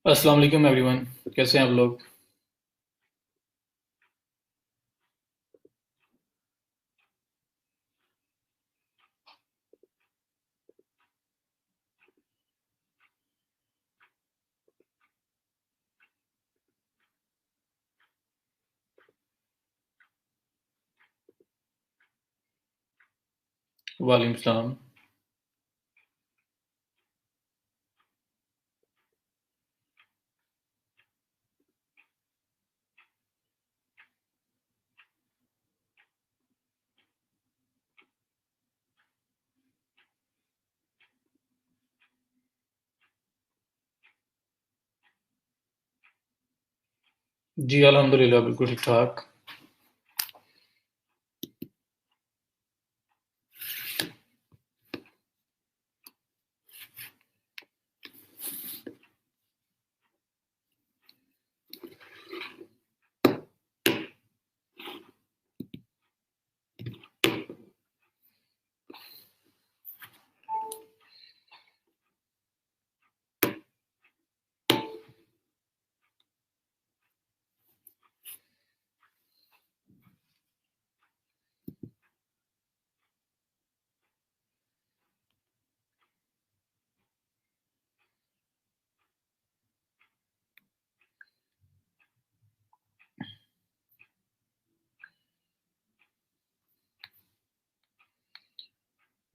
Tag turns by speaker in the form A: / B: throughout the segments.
A: अस्सलाम वालेकुम एवरीवन। कैसे हैं आप लोग? वालेकुम सलाम। जी अल्हम्दुलिल्लाह बिल्कुल ठीक ठाक।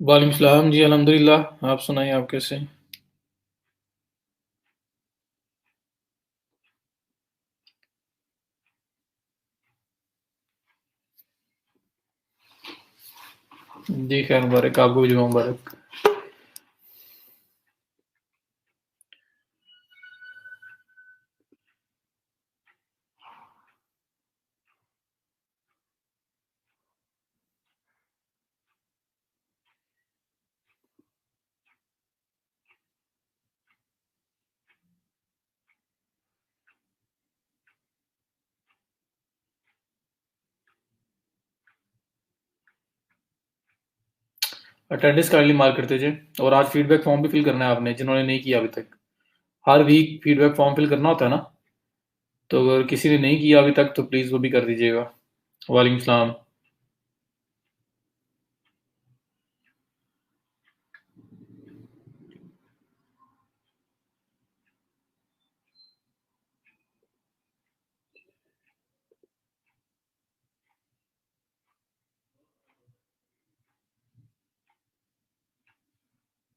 A: वालेकुम सलाम। जी अल्हम्दुलिल्लाह। आप सुनाइए, आप कैसे हैं? जी खैर मुबारक, आपको भी जुमा मुबारक। अटेंडेंस काइंडली मार्क करते दीजिए और आज फीडबैक फॉर्म भी फिल करना है आपने, जिन्होंने नहीं किया अभी तक। हर वीक फीडबैक फॉर्म फिल करना होता है ना, तो अगर किसी ने नहीं किया अभी तक तो प्लीज़ वो भी कर दीजिएगा। वालेकुम सलाम।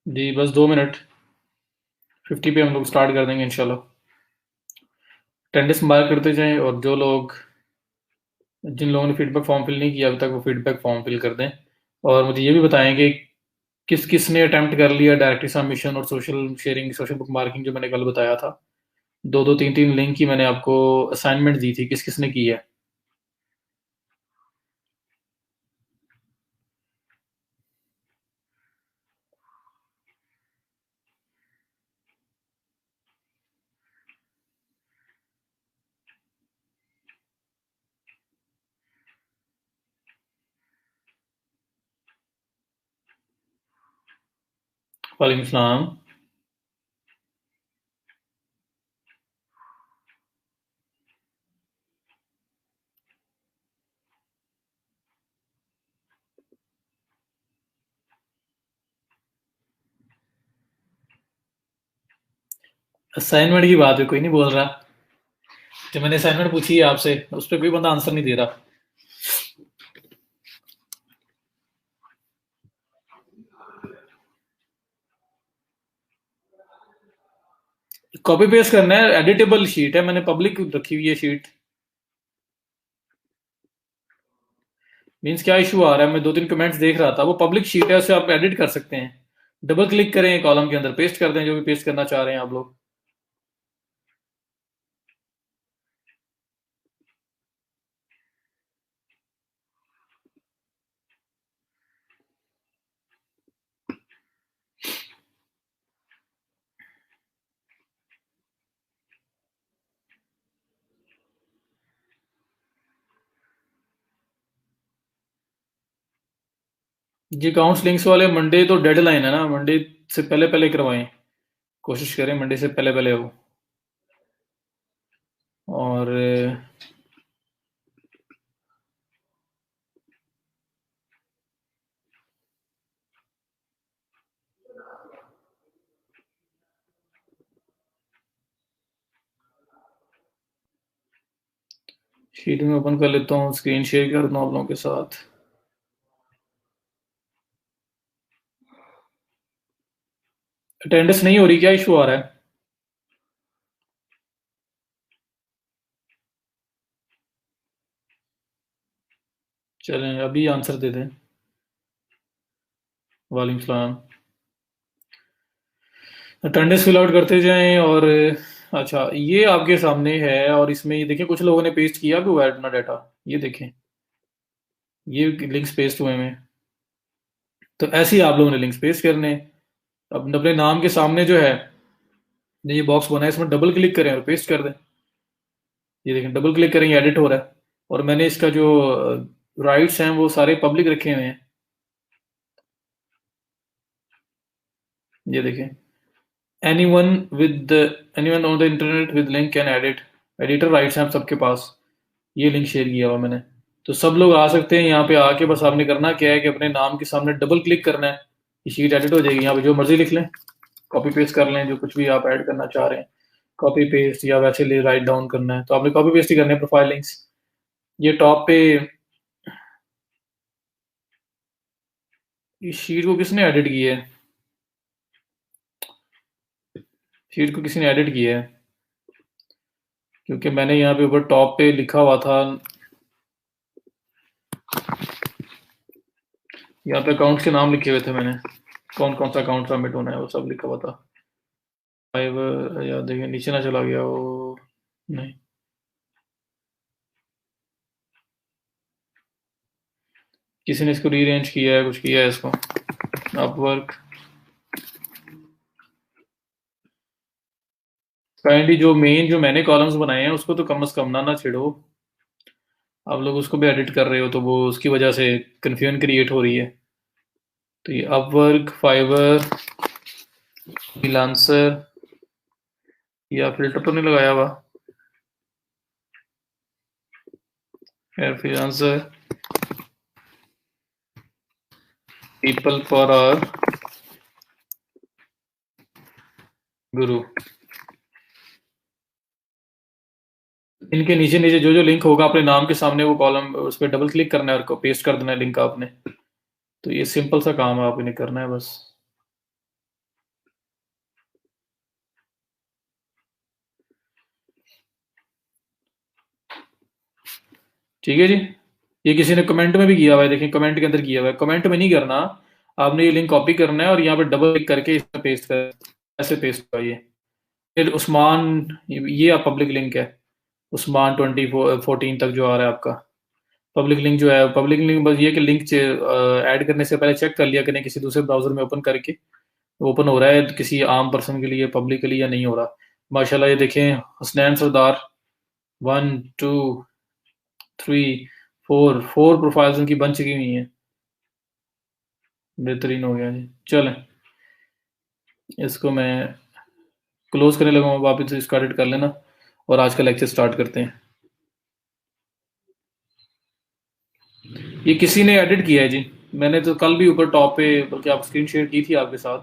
A: जी बस 2 मिनट, 50 पे हम लोग स्टार्ट कर देंगे इंशाल्लाह। अटेंडेंस मार्क करते जाएं और जिन लोगों ने फीडबैक फॉर्म फिल नहीं किया अभी तक वो फीडबैक फॉर्म फिल कर दें। और मुझे ये भी बताएं कि किस किस ने अटेम्प्ट कर लिया डायरेक्टरी सबमिशन और social sharing, social book marking, जो मैंने कल बताया था। दो दो तीन तीन लिंक की मैंने आपको असाइनमेंट दी थी, किस किस ने की है? वालेकुम सलाम। असाइनमेंट की बात है, कोई नहीं बोल रहा। जब मैंने असाइनमेंट पूछी है आपसे उस पर कोई बंदा आंसर नहीं दे रहा। कॉपी पेस्ट करना है, एडिटेबल शीट है, मैंने पब्लिक रखी हुई है शीट। मीन्स क्या इशू आ रहा है, मैं दो तीन कमेंट्स देख रहा था, वो पब्लिक शीट है, उसे आप एडिट कर सकते हैं। डबल क्लिक करें कॉलम के अंदर, पेस्ट कर दें जो भी पेस्ट करना चाह रहे हैं आप लोग। जी काउंसलिंग्स वाले मंडे तो डेडलाइन है ना, मंडे से पहले पहले करवाएं। कोशिश करें मंडे से पहले पहले हो। और शीट में ओपन कर लेता हूँ, स्क्रीन शेयर करता हूँ आप लोगों के साथ। अटेंडेंस नहीं हो रही, क्या इशू आ रहा है? चलें अभी आंसर दे दें। वालेकुम सलाम। अटेंडेंस फिल आउट करते जाएं। और अच्छा, ये आपके सामने है और इसमें ये देखें कुछ लोगों ने पेस्ट किया भी हुआ है अपना डाटा। ये देखें, ये लिंक्स पेस्ट हुए हैं। तो ऐसे ही आप लोगों ने लिंक्स पेस्ट करने हैं। अब अपने नाम के सामने जो है ये बॉक्स बना है, इसमें डबल क्लिक करें और पेस्ट कर दें। ये देखें, डबल क्लिक करेंगे एडिट हो रहा है। और मैंने इसका जो राइट्स हैं वो सारे पब्लिक रखे हुए हैं। ये देखें, anyone with anyone on the internet with link can edit. Editor rights हैं आप सबके पास। ये लिंक शेयर किया हुआ मैंने। तो सब लोग आ सकते हैं यहाँ पे आके। बस आपने करना क्या है कि अपने नाम के सामने डबल क्लिक करना है, ये शीट एडिट हो जाएगी। यहाँ पे जो मर्जी लिख लें, कॉपी पेस्ट कर लें, जो कुछ भी आप ऐड करना चाह रहे हैं। कॉपी पेस्ट या वैसे ले राइट डाउन करना है तो आपने कॉपी पेस्ट ही करना है प्रोफाइल लिंक्स। ये टॉप पे इस शीट को किसने एडिट किया है? शीट को किसी ने एडिट किया है, क्योंकि मैंने यहाँ पे ऊपर टॉप पे लिखा हुआ था। यहाँ पे अकाउंट्स के नाम लिखे हुए थे मैंने, कौन कौन सा अकाउंट सबमिट होना है वो सब लिखा हुआ था। फाइव, या देखिए नीचे ना चला गया वो। नहीं, किसी ने इसको रीअरेंज किया है, कुछ किया है इसको। अपवर्क काइंडली जो मेन जो मैंने कॉलम्स बनाए हैं उसको तो कम से कम ना छेड़ो। आप लोग उसको भी एडिट कर रहे हो तो वो उसकी वजह से कंफ्यूजन क्रिएट हो रही है। तो ये अपवर्क, फाइवर, फ्रीलांसर, या फिल्टर तो नहीं लगाया हुआ? फ्रीलांसर, पीपल फॉर आवर गुरु। इनके नीचे नीचे जो जो लिंक होगा अपने नाम के सामने वो कॉलम, उस पर डबल क्लिक करना है और पेस्ट कर देना है लिंक आपने। तो ये सिंपल सा काम है, आप इन्हें करना है बस। ठीक है जी। ये किसी ने कमेंट में भी किया हुआ है, देखिए कमेंट के अंदर किया हुआ है। कमेंट में नहीं करना, आपने ये लिंक कॉपी करना है और यहाँ पे डबल क्लिक करके इसमें पेस्ट कर, ऐसे पेस्ट हुआ ये। फिर उस्मान, ये आप पब्लिक लिंक है, उस्मान 2014 तक जो आ रहा है आपका पब्लिक लिंक जो है। पब्लिक लिंक बस ये कि लिंक ऐड करने से पहले चेक कर लिया करें किसी दूसरे ब्राउजर में ओपन करके ओपन हो रहा है किसी आम पर्सन के लिए पब्लिक के लिए या नहीं हो रहा। माशाल्लाह ये देखें, हसनैन सरदार 1 2 3 4 प्रोफाइल्स उनकी बन चुकी हुई हैं। बेहतरीन हो गया जी। चलें इसको मैं क्लोज करने लगा, वापस इसको एडिट कर लेना और आज का लेक्चर स्टार्ट करते हैं। ये किसी ने एडिट किया है जी। मैंने तो कल भी ऊपर टॉप पे, बल्कि आप स्क्रीन शेयर की थी आपके साथ,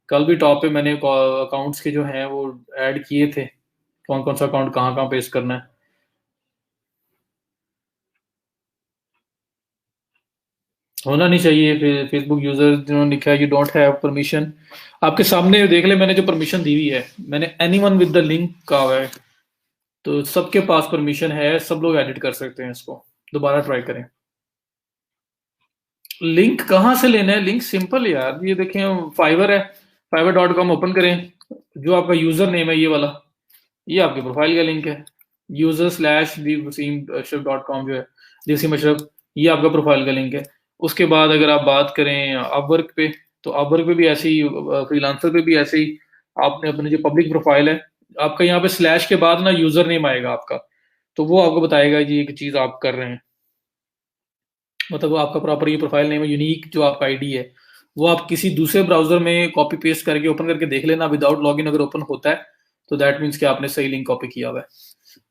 A: कल भी टॉप पे मैंने अकाउंट्स के जो हैं वो ऐड किए थे, कौन कौन सा अकाउंट कहाँ कहाँ पेस्ट करना है। होना नहीं चाहिए। फेसबुक यूजर जिन्होंने लिखा है यू डोंट हैव परमिशन, आपके सामने देख ले मैंने जो परमिशन दी हुई है, मैंने एनीवन विद द लिंक कहा हुआ है। तो सबके पास परमिशन है, सब लोग एडिट कर सकते हैं इसको। दोबारा ट्राई करें। लिंक कहाँ से लेना है? लिंक सिंपल यार, ये देखें फाइवर है, fiverr.com ओपन करें। जो आपका यूजर नेम है ये वाला, ये आपकी प्रोफाइल का लिंक है। यूजर स्लैश wsim.com जो है, वसीम अशरफ, ये आपका प्रोफाइल का लिंक है। उसके बाद अगर आप बात करें अपवर्क पे, तो अपवर्क पे भी ऐसे ही, फ्रीलांसर पे भी ऐसे ही, आपने अपनी जो पब्लिक प्रोफाइल है, आपका यहाँ पे स्लैश के बाद ना यूजर नेम आएगा आपका, तो वो आपको बताएगा जी एक चीज आप कर रहे हैं। मतलब वो आपका प्रॉपर ये प्रोफाइल नेम है, यूनिक जो आपका आईडी है वो आप किसी दूसरे ब्राउजर में कॉपी पेस्ट करके ओपन करके देख लेना। विदाउट लॉगिन अगर ओपन होता है तो दैट मीन्स कि आपने सही लिंक कॉपी किया हुआ है।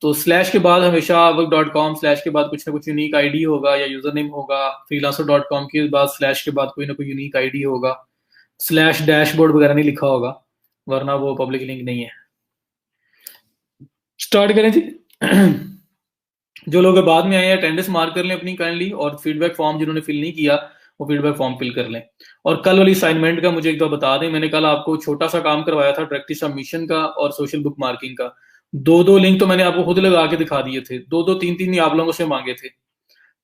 A: तो स्लैश के बाद हमेशा work.com स्लैश के बाद कुछ ना कुछ यूनिक आईडी होगा या यूजर नेम होगा। freelancer.com के बाद स्लैश के बाद कोई ना कोई यूनिक आईडी होगा। स्लैश डैशबोर्ड वगैरह नहीं लिखा होगा, वरना वो पब्लिक लिंक नहीं है। स्टार्ट करें जी। जो लोग बाद में आए हैं अटेंडेंस मार्क कर लें अपनी काइंडली, और फीडबैक फॉर्म जिन्होंने फिल नहीं किया वो फीडबैक फॉर्म फिल कर लें। और कल वाली असाइनमेंट का मुझे एक बार बता दें, मैंने कल आपको छोटा सा काम करवाया था डायरेक्टली सबमिशन का और सोशल बुक मार्किंग का। दो दो लिंक तो मैंने आपको खुद लगा के दिखा दिए थे, दो दो तीन तीन ही आप लोगों से मांगे थे।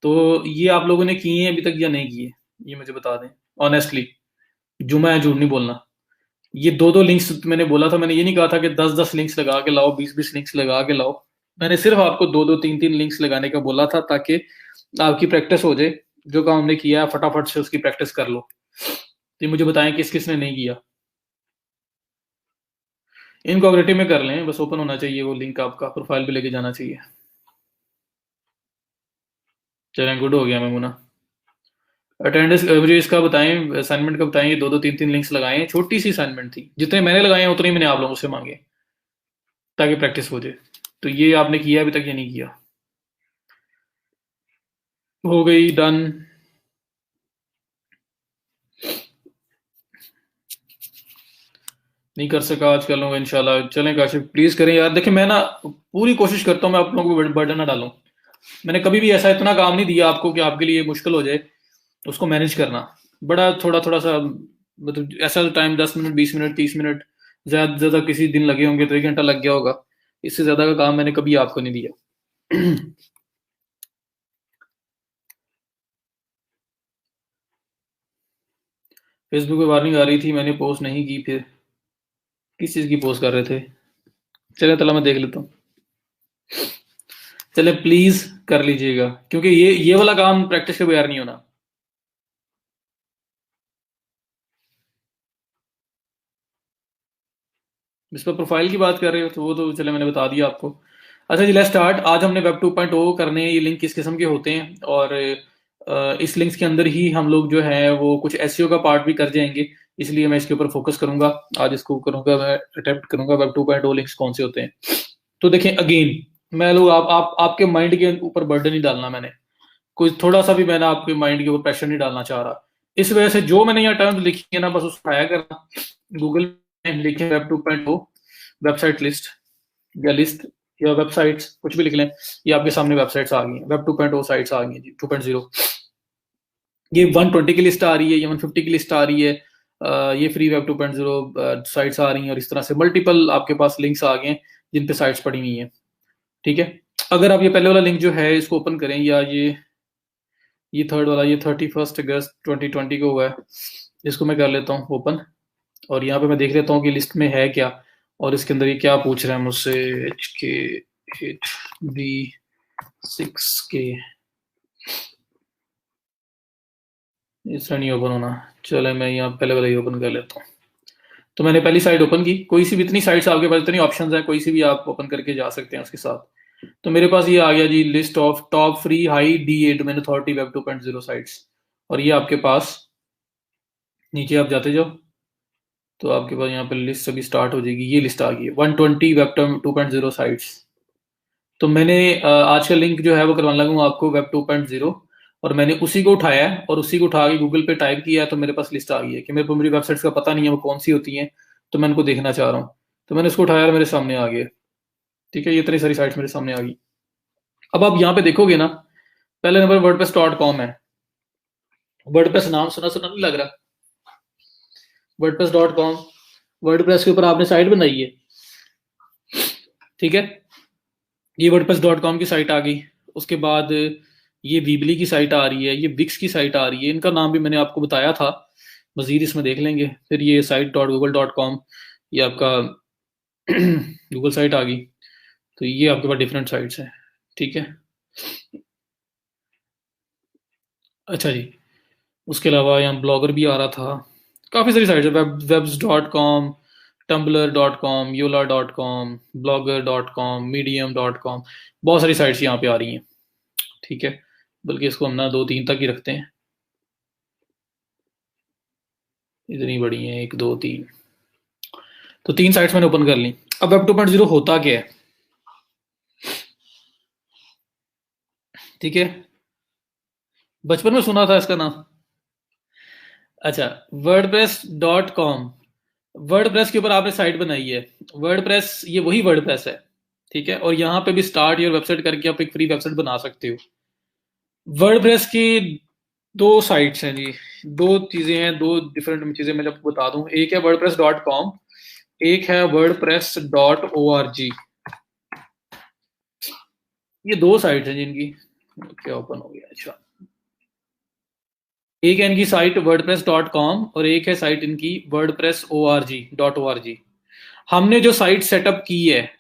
A: तो ये आप लोगों ने किए हैं अभी तक या नहीं किए, ये मुझे बता दें ऑनेस्टली, जुमा है झूठ नहीं बोलना। ये दो दो लिंक्स मैंने बोला था, मैंने ये नहीं कहा था कि 10-10 लिंक्स लगा के लाओ, 20-20 लिंक्स लगा के लाओ। मैंने सिर्फ आपको दो दो तीन तीन लिंक्स लगाने का बोला था ताकि आपकी प्रैक्टिस हो जाए। जो काम हमने किया फटाफट से उसकी प्रैक्टिस कर लो। तो मुझे बताएं किस किस ने नहीं किया। इनकॉग्रेटिव में कर लें, बस ओपन होना चाहिए वो लिंक, आपका प्रोफाइल पे लेके जाना चाहिए। चलें, गुड हो गया मैमूना। अटेंडेंस मुझे इसका बताएं, असाइनमेंट का बताएं। ये दो दो तीन तीन लिंक्स लगाएं, छोटी सी असाइनमेंट थी, जितने मैंने लगाए हैं उतने ही मैंने आप लोगों से मांगे ताकि प्रैक्टिस हो जाए। तो ये आपने किया अभी तक, ये नहीं किया। हो गई डन। नहीं कर सका आज, कर लूंगा इंशाल्लाह। चलें काशिफ प्लीज करें यार। देखिए मैं ना पूरी कोशिश करता हूँ मैं आप लोगों को बर्डन ना डालूं। मैंने कभी भी ऐसा इतना काम नहीं दिया आपको कि आपके लिए मुश्किल हो जाए उसको मैनेज करना। बड़ा थोड़ा थोड़ा सा, मतलब ऐसा टाइम 10 मिनट 20 मिनट 30 मिनट, ज्यादा से ज्यादा किसी दिन लगे होंगे तो 1 घंटा लग गया होगा। इससे ज्यादा का काम मैंने कभी आपको नहीं दिया। फेसबुक पे वार्निंग आ रही थी, मैंने पोस्ट नहीं की। फिर किस चीज की पोस्ट कर रहे थे? चले तला मैं देख लेता हूँ। चले प्लीज कर लीजिएगा, क्योंकि ये वाला काम प्रैक्टिस के बगैर नहीं होना। इस पर प्रोफाइल की बात कर रहे हो तो वो तो चले मैंने बता दिया आपको। अच्छा जी, लेट्स स्टार्ट। आज हमने वेब 2.0 करने हैं। ये लिंक किस किस्म के होते हैं, और इस लिंक्स के अंदर ही हम लोग जो है वो कुछ एसईओ का पार्ट भी कर जाएंगे। इसलिए मैं इसके ऊपर फोकस करूंगा आज। इसको करूंगा मैं, अटेम्प्ट करूंगा वेब 2.0 लिंक्स कौन से होते हैं। तो देखें अगेन, मैं लोग आप आपके माइंड के ऊपर बर्डन नहीं डालना मैंने, कोई थोड़ा सा भी मैंने आपके माइंड के ऊपर प्रेशर नहीं डालना चाह रहा। इस वजह से जो मैंने यहाँ टर्म्स लिखी है ना, बस उसको उठाया करना। गूगल में लिखे वेब 2.0 वेबसाइट लिस्ट या लिस्ट या वेबसाइट्स, कुछ भी लिख लें, ये आपके सामने वेबसाइट्स आ गई हैं। वेब 2.0 साइट्स आ गई हैं जी। 2.0 ये 120 की लिस्ट आ रही है, ये 150 की लिस्ट आ रही है। ये फ्री वेब 2.0 साइट्स आ रही हैं, और इस तरह से मल्टीपल आपके पास लिंक्स आ गए हैं जिन पे साइट्स पड़ी हुई हैं। ठीक है, अगर आप ये पहले वाला लिंक जो है इसको ओपन करें, या ये थर्ड वाला, ये 31 अगस्त 2020 को हुआ है, इसको मैं कर लेता हूँ ओपन। और यहाँ पे मैं देख लेता हूँ कि लिस्ट में है क्या, और इसके अंदर ये क्या पूछ रहा है मुझसे। HK8B6K, इसका नहीं ओपन होना। चलो मैं यहाँ पहले वाला ही ओपन कर लेता हूँ। तो मैंने पहली साइट ओपन की, कोई सी भी, इतनी साइट्स आपके पास, इतनी ऑप्शंस हैं, कोई सी भी आप ओपन करके जा सकते हैं उसके साथ। तो मेरे पास ये आ गया जी, list of top free high DA domain authority web 2.0 sites. और ये आपके पास नीचे आप जाते जाओ तो आपके पास यहाँ पे लिस्ट अभी स्टार्ट हो जाएगी। ये लिस्ट आ गई है 120 वेब 2.0 साइट्स। तो मैंने आज का लिंक जो है वो करवाने लगा हूँ आपको वेब 2.0, और मैंने उसी को उठाया है और उसी को उठा के गूगल पे टाइप किया है। तो मेरे पास लिस्ट आ गई है कि मेरे को मेरी वेबसाइट्स का पता नहीं है वो कौन सी होती हैं, तो मैं उनको देखना चाह रहा हूँ। तो मैंने उसको उठाया और मेरे सामने आ गया। ठीक है, ये इतनी सारी साइट्स मेरे सामने आ गई। अब आप यहाँ पे देखोगे ना, पहले नंबर wordpress.com है। वर्डप्रेस नाम सुना सुना नहीं लग रहा? wordpress.com, वर्डप्रेस के ऊपर आपने साइट बनाई है। ठीक है, ये wordpress.com की साइट आ गई। उसके बाद ये वीबली की साइट आ रही है, ये विक्स की साइट आ रही है। इनका नाम भी मैंने आपको बताया था, मजीद इसमें देख लेंगे। फिर ये site.google.com, ये आपका गूगल साइट आ गई। तो ये आपके पास डिफरेंट साइट्स हैं। ठीक है, अच्छा जी। उसके अलावा यहाँ ब्लॉगर भी आ रहा था। काफ़ी सारी साइट्स है, webs.com, tumblr.com, yola.com, blogger.com, medium.com, बहुत सारी साइट्स यहाँ पे आ रही हैं। ठीक है, बल्कि इसको हम ना 2-3 तक ही रखते हैं, इतनी बड़ी हैं, 1 2 3। तो 3 साइट्स मैंने ओपन कर ली। अब वेब 2.0 होता क्या है? ठीक है, बचपन में सुना था इसका नाम। अच्छा, wordpress.com, वर्डप्रेस के ऊपर आपने साइट बनाई है। वर्डप्रेस ये वही वर्डप्रेस है, ठीक है, और यहाँ पे भी स्टार्ट योर वेबसाइट करके आप एक फ्री वेबसाइट बना सकते हो। वर्डप्रेस की दो साइट्स हैं जी, दो चीजें हैं, दो डिफरेंट चीजें मैं जब बता दूं। एक है wordpress.com, एक है wordpress.org। ये दो साइट्स हैं जिनकी, क्या ओपन हो गया, अच्छा, एक है इनकी साइट wordpress.com और एक है साइट इनकी wordpress.org। हमने जो साइट सेटअप की है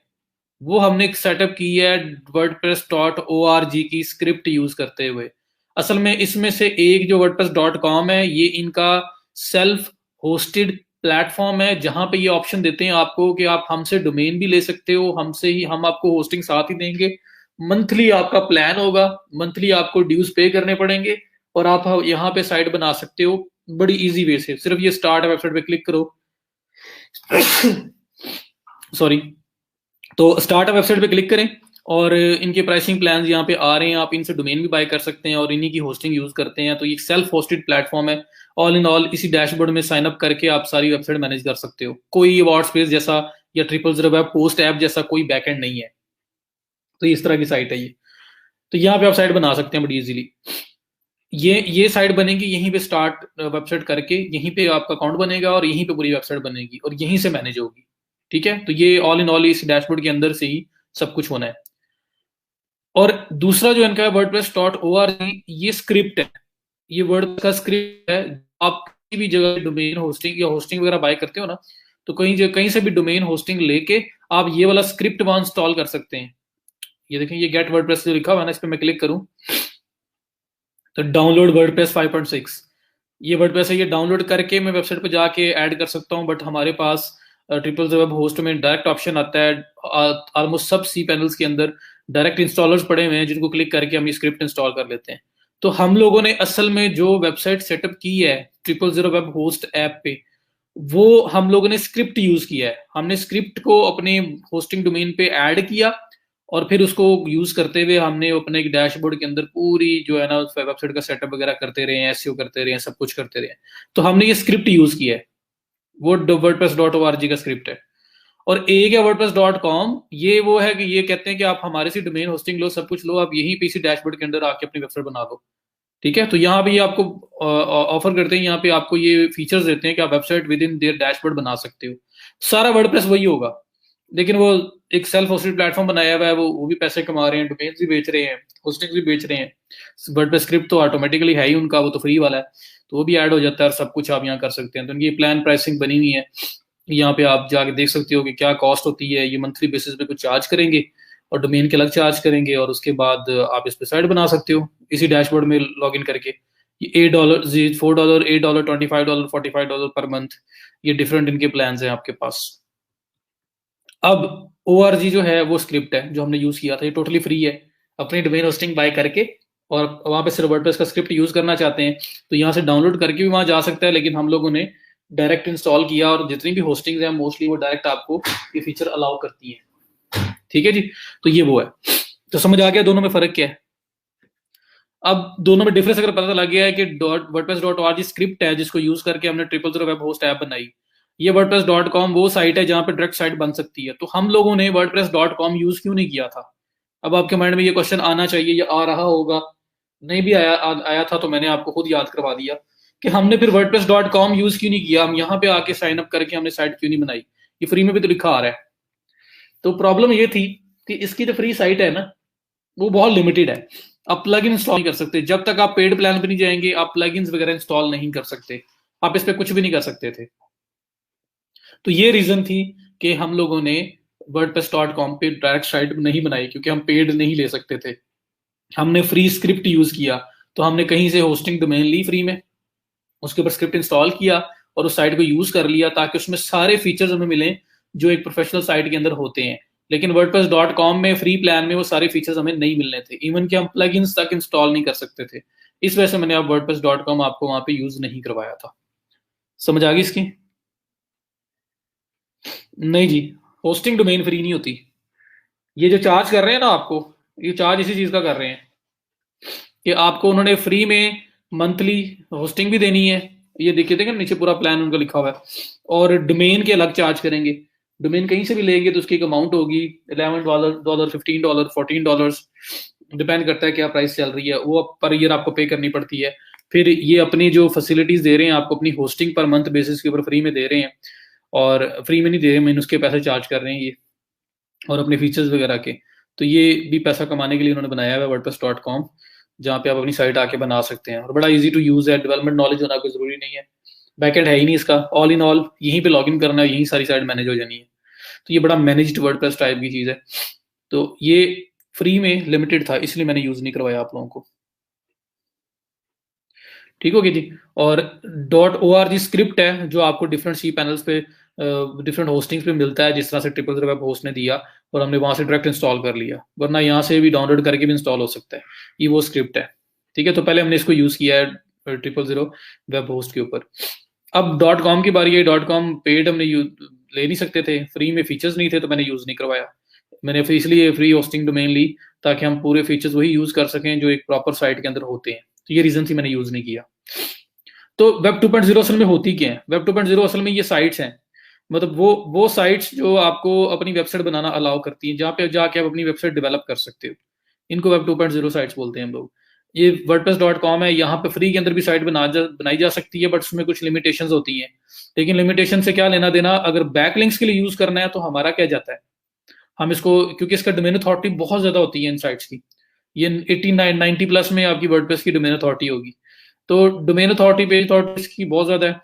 A: वो हमने सेटअप की है wordpress.org की स्क्रिप्ट यूज करते हुए। असल में इसमें से एक जो wordpress.com है ये इनका सेल्फ होस्टेड प्लेटफॉर्म है, जहां पे ये ऑप्शन देते हैं आपको कि आप हमसे डोमेन भी ले सकते हो, हमसे ही हम आपको होस्टिंग साथ ही देंगे। मंथली आपका प्लान होगा, मंथली आपको ड्यूज पे करने पड़ेंगे और आप यहाँ पे साइट बना सकते हो बड़ी इजी वे से। सिर्फ ये स्टार्ट वेबसाइट पे क्लिक करो सॉरी, तो स्टार्ट वेबसाइट पे क्लिक करें और इनके प्राइसिंग प्लान यहाँ पे आ रहे हैं, आप इनसे डोमेन भी बाय कर सकते हैं और इन्हीं की होस्टिंग यूज करते हैं। तो ये सेल्फ होस्टेड प्लेटफॉर्म है। ऑल इन ऑल इसी डैशबोर्ड में साइन अप करके आप सारी वेबसाइट मैनेज कर सकते हो। कोई वर्ड स्पेस जैसा या 000 वेब पोस्ट ऐप जैसा कोई बैकएंड नहीं है। तो इस तरह की साइट है ये। तो यहाँ पे आप साइट बना सकते हैं बड़ी इजीली। ये साइट बनेगी यहीं पे स्टार्ट वेबसाइट करके, यहीं पे आपका अकाउंट बनेगा और यहीं पे पूरी वेबसाइट बनेगी और यहीं से मैनेज होगी। ठीक है, तो ये ऑल इन ऑल इस डैशबोर्ड के अंदर से ही सब कुछ होना है। और दूसरा जो इनका है wordpress.org, ये स्क्रिप्ट है, ये वर्ड का स्क्रिप्ट है। आप किसी भी जगह डोमेन होस्टिंग या होस्टिंग वगैरह बाय करते हो ना, तो कहीं से भी डोमेन होस्टिंग लेके आप ये वाला स्क्रिप्ट वहां इंस्टॉल कर सकते हैं। ये देखें, ये गेट वर्डप्रेस जो लिखा हुआ है ना, इस पर मैं क्लिक करूं तो डाउनलोड वर्डप्रेस 5.6, ये वर्डप्रेस है। ये डाउनलोड करके मैं वेबसाइट पे जाके ऐड कर सकता हूँ, बट हमारे पास ट्रिपल वेब होस्ट में डायरेक्ट ऑप्शन आता है। ऑलमोस्ट सब सी पैनल्स के अंदर डायरेक्ट इंस्टॉलर्स पड़े हुए हैं जिनको क्लिक करके हम ये स्क्रिप्ट इंस्टॉल कर लेते हैं। तो हम लोगों ने असल में जो वेबसाइट सेटअप की है 000 वेब होस्ट ऐप पे, वो हम लोगों ने स्क्रिप्ट यूज किया है। हमने स्क्रिप्ट को अपने होस्टिंग डोमेन पे ऐड किया और फिर उसको यूज करते हुए हमने अपने एक डैशबोर्ड के अंदर पूरी जो है ना वेबसाइट का सेटअप वगैरह करते रहे हैं, एसईओ करते रहे हैं, सब कुछ करते रहे हैं। तो हमने ये स्क्रिप्ट यूज किया है, वो wordpress.org का स्क्रिप्ट है। और एक है wordpress.com, ये वो है कि ये कहते हैं कि आप हमारे से डोमेन होस्टिंग लो, सब कुछ लो, आप यहीं पे इसी डैशबोर्ड के अंदर आके अपनी वेबसाइट बना दो। ठीक है, तो यहाँ पे ये आपको ऑफर करते हैं, यहाँ पे आपको ये फीचर्स देते हैं कि आप website with in their dashboard बना सकते हो। सारा वर्डप्रेस वही होगा, लेकिन वो एक सेल्फ होस्टेड प्लेटफॉर्म बनाया हुआ है, वो भी पैसे कमा रहे हैं, डोमेन्स भी बेच रहे हैं, होस्टिंग भी बेच रहे हैं। वर्डप्रेस स्क्रिप्ट तो ऑटोमेटिकली है ही उनका, वो तो फ्री वाला है, तो वो भी ऐड हो जाता है और सब कुछ आप यहाँ कर सकते हैं। तो उनकी प्लान प्राइसिंग बनी हुई है, यहाँ पे आप जाके देख सकते हो कि क्या कॉस्ट होती है। ये मंथली बेसिस पे कुछ चार्ज करेंगे और डोमेन के अलग चार्ज करेंगे, और उसके बाद आप इस पे साइट बना सकते हो इसी डैशबोर्ड में लॉग इन करके। ये $8, $4, $8, $25, $45 पर मंथ, ये डिफरेंट इनके प्लान हैं आपके पास। अब ORG जो है वो स्क्रिप्ट है जो हमने यूज किया था, ये टोटली फ्री है। अपनी डोमेन होस्टिंग बाय करके और वहां पे सिर्फ वर्डप्रेस का स्क्रिप्ट यूज करना चाहते हैं तो यहाँ से डाउनलोड करके भी वहां जा सकता है, लेकिन हम लोगों ने डायरेक्ट इंस्टॉल किया और जितनी भी होस्टिंग है मोस्टली वो डायरेक्ट आपको ये फीचर अलाउ करती है। ठीक है जी, तो ये वो है। तो समझ आ गया दोनों में फर्क क्या है। अब दोनों में डिफरेंस अगर पता लग गया है कि wordpress.org स्क्रिप्ट है जिसको यूज करके हमने 000 वेब होस्ट ऐप बनाई, ये wordpress.com वो साइट है जहां पे डायरेक्ट साइट बन सकती है। तो हम लोगों ने wordpress.com यूज क्यों नहीं किया था? अब आपके माइंड में ये क्वेश्चन आना चाहिए या आ रहा होगा, नहीं भी आया था तो मैंने आपको खुद याद करवा दिया कि हमने फिर wordpress.com यूज क्यों नहीं किया, हम यहाँ पे आके साइन अप करके हमने साइट क्यों नहीं बनाई। ये फ्री में भी तो लिखा आ रहा है। तो प्रॉब्लम ये थी कि इसकी जो फ्री साइट है ना वो बहुत लिमिटेड है, आप प्लग इन इंस्टॉल नहीं कर सकते। जब तक आप पेड प्लान पे नहीं जाएंगे आप प्लग वगैरह इंस्टॉल नहीं कर सकते, आप इस पे कुछ भी नहीं कर सकते थे। तो ये रीजन थी कि हम लोगों ने wordpress.com पे डायरेक्ट साइट नहीं बनाई, क्योंकि हम पेड नहीं ले सकते थे। हमने फ्री स्क्रिप्ट यूज किया, तो हमने कहीं से होस्टिंग डोमेन ली फ्री में, उसके ऊपर स्क्रिप्ट इंस्टॉल किया और उस साइट को यूज कर लिया ताकि उसमें सारे फीचर्स हमें मिले जो एक प्रोफेशनल साइट के अंदर होते हैं। लेकिन wordpress.com में फ्री प्लान में वो सारे फीचर्स हमें नहीं मिलने थे, इवन कि हम प्लगइन्स तक इंस्टॉल नहीं कर सकते थे। इस वजह से मैंने आप wordpress.com आपको वहां पे यूज नहीं करवाया था। समझ आ गई इसकी? नहीं जी, होस्टिंग डोमेन फ्री नहीं होती। ये जो चार्ज कर रहे हैं ना आपको, ये चार्ज इसी चीज का कर रहे हैं। कि आपको उन्होंने फ्री में मंथली होस्टिंग भी देनी है, ये देखिए देखें नीचे पूरा प्लान उनका लिखा हुआ है, और डोमेन के अलग चार्ज करेंगे। डोमेन कहीं से भी लेंगे तो उसकी एक अमाउंट होगी, $11, $15, $14, डिपेंड करता है क्या प्राइस चल रही है, वो पर ईयर आपको पे करनी पड़ती है। फिर ये अपनी जो फैसिलिटीज दे रहे हैं आपको, अपनी होस्टिंग पर मंथ बेसिस के ऊपर फ्री में दे रहे हैं, और फ्री में नहीं दे रहे, मैंने उसके पैसे चार्ज कर रहे हैं ये, और अपने फीचर्स वगैरह के। तो ये भी पैसा कमाने के लिए उन्होंने बनाया हुआ है wordpress.com, जहाँ पे आप अपनी साइट आके बना सकते हैं, और बड़ा इजी टू यूज है, डेवलपमेंट नॉलेज होना कोई जरूरी नहीं है, बैकएंड है ही नहीं इसका, ऑल इन ऑल यहीं पे लॉगिन करना है, यहीं सारी साइट मैनेज हो जानी है। तो ये बड़ा मैनेज्ड वर्डप्रेस टाइप की चीज है। तो ये फ्री में लिमिटेड था, इसलिए मैंने यूज नहीं करवाया आप लोगों को। ठीक होगी जी। और .org स्क्रिप्ट है जो आपको डिफरेंट सी पैनल्स पे, डिफरेंट होस्टिंग्स पे मिलता है, जिस तरह से ट्रिपल वेब होस्ट ने दिया, और हमने वहां से डायरेक्ट इंस्टॉल कर लिया, वरना यहाँ से भी डाउनलोड करके भी इंस्टॉल हो सकता है, ये वो स्क्रिप्ट है। ठीक है, तो पहले हमने इसको यूज किया है 000 वेब होस्ट के ऊपर। अब .com की बारी है। .com पेड हमने ले नहीं सकते थे, फ्री में फीचर्स नहीं थे, तो मैंने यूज नहीं करवाया। मैंने फिर इसलिए फ्री होस्टिंग डोमेन ली, ताकि हम पूरे फीचर्स वही यूज कर सकें जो एक प्रॉपर साइट के अंदर होते हैं। तो ये रीजन थी मैंने यूज नहीं किया। तो वेब 2.0 असल में होती क्या है? वेब 2.0 असल में ये साइट्स हैं, मतलब वो साइट्स जो आपको अपनी वेबसाइट बनाना अलाउ करती हैं, जहाँ पे जाके आप अपनी वेबसाइट डेवलप कर सकते हो, इनको वेब 2.0 साइट्स बोलते हैं हम लोग। ये wordpress.com है, यहाँ पे फ्री के अंदर भी साइट बनाई जा सकती है, बट उसमें कुछ लिमिटेशंस होती हैं। लेकिन लिमिटेशन से क्या लेना देना, अगर बैकलिंक्स के लिए यूज करना है तो हमारा क्या जाता है, हम इसको, क्योंकि इसका डोमेन अथॉरिटी बहुत ज्यादा होती है इन साइट्स की, ये 89 90 प्लस में आपकी वर्डप्रेस की डोमेन अथॉरिटी होगी। तो डोमेन अथॉरिटी, पेज अथॉरिटी इसकी बहुत ज्यादा है।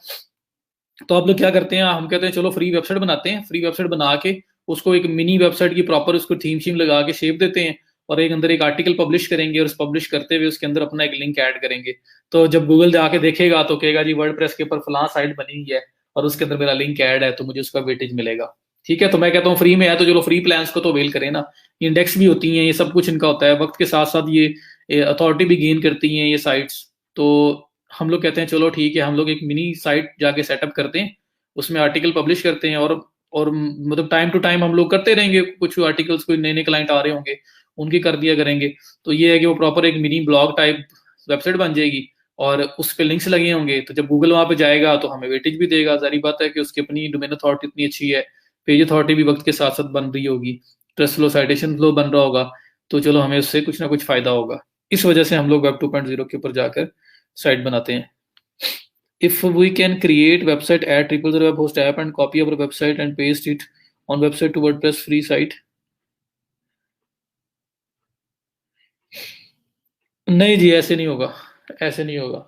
A: तो आप लोग क्या करते हैं, हम कहते हैं चलो फ्री वेबसाइट बनाते हैं, फ्री वेबसाइट बना के उसको एक मिनी वेबसाइट की प्रॉपर उसको थीम शीम लगा के शेप देते हैं, और एक अंदर एक आर्टिकल पब्लिश करेंगे, और उस पब्लिश करते हुए उसके अंदर अपना एक लिंक ऐड करेंगे। तो जब गूगल जाके देखेगा तो कहेगा जी वर्डप्रेस के ऊपर फलां साइट बनी हुई है, और उसके अंदर मेरा लिंक ऐड है, तो मुझे उसका वेटेज मिलेगा। ठीक है, तो मैं कहता हूँ फ्री में है तो चलो फ्री प्लान्स को तो अवेल करें ना। इंडेक्स भी होती हैं, ये सब कुछ इनका होता है, वक्त के साथ साथ ये अथॉरिटी भी गेन करती हैं ये साइट्स। तो हम लोग कहते हैं चलो ठीक है, हम लोग एक मिनी साइट जाके सेटअप करते हैं, उसमें आर्टिकल पब्लिश करते हैं, और मतलब टाइम टू टाइम हम लोग करते रहेंगे, कुछ आर्टिकल्स कोई नए नए क्लाइंट आ रहे होंगे उनके कर दिया करेंगे। तो ये है कि वो प्रॉपर एक मिनी ब्लॉग टाइप वेबसाइट बन जाएगी, और उस पे लिंक्स लगे होंगे, तो जब गूगल वहां पे जाएगा तो हमें वेटेज भी देगा। जारी बात है कि उसकी अपनी डोमेन अथॉरिटी इतनी अच्छी है, पेज अथॉरिटी भी वक्त के साथ साथ बन रही होगी, ट्रस्ट फ्लो, साइटेशन फ्लो बन रहा होगा, तो चलो हमें उससे कुछ ना कुछ फायदा होगा। इस वजह से हम लोग वेब 2.0 के ऊपर जाकर साइट बनाते हैं। If we can create website, add triple zero web host app and copy our website and paste it on website to WordPress free site. नहीं जी, ऐसे नहीं होगा, ऐसे नहीं होगा।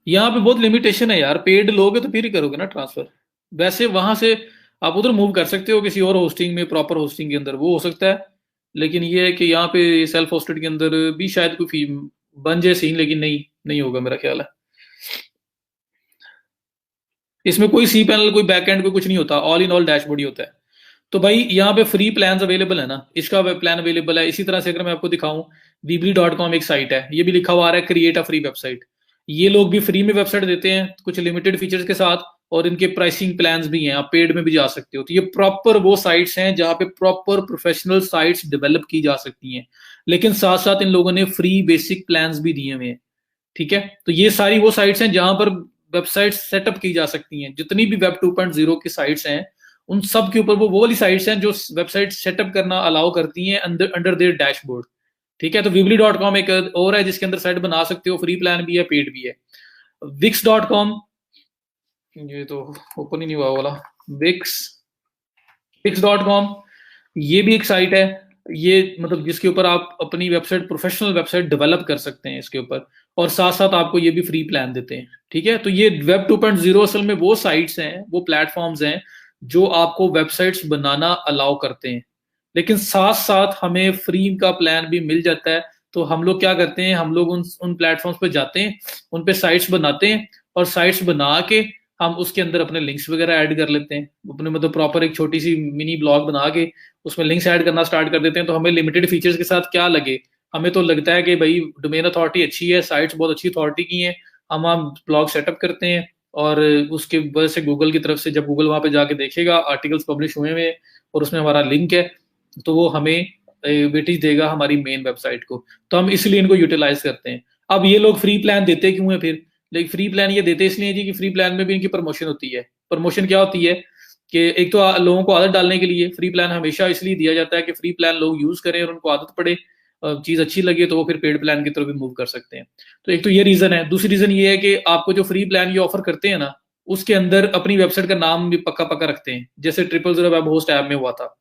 A: यहाँ पे बहुत लिमिटेशन है यार, पेड लोगे तो फिर ही करोगे ना ट्रांसफर। वैसे वहां से आप उधर मूव कर सकते हो किसी और होस्टिंग में, प्रॉपर होस्टिंग के अंदर वो हो सकता है, लेकिन ये है कि यहाँ पे सेल्फ होस्टेड के अंदर भी शायद कोई फी बन जाए सीन, लेकिन नहीं, नहीं होगा मेरा ख्याल है। इसमें कोई सी पैनल, कोई बैकएंड, कोई कुछ नहीं होता, ऑल इन ऑल डैशबोर्ड ही होता है। तो भाई यहाँ पे फ्री प्लान अवेलेबल है ना, इसका प्लान अवेलेबल है। इसी तरह से अगर मैं आपको दिखाऊं, weebly.com एक साइट है, ये भी लिखा हुआ आ रहा है क्रिएट अ फ्री वेबसाइट। ये लोग भी फ्री में वेबसाइट देते हैं कुछ लिमिटेड फीचर्स के साथ, और इनके प्राइसिंग प्लान्स भी हैं, आप पेड में भी जा सकते हो। तो ये प्रॉपर वो साइट्स हैं जहाँ पे प्रॉपर प्रोफेशनल साइट्स डेवलप की जा सकती हैं, लेकिन साथ साथ इन लोगों ने फ्री बेसिक प्लान्स भी दिए हुए हैं। ठीक है, तो ये सारी वो साइट्स हैं जहां पर वेबसाइट सेटअप की जा सकती हैं। जितनी भी वेब 2.0 की साइट्स हैं, उन सब के ऊपर वो वाली साइट्स हैं जो वेबसाइट सेटअप करना अलाउ करती हैं अंदर अंडर देयर डैशबोर्ड। ठीक है, तो weebly.com एक और है जिसके अंदर साइट बना सकते हो, फ्री प्लान भी है, पेड भी है। wix.com, ये तो ओपन ही नहीं हुआ वाला। wix wix.com, ये भी एक साइट है, ये मतलब जिसके ऊपर आप अपनी वेबसाइट, प्रोफेशनल वेबसाइट डेवलप कर सकते हैं इसके ऊपर, और साथ साथ आपको ये भी फ्री प्लान देते हैं। ठीक है, तो ये वेब 2.0 असल में वो साइट्स हैं, वो प्लेटफॉर्म्स हैं जो आपको वेबसाइट्स बनाना अलाउ करते हैं, लेकिन साथ साथ हमें फ्री का प्लान भी मिल जाता है। तो हम लोग क्या करते हैं, हम लोग उन प्लेटफॉर्म्स पे जाते हैं, उन पे साइट्स बनाते हैं, और साइट्स बना के हम उसके अंदर अपने लिंक्स वगैरह ऐड कर लेते हैं, अपने मतलब प्रॉपर एक छोटी सी मिनी ब्लॉग बना के उसमें लिंक्स ऐड करना स्टार्ट कर देते हैं। तो हमें लिमिटेड फीचर्स के साथ क्या लगे, हमें तो लगता है कि भाई डोमेन अथॉरिटी अच्छी है, साइट्स बहुत अच्छी अथॉरिटी की हैं, हम ब्लॉग सेटअप करते हैं, और उसके वजह से गूगल की तरफ से जब गूगल वहां पे जाके देखेगा आर्टिकल्स पब्लिश हुए हैं और उसमें हमारा लिंक है, तो वो हमें वेटेज देगा हमारी मेन वेबसाइट को, तो हम इसलिए इनको यूटिलाइज करते हैं। अब ये लोग फ्री प्लान देते क्यों है फिर? लेकिन फ्री प्लान ये देते इसलिए जी कि फ्री प्लान में भी इनकी प्रमोशन होती है। प्रमोशन क्या होती है कि एक तो लोगों को आदत डालने के लिए फ्री प्लान हमेशा इसलिए दिया जाता है कि फ्री प्लान लोग यूज करें और उनको आदत पड़े, चीज अच्छी लगे तो वो फिर पेड प्लान की तरफ भी मूव कर सकते हैं। तो एक तो ये रीजन है। दूसरी रीजन ये है कि आपको जो फ्री प्लान ये ऑफर करते हैं ना, उसके अंदर अपनी वेबसाइट का नाम भी पक्का पक्का रखते हैं, जैसे 000 वेब होस्ट ऐप में हुआ था।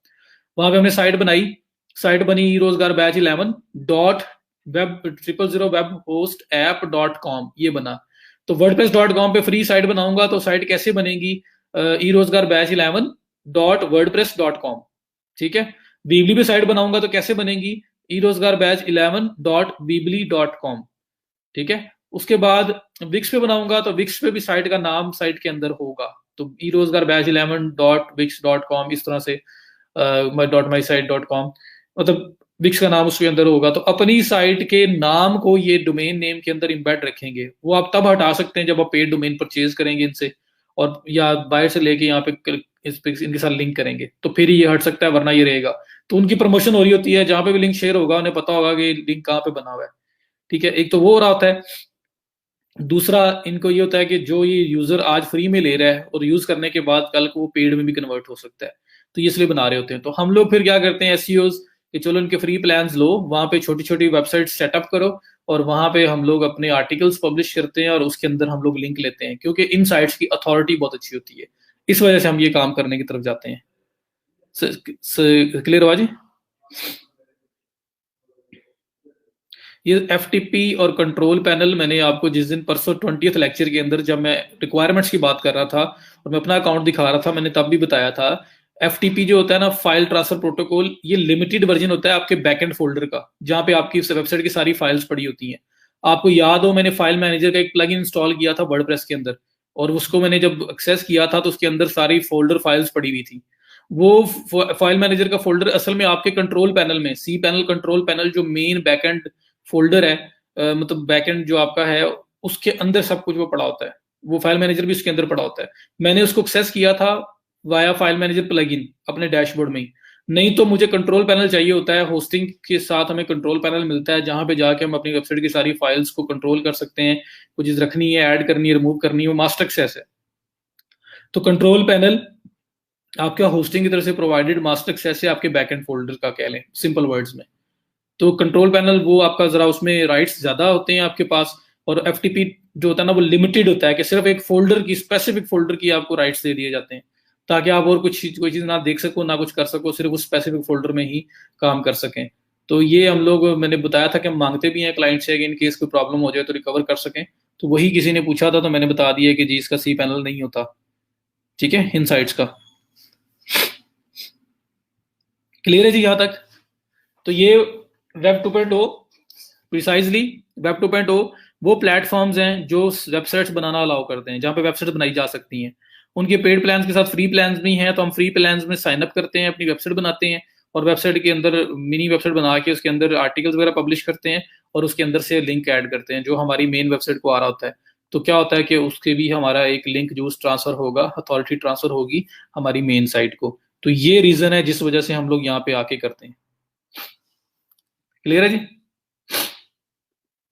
A: वहां पे हमने साइट बनाई, साइट बनी रोजगार batch 11 dot web 000 web host app .com, ये बना। तो wordpress.com पे फ्री साइट बनाऊंगा तो साइट कैसे बनेगी? ई रोजगार बैच 11 डॉट wordpress.com, ठीक है। वीबली पे साइट बनाऊंगा तो कैसे बनेगी? ई रोजगार बैच 11 डॉट weebly.com, ठीक है। उसके बाद विक्स पे बनाऊंगा तो विक्स पे भी साइट का नाम साइट के अंदर होगा, तो ई रोजगार बैच 11 डॉट wix.com, इस तरह से .mysite.com, मतलब विक्स का नाम उसके अंदर होगा। तो अपनी साइट के नाम को ये डोमेन नेम के अंदर इम्बेड रखेंगे। वो आप तब हटा सकते हैं जब आप पेड डोमेन परचेज करेंगे इनसे, और या बाहर से लेके यहाँ पे इस पे इनके साथ लिंक करेंगे, तो फिर ये हट सकता है, वरना ये रहेगा। तो उनकी प्रमोशन हो रही होती है, जहां पे भी लिंक शेयर होगा उन्हें पता होगा कि लिंक कहाँ पे बना हुआ है, ठीक है। एक तो वो हो रहा होता है। दूसरा इनको ये होता है कि जो ये यूजर आज फ्री में ले रहा है और यूज करने के बाद कल को वो पेड में भी कन्वर्ट हो सकता है, तो ये इसलिए बना रहे होते हैं। तो हम लोग फिर क्या करते हैं एसईओज कि चलो इनके फ्री प्लान्स लो, वहां पे छोटी छोटी वेबसाइट सेटअप करो और वहां पे हम लोग अपने आर्टिकल्स पब्लिश करते हैं और उसके अंदर हम लोग लिंक लेते हैं, क्योंकि इन साइट्स की अथॉरिटी बहुत अच्छी होती है। इस वजह से हम ये काम करने की तरफ जाते हैं। क्लियर हुआ जी? ये एफटीपी और कंट्रोल पैनल मैंने आपको जिस दिन परसों 20th लेक्चर के अंदर जब मैं रिक्वायरमेंट्स की बात कर रहा था और मैं अपना अकाउंट दिखा रहा था, मैंने तब भी बताया था एफटीपी जो होता है ना, फाइल ट्रांसफर प्रोटोकॉल, ये लिमिटेड वर्जन होता है आपके बैकएंड फोल्डर का, जहां पे आपकी वेबसाइट की सारी फाइल्स पड़ी होती हैं। आपको याद हो मैंने फाइल मैनेजर का एक प्लगइन इंस्टॉल किया था वर्डप्रेस के अंदर, और उसको मैंने जब एक्सेस किया था तो उसके अंदर सारी फोल्डर फाइल्स पड़ी हुई थी। वो फाइल मैनेजर का फोल्डर असल में आपके कंट्रोल पैनल में, सी पैनल कंट्रोल पैनल जो मेन बैकएंड फोल्डर है, मतलब बैकएंड जो आपका है उसके अंदर सब कुछ वो पड़ा होता है। वो फाइल मैनेजर भी उसके अंदर पड़ा होता है। मैंने उसको एक्सेस किया था वाया फाइल मैनेजर प्लगइन अपने डैशबोर्ड में ही। नहीं तो मुझे कंट्रोल पैनल चाहिए होता है, होस्टिंग के साथ हमें कंट्रोल पैनल मिलता है जहां पे जाके हम अपनी वेबसाइट की सारी फाइल्स को कंट्रोल कर सकते हैं, कुछ चीज रखनी है, ऐड करनी है, रिमूव करनी है, वो मास्टर एक्सेस है। तो कंट्रोल पैनल आपका होस्टिंग की तरफ से प्रोवाइडेड मास्टर एक्सेस है आपके बैकएंड फोल्डर का, कह लें सिंपल वर्ड्स में। तो कंट्रोल पैनल वो आपका जरा उसमें राइट्स ज्यादा होते हैं आपके पास, और एफटीपी जो होता है ना वो लिमिटेड होता है कि सिर्फ एक फोल्डर की, स्पेसिफिक फोल्डर की आपको राइट्स दे दिए जाते हैं, ताकि आप और कुछ कोई चीज ना देख सको ना कुछ कर सको, सिर्फ उस स्पेसिफिक फोल्डर में ही काम कर सकें। तो ये हम लोग, मैंने बताया था कि हम मांगते भी हैं क्लाइंट से कि इन केस कोई प्रॉब्लम हो जाए तो रिकवर कर सकें। तो वही किसी ने पूछा था तो मैंने बता दिया कि जी इसका सी पैनल नहीं होता, ठीक है, इन साइट्स का। क्लियर है जी यहाँ तक? तो ये वेब 2.0 प्रिसाइजली वेब 2.0 वो प्लेटफॉर्म्स हैं जो वेबसाइट्स बनाना अलाउ करते हैं, जहां पे वेबसाइट्स बनाई जा सकती हैं। उनके पेड प्लान्स के साथ फ्री प्लान्स भी हैं, तो हम फ्री प्लान्स में साइन अप करते हैं, अपनी वेबसाइट बनाते हैं और वेबसाइट के अंदर मिनी वेबसाइट बना के उसके अंदर आर्टिकल्स वगैरह पब्लिश करते हैं और उसके अंदर से लिंक ऐड करते हैं जो हमारी मेन वेबसाइट को आ रहा होता है। तो क्या होता है कि उसके भी हमारा एक लिंक जो ट्रांसफर होगा, अथॉरिटी ट्रांसफर होगी हमारी मेन साइट को। तो ये रीजन है जिस वजह से हम लोग यहाँ पे आके करते हैं। क्लियर है जी?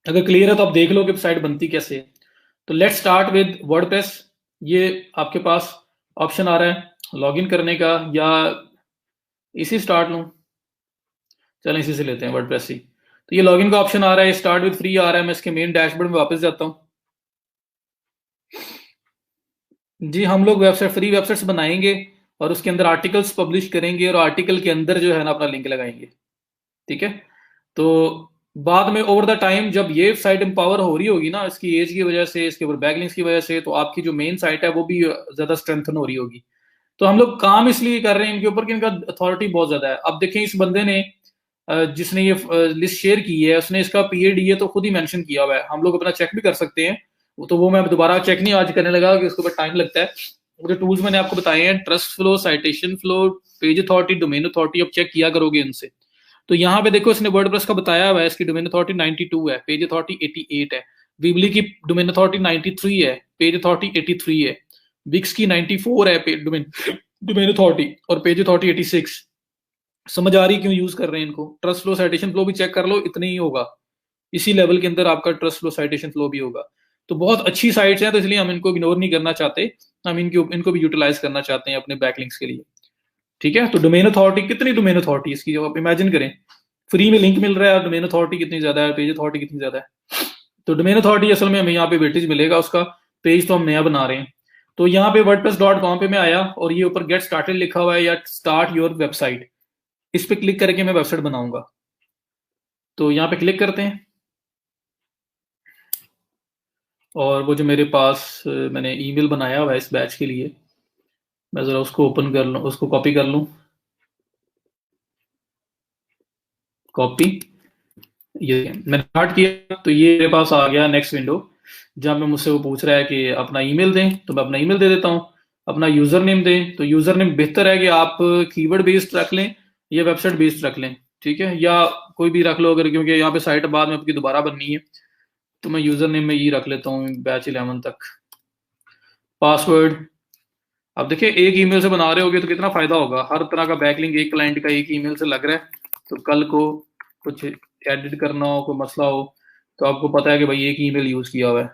A: अगर क्लियर है तो आप देख लो कि साइट बनती कैसे है। तो लेट्स स्टार्ट विद वर्डप्रेस। ये आपके पास ऑप्शन आ रहा है लॉगिन करने का, या इसी स्टार्ट लूं, चलें इसी से लेते हैं वर्डप्रेस ही। तो ये लॉगिन का ऑप्शन आ रहा है, स्टार्ट विद फ्री आ रहा है। मैं इसके मेन डैशबोर्ड में वापस जाता हूं जी। हम लोग वेबसाइट, फ्री वेबसाइट्स बनाएंगे और उसके अंदर आर्टिकल्स पब्लिश करेंगे और आर्टिकल के अंदर जो है ना अपना लिंक लगाएंगे, ठीक है। तो बाद में ओवर द टाइम जब ये साइट एम्पावर हो रही होगी ना इसकी एज की वजह से, इसके ऊपर बैकलिंक्स की वजह से, तो आपकी जो मेन साइट है वो भी ज्यादा स्ट्रेंथन हो रही होगी। तो हम लोग काम इसलिए कर रहे हैं इनके ऊपर कि इनका अथॉरिटी बहुत ज्यादा है। अब देखें इस बंदे ने जिसने ये लिस्ट शेयर की है उसने इसका पीएडीए तो खुद ही मेंशन किया हुआ है, हम लोग अपना चेक भी कर सकते हैं। तो वो मैं दोबारा चेक नहीं आज करने लगा कि उसके ऊपर टाइम लगता है। जो टूल्स मैंने आपको बताए हैं, trust flow, citation flow, page authority, domain authority, आप चेक किया करोगे इनसे। तो यहाँ पे देखो इसने वर्डप्रेस का बताया हुआ है, इसकी डोमेन अथॉरिटी 92 है, पेज अथॉरिटी 88 है। वीबली की डोमेन अथॉरिटी 93 है, पेज अथॉरिटी 83 है। विक्स की 94 है डोमेन अथॉरिटी और पेज अथॉरिटी 86। समझ आ रही क्यों यूज कर रहे हैं इनको? ट्रस्ट फ्लो साइटेशन फ्लो भी चेक कर लो, इतने ही होगा, इसी लेवल के अंदर आपका ट्रस्ट फ्लो साइटेशन फ्लो भी होगा। तो बहुत अच्छी साइट्स हैं, तो इसलिए हम इनको इग्नोर नहीं करना चाहते, हम इनको भी यूटिलाइज करना चाहते हैं अपने बैकलिंक्स के लिए। ठीक है, तो डोमेन अथॉरिटी, कितनी डोमेन अथॉरिटी इसकी, जब आप इमेजिन करें फ्री में लिंक मिल रहा है और डोमेन अथॉरिटी कितनी ज्यादा है, पेज अथॉरिटी कितनी ज्यादा है। तो डोमेन अथॉरिटी असल में हमें यहाँ पे वेटेज मिलेगा उसका, पेज तो हम नया बना रहे हैं। तो यहाँ पे wordpress.com पे मैं आया और ये ऊपर गेट स्टार्टेड लिखा हुआ है या स्टार्ट योर वेबसाइट, इस पे क्लिक करके मैं वेबसाइट बनाऊंगा। तो यहाँ पे क्लिक करते हैं और वो जो मेरे पास मैंने ईमेल बनाया हुआ है इस बैच के लिए, मैं जरा उसको ओपन कर लूँ, उसको कॉपी कर लूँ, कॉपी, ये मैंने स्टार्ट किया तो ये मेरे पास आ गया नेक्स्ट विंडो, जहाँ पे मुझसे वो पूछ रहा है कि अपना ईमेल दें, तो मैं अपना ईमेल दे देता हूँ। अपना यूजर नेम दें, तो यूजर नेम बेहतर है कि आप कीवर्ड बेस्ड रख लें या वेबसाइट बेस्ड रख लें, ठीक है, या कोई भी रख लो अगर, क्योंकि यहाँ पे साइट बाद में आपकी दोबारा बननी है। तो मैं यूजर नेम में ये रख लेता हूँ बैच 11 तक। पासवर्ड, अब देखिए एक ईमेल से बना रहे होगे तो कितना फायदा होगा, हर तरह का बैकलिंक एक क्लाइंट का एक ईमेल से लग रहा है, तो कल को कुछ एडिट करना हो, कोई मसला हो, तो आपको पता है कि भाई एक ईमेल यूज किया हुआ है।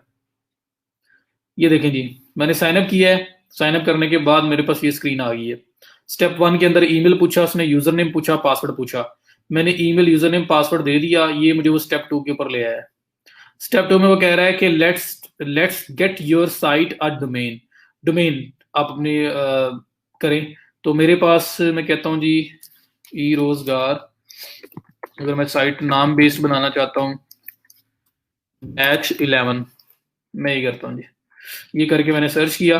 A: ये देखें जी, मैंने साइन अप किया है, साइन अप करने के बाद मेरे पास ये स्क्रीन आ गई है। स्टेप 1 के अंदर ईमेल पूछा उसने, यूजर नेम पूछा, पासवर्ड पूछा, मैंने ईमेल यूजर नेम पासवर्ड दे दिया, ये मुझे वो स्टेप 2 के ऊपर ले आया है। स्टेप 2 में वो कह रहा है कि let's get your site a domain, domain आप अपने करें। तो मेरे पास मैं कहता हूँ जी ई रोजगार, अगर मैं साइट नाम बेस्ड बनाना चाहता हूँ बैच 11, मैं ये करता हूँ जी, ये करके मैंने सर्च किया,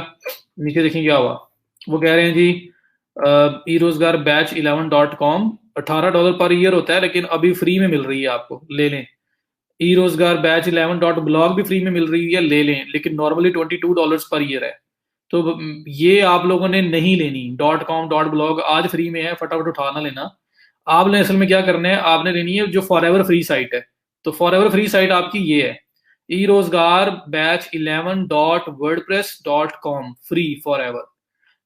A: नीचे देखें क्या हुआ, वो कह रहे हैं जी ई रोजगार बैच 11.com $18 पर ईयर होता है, लेकिन अभी फ्री में मिल रही है, आपको ले लें। ई रोजगार बैच 11.blog भी फ्री में मिल रही है, ले लें, लेकिन नॉर्मली $22 पर ईयर है। तो ये आप लोगों ने नहीं लेनी, .com.blog आज फ्री में है, फटाफट उठा ना लेना। आपने असल में क्या करना है, आपने लेनी है जो फॉर एवर फ्री साइट है। तो फॉर एवर फ्री साइट आपकी ये है, ई रोजगार batch 11.wordpress.com, free for ever.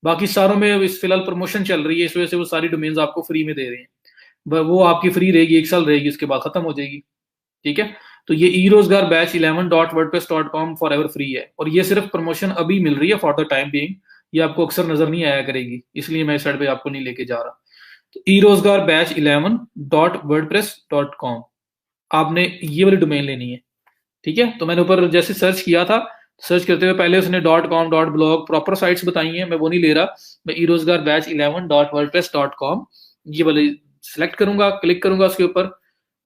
A: बाकी सारों में इस फिलहाल प्रमोशन चल रही है, इस वजह से वो सारी डोमेन्स आपको फ्री में दे रहे हैं, वो आपकी फ्री रहेगी, 1 साल रहेगी, उसके बाद खत्म हो जाएगी। ठीक है, तो ये ई रोजगार batch 11.wordpress.com for ever free है, और ये सिर्फ प्रमोशन अभी मिल रही है फॉर द टाइम बीइंग, ये आपको अक्सर नजर नहीं आया करेगी, इसलिए मैं इस साइड पे आपको नहीं लेके जा रहा। तो ई रोजगार बैच 11.wordpress.com आपने ये वाली डोमेन लेनी है। ठीक है, तो मैंने ऊपर जैसे सर्च किया था, सर्च करते हुए पहले उसने .com.blog प्रॉपर साइट्स बताई हैं, मैं वो नहीं ले रहा, मैं ई रोजगार बैच 11.wordpress.com ये वाले सिलेक्ट करूंगा, क्लिक करूंगा उसके ऊपर,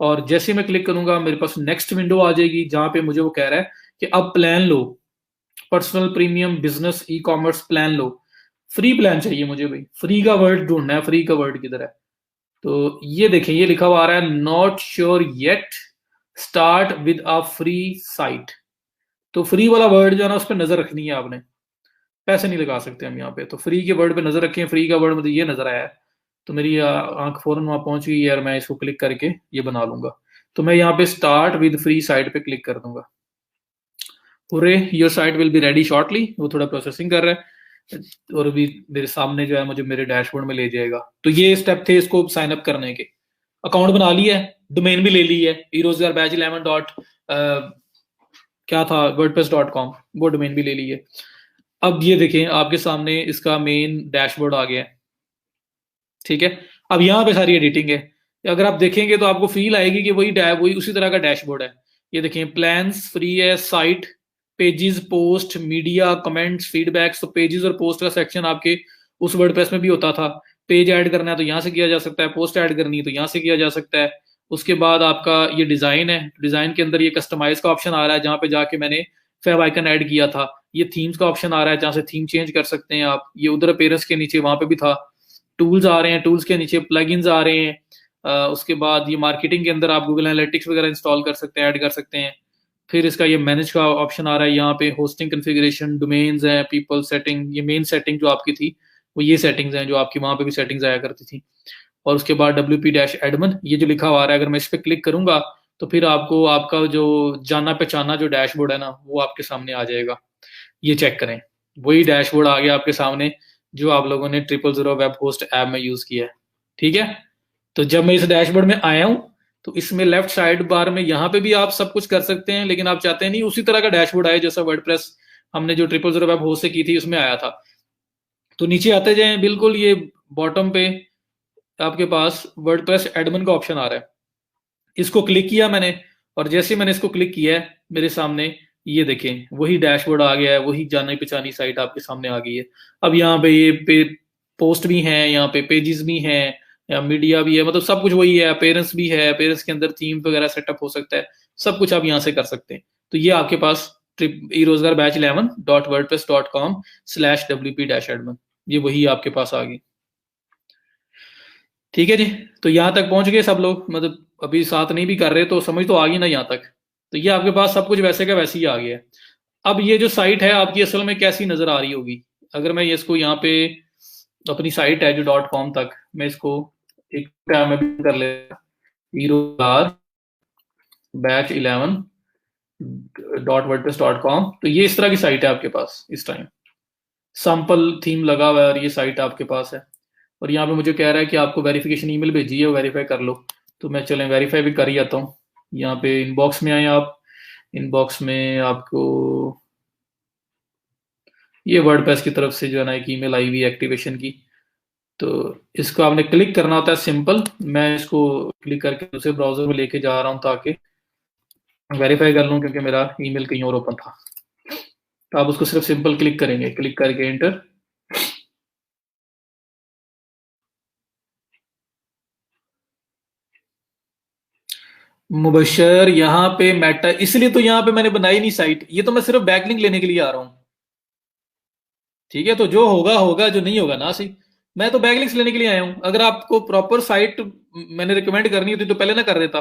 A: और जैसे मैं क्लिक करूंगा मेरे पास नेक्स्ट विंडो आ जाएगी, जहां पे मुझे वो कह रहा है कि अब प्लान लो, personal premium business e commerce plan लो। फ्री प्लान चाहिए मुझे भाई, फ्री का वर्ड ढूंढना है, फ्री का वर्ड किधर है। तो ये देखें, ये लिखा हुआ आ रहा है not sure yet, start with a free site. तो फ्री वाला वर्ड जो है ना, उस पर नजर रखनी है आपने, पैसे नहीं लगा सकते हम यहाँ पे, तो फ्री के वर्ड पे नजर रखें। फ्री का वर्ड मुझे ये नजर आया है, तो मेरी आंख फौरन वहां पहुंच गई यार, मैं इसको क्लिक करके ये बना लूंगा। तो मैं यहाँ पे स्टार्ट विद फ्री साइट पे क्लिक कर दूंगा। पूरे your site will be ready shortly, वो थोड़ा प्रोसेसिंग कर रहा है, और अभी मेरे सामने जो है मुझे मेरे डैशबोर्ड में ले जाएगा। तो ये स्टेप थे इसको साइन अप करने के। अकाउंट बना लिया है, डोमेन भी ले ली है, ई रोजगार बैच 11 डॉट क्या था wordpress.com, वो डोमेन भी ले ली है। अब ये देखें आपके सामने इसका मेन डैशबोर्ड आ गया है। ठीक है, अब यहाँ पे सारी एडिटिंग है, अगर आप देखेंगे तो आपको फील आएगी कि वही उसी तरह का डैशबोर्ड है। ये देखें, प्लान्स फ्री है, site, pages, post, media, comments, feedbacks. तो पेजेस और पोस्ट का सेक्शन आपके उस वर्डप्रेस में भी होता था, पेज ऐड करना है तो यहाँ से किया जा सकता है, पोस्ट ऐड करनी है तो यहाँ से किया जा सकता है। उसके बाद आपका ये डिजाइन है, डिजाइन के अंदर ये कस्टमाइज का ऑप्शन आ रहा है, जहाँ पे जाके मैंने फेव आइकन ऐड किया था। ये थीम्स का ऑप्शन आ रहा है, जहाँ से थीम चेंज कर सकते हैं आप, ये उधर अपीयरेंस के नीचे वहां पे भी था। टूल्स आ रहे हैं, टूल्स के नीचे प्लगइन्स आ रहे हैं। उसके बाद ये मार्केटिंग के अंदर आप गूगल एनालिटिक्स वगैरह इंस्टॉल कर सकते हैं, ऐड कर सकते हैं। फिर इसका ये मैनेज का ऑप्शन आ रहा है, यहाँ पे होस्टिंग कॉन्फ़िगरेशन, डोमेन्स हैं, पीपल सेटिंग, ये मेन सेटिंग जो आपकी थी वो ये सेटिंग्स हैं जो आपकी वहां पे भी सेटिंग्स आया करती थी। और उसके बाद WP-admin, ये जो लिखा हुआ आ रहा है, अगर मैं इस पर क्लिक करूंगा तो फिर आपको आपका जो जाना पहचाना जो डैशबोर्ड है ना, वो आपके सामने आ जाएगा। ये चेक करें, वही डैशबोर्ड आ गया आपके सामने जो आप लोगों ने 000 वेब होस्ट ऐप में यूज किया है। ठीक है, तो जब मैं इस डैशबोर्ड में आया हूं तो इसमें लेफ्ट साइड बार में यहाँ पे भी आप सब कुछ कर सकते हैं, लेकिन आप चाहते हैं नहीं उसी तरह का डैशबोर्ड आए जैसा वर्डप्रेस हमने जो 000 वेब होस्ट से की थी उसमें आया था। तो नीचे आते जाए, बिल्कुल ये बॉटम पे आपके पास वर्डप्रेस एडमिन का ऑप्शन आ रहा है, इसको क्लिक किया मैंने, और जैसे मैंने इसको क्लिक किया है मेरे सामने ये देखें वही डैशबोर्ड आ गया है, वही जानी पहचानी साइट आपके सामने आ गई है। अब यहाँ पे ये पोस्ट भी हैं, यहाँ पे पेजेस भी हैं, या मीडिया भी है, मतलब सब कुछ वही है। अपेयरेंस भी है, अपेयरेंस के अंदर थीम वगैरह सेटअप हो सकता है, सब कुछ आप यहाँ से कर सकते हैं। तो ये आपके पास ई रोजगार बैच 11.wordpress.com/wp-admin, ये वही आपके पास आ गई। ठीक है जी, तो यहाँ तक पहुंच गए सब लोग, मतलब अभी साथ नहीं भी कर रहे तो समझ तो आ गई ना यहाँ तक। तो ये आपके पास सब कुछ वैसे का वैसे ही आ गया है। अब ये जो साइट है आपकी असल में कैसी नजर आ रही होगी, अगर मैं इसको यहाँ पे अपनी साइट है जो .com तक, मैं इसको एक टैब में कर लेता, बैच11.wordpress.com। तो ये इस तरह की साइट है आपके पास इस टाइम, सैंपल थीम लगा हुआ है और ये साइट आपके पास है। और यहाँ पे मुझे कह रहा है कि आपको वेरिफिकेशन ईमेल भेजी है, वेरीफाई कर लो। तो मैं चलें वेरीफाई भी कर ही आता हूँ। यहाँ पे इनबॉक्स में आए आप, इनबॉक्स में आपको ये वर्डप्रेस की तरफ से जो है ना एक ईमेल आई हुई एक्टिवेशन की, तो इसको आपने क्लिक करना होता है सिंपल। मैं इसको क्लिक करके दूसरे ब्राउजर में लेके जा रहा हूँ ताकि वेरीफाई कर लूँ, क्योंकि मेरा ईमेल कहीं और ओपन था। तो आप उसको सिर्फ सिंपल क्लिक करेंगे, क्लिक करके एंटर। मुबशर यहाँ पे मेटा, इसलिए तो यहाँ पे मैंने बनाई नहीं साइट, ये तो मैं सिर्फ बैकलिंक लेने के लिए आ रहा हूँ। ठीक है, तो जो होगा होगा, जो नहीं होगा ना सही। मैं तो बैकलिंक्स लेने के लिए आया हूँ। अगर आपको प्रॉपर साइट मैंने रिकमेंड करनी होती तो पहले ना कर देता।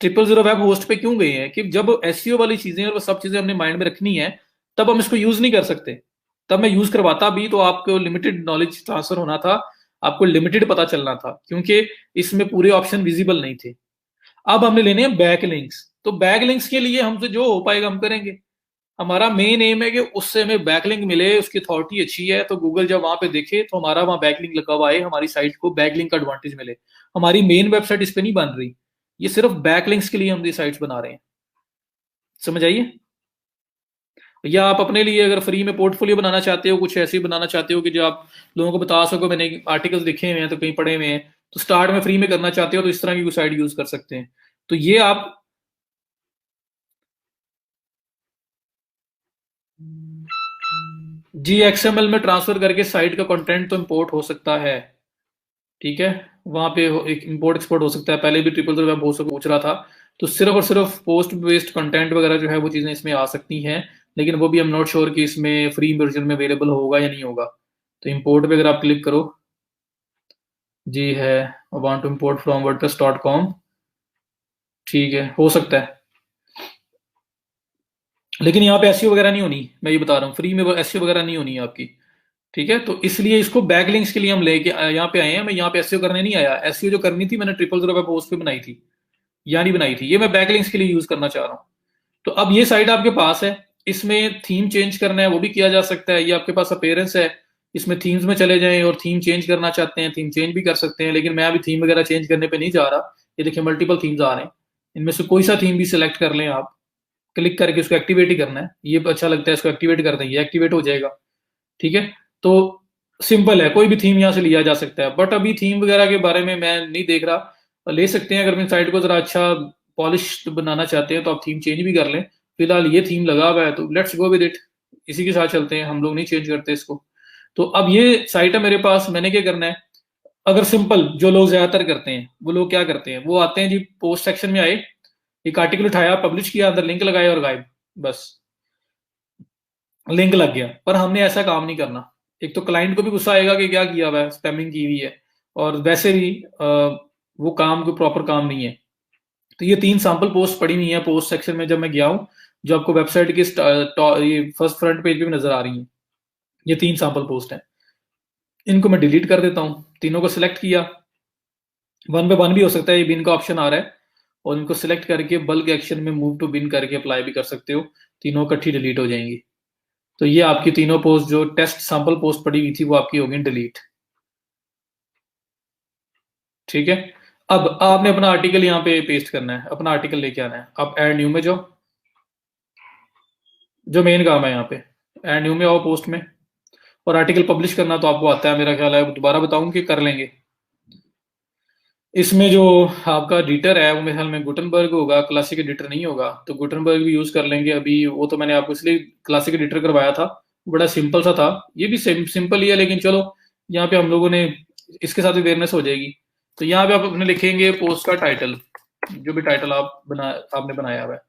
A: 000 वेब होस्ट पे क्यों गए हैं कि जब एसईओ वाली चीजें और वो सब चीजें हमने माइंड में रखनी है तब हम इसको यूज नहीं कर सकते। तब मैं यूज करवाता भी तो आपको लिमिटेड नॉलेज ट्रांसफर होना था, आपको लिमिटेड पता चलना था, क्योंकि इसमें पूरे ऑप्शन विजिबल नहीं थे। अब हमने लेने हैं बैक लिंक्स, तो बैक लिंक्स के लिए हमसे जो हो पाएगा हम करेंगे। हमारा मेन एम है कि उससे हमें बैकलिंक मिले, उसकी अथॉरिटी अच्छी है, तो गूगल जब वहां पे देखे तो हमारा वहां बैकलिंक लगा हुआ है, हमारी साइट को बैकलिंक का एडवांटेज मिले। हमारी मेन वेबसाइट इस पे नहीं बन रही, ये सिर्फ बैकलिंक्स के लिए हम ये साइट्स बना रहे हैं। समझ आइए। या आप अपने लिए अगर फ्री में पोर्टफोलियो बनाना चाहते हो, कुछ ऐसे बनाना चाहते हो कि जो आप लोगों को बता सको, मैंने आर्टिकल्स लिखे हुए हैं तो कहीं पढ़े हुए हैं, तो स्टार्ट में फ्री में करना चाहते हो तो इस तरह की साइट यूज कर सकते हैं। तो ये आप जी XML में ट्रांसफर करके साइट का कंटेंट तो इंपोर्ट हो सकता है। ठीक है, वहां पे एक इंपोर्ट एक्सपोर्ट हो सकता है। पहले भी 000 वेब हो पूछ रहा था, तो सिर्फ और सिर्फ पोस्ट बेस्ड कंटेंट वगैरह जो है वो चीजें इसमें आ सकती हैं, लेकिन वो भी हम नॉट श्योर कि इसमें फ्री वर्जन में अवेलेबल होगा या नहीं होगा। तो इंपोर्ट पे अगर आप क्लिक करो, जी है, वांट टू इंपोर्ट फ्रॉम वर्डप्रेस.com, ठीक है, हो सकता है। लेकिन यहाँ पे एसईओ वगैरह नहीं होनी, मैं ये बता रहा हूँ, फ्री में एसईओ वगैरह नहीं होनी है आपकी। ठीक है, तो इसलिए इसको बैकलिंक्स के लिए हम लेके यहाँ पे आए हैं। मैं यहाँ पे एसईओ करने नहीं आया, एसईओ जो करनी थी मैंने 000 वेब होस्ट पे बनाई थी, यहाँ नहीं बनाई थी, ये मैं बैकलिंक्स के लिए यूज करना चाह रहा हूँ। तो अब ये साइट आपके पास है, इसमें थीम चेंज करना है वो भी किया जा सकता है। ये आपके पास अपेयरेंस है, इसमें थीम्स में चले जाएं और थीम चेंज करना चाहते हैं थीम चेंज भी कर सकते हैं, लेकिन मैं अभी थीम वगैरह चेंज करने पे नहीं जा रहा। ये देखिए मल्टीपल थीम्स आ रहे हैं, इनमें से कोई सा थीम भी सिलेक्ट कर लें आप, क्लिक करके उसको एक्टिवेट ही करना है। ये अच्छा लगता है, इसको एक्टिवेट कर देंगे, एक्टिवेट हो जाएगा। ठीक है, तो सिंपल है, कोई भी थीम यहाँ से लिया जा सकता है। बट अभी थीम वगैरह के बारे में मैं नहीं देख रहा, ले सकते हैं अगर अपनी साइट को जरा अच्छा पॉलिश बनाना चाहते हैं तो आप थीम चेंज भी कर लें। फिलहाल ये थीम लगा हुआ है तो लेट्स गो विद इट, इसी के साथ चलते हैं, हम लोग नहीं चेंज करते इसको। तो अब ये साइट है मेरे पास, मैंने क्या करना है, अगर सिंपल जो लोग ज्यादातर करते हैं वो लोग क्या करते हैं, वो आते हैं जी पोस्ट सेक्शन में आए, एक आर्टिकल उठाया, पब्लिश किया, अंदर लिंक लगाया और गायब, बस लिंक लग गया। पर हमने ऐसा काम नहीं करना। एक तो क्लाइंट को भी गुस्सा आएगा कि क्या किया हुआ है, स्पैमिंग की हुई है, और वैसे भी वो काम कोई प्रॉपर काम नहीं है। तो ये 3 सैंपल पोस्ट पड़ी हुई है पोस्ट सेक्शन में जब मैं गया हूँ, जो आपको वेबसाइट के ये फर्स्ट फ्रंट पेज पे भी नजर आ रही है। ये 3 सैंपल पोस्ट हैं, इनको मैं डिलीट कर देता हूँ। तीनों को सिलेक्ट किया, 1 पे 1 भी हो सकता है, ये बिन का ऑप्शन आ रहा है, और इनको सिलेक्ट करके बल्क एक्शन में मूव टू बिन करके अप्लाई भी कर सकते हो, तीनों इकट्ठी डिलीट हो जाएंगी। तो ये आपकी तीनों पोस्ट जो टेस्ट सैंपल पोस्ट पड़ी हुई थी वो आपकी होगी डिलीट। ठीक है, अब आपने अपना आर्टिकल यहाँ पे पेस्ट करना है, अपना आर्टिकल लेके आना है। आप ऐड न्यू में जाओ, जो मेन काम है यहाँ पे, ऐड न्यू में आओ पोस्ट में, और आर्टिकल पब्लिश करना तो आपको आता है मेरा ख्याल है, दोबारा बताऊं कि कर लेंगे। इसमें जो आपका एडिटर है वो मेरे ख्याल में गुटनबर्ग होगा, क्लासिक एडिटर नहीं होगा, तो गुटनबर्ग भी यूज कर लेंगे अभी। वो तो मैंने आपको इसलिए क्लासिक एडिटर करवाया था, बड़ा सिंपल सा था। ये भी सिंपल ही है, लेकिन चलो यहाँ पे हम लोगों ने इसके साथ अवेयरनेस हो जाएगी। तो यहाँ पे आप अपने लिखेंगे पोस्ट का टाइटल, जो भी टाइटल आपने बनाया हुआ है।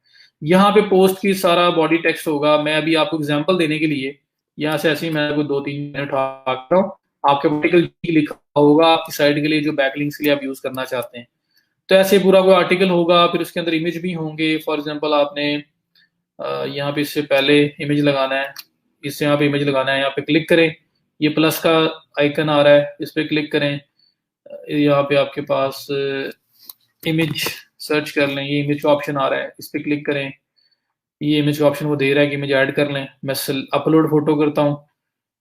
A: यहाँ पे पोस्ट की सारा बॉडी टेक्स्ट होगा। मैं अभी आपको एग्जांपल देने के लिए यहाँ से ऐसे ही मैं आपको 2-3 मिनट उठा हूँ, आपके आर्टिकल लिखा होगा आपकी साइड के लिए, जो बैकलिंक्स के लिए आप यूज करना चाहते हैं। तो ऐसे पूरा कोई आर्टिकल होगा, फिर उसके अंदर इमेज भी होंगे। फॉर एग्जांपल आपने यहाँ पे इससे पहले इमेज लगाना है, इससे यहाँ पे इमेज लगाना है, यहाँ पे क्लिक करें, ये प्लस का आइकन आ रहा है, इस पर क्लिक करें। यहाँ पे आपके पास इमेज सर्च कर लें, ये इमेज का ऑप्शन आ रहा है, इस पर क्लिक करें। ये इमेज का ऑप्शन वो दे रहा है कि इमेज ऐड कर लें। मैं अपलोड फोटो करता हूँ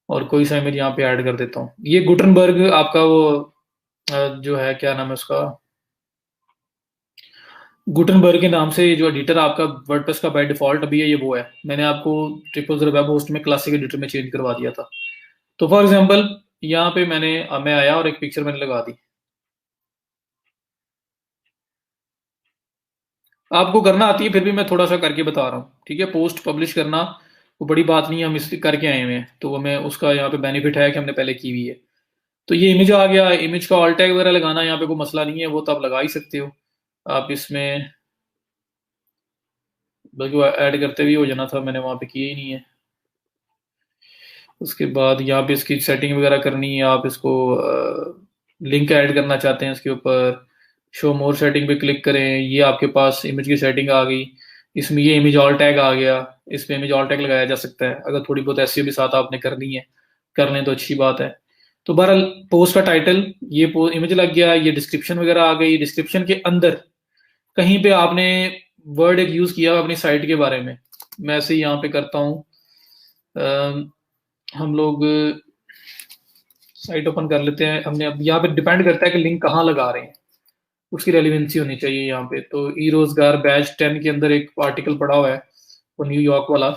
A: और कोई सा इमेज यहाँ पे ऐड कर देता हूँ। ये गुटनबर्ग आपका वो जो है, क्या नाम है उसका, गुटनबर्ग के नाम से जो एडिटर आपका वर्डप्रेस का बाय डिफॉल्ट अभी है, ये वो है। मैंने आपको 000 वेब होस्ट में क्लासिक एडिटर में चेंज करवा दिया था। तो फॉर एग्जांपल यहाँ पे मैं आया और एक पिक्चर मैंने लगा दी। आपको करना आती है, फिर भी मैं थोड़ा सा करके बता रहा हूँ, ठीक है। पोस्ट पब्लिश करना वो बड़ी बात नहीं है, हम इस करके आए हुए हैं, तो वो मैं उसका यहाँ पे बेनिफिट है कि हमने पहले की हुई है। तो ये इमेज आ गया, इमेज का ऑल टैग वगैरह लगाना यहाँ पे कोई मसला नहीं है, वो तो आप लगा ही सकते हो। आप इसमें बल्कि वो ऐड करते भी हो जाना था, मैंने वहाँ पे किया ही नहीं है। उसके बाद यहाँ पे इसकी सेटिंग वगैरह करनी है, आप इसको लिंक ऐड करना चाहते हैं इसके ऊपर, शो मोर सेटिंग पे क्लिक करें, ये आपके पास इमेज की सेटिंग आ गई। इसमें ये इमेज ऑल टैग आ गया, इस पे इमेज ऑल टैग लगाया जा सकता है। अगर थोड़ी बहुत ऐसी भी साथ आपने करनी है, कर लें तो अच्छी बात है। तो बहरहाल पोस्ट का टाइटल, ये इमेज लग गया, ये डिस्क्रिप्शन वगैरह आ गई। डिस्क्रिप्शन के अंदर कहीं पे आपने वर्ड एक यूज किया अपनी साइट के बारे में। मैं ऐसे ही यहाँ पे करता हूँ, हम लोग साइट ओपन कर लेते हैं। हमने अब यहाँ पे डिपेंड करता है कि लिंक कहाँ लगा रहे हैं, उसकी रेलिवेंसी होनी चाहिए यहाँ पे। तो ई रोजगार बैच 10 के अंदर एक आर्टिकल पड़ा हुआ है, वो न्यूयॉर्क वाला।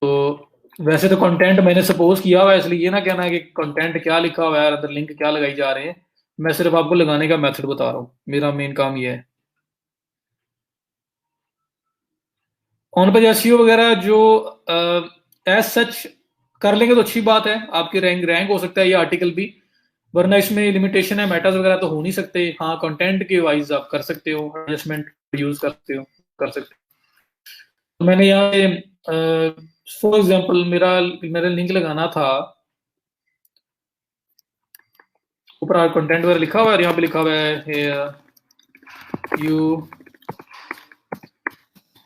A: तो वैसे तो कंटेंट मैंने सपोज किया हुआ है, इसलिए ये ना कहना है कि कंटेंट क्या लिखा हुआ है, अंदर लिंक क्या लगाई जा रहे हैं। मैं सिर्फ आपको लगाने का मेथड बता रहा हूँ, मेरा मेन काम ये है। ऑन पेज एसईओ वगैरह जो एज सच कर लेंगे तो अच्छी बात है, आपके रैंक रैंक हो सकता है ये आर्टिकल भी। वरना इसमें लिमिटेशन है, मेटाज वगैरह तो हो नहीं सकते। हाँ, कंटेंट के वाइज आप कर सकते हो, एडजस्टमेंट यूज कर सकते हो, कर सकते हो। तो मैंने यहाँ पे फॉर एग्जांपल मेरा लिंक लगाना था, ऊपर कंटेंट वगैरह लिखा हुआ है और यहाँ पे लिखा हुआ है यू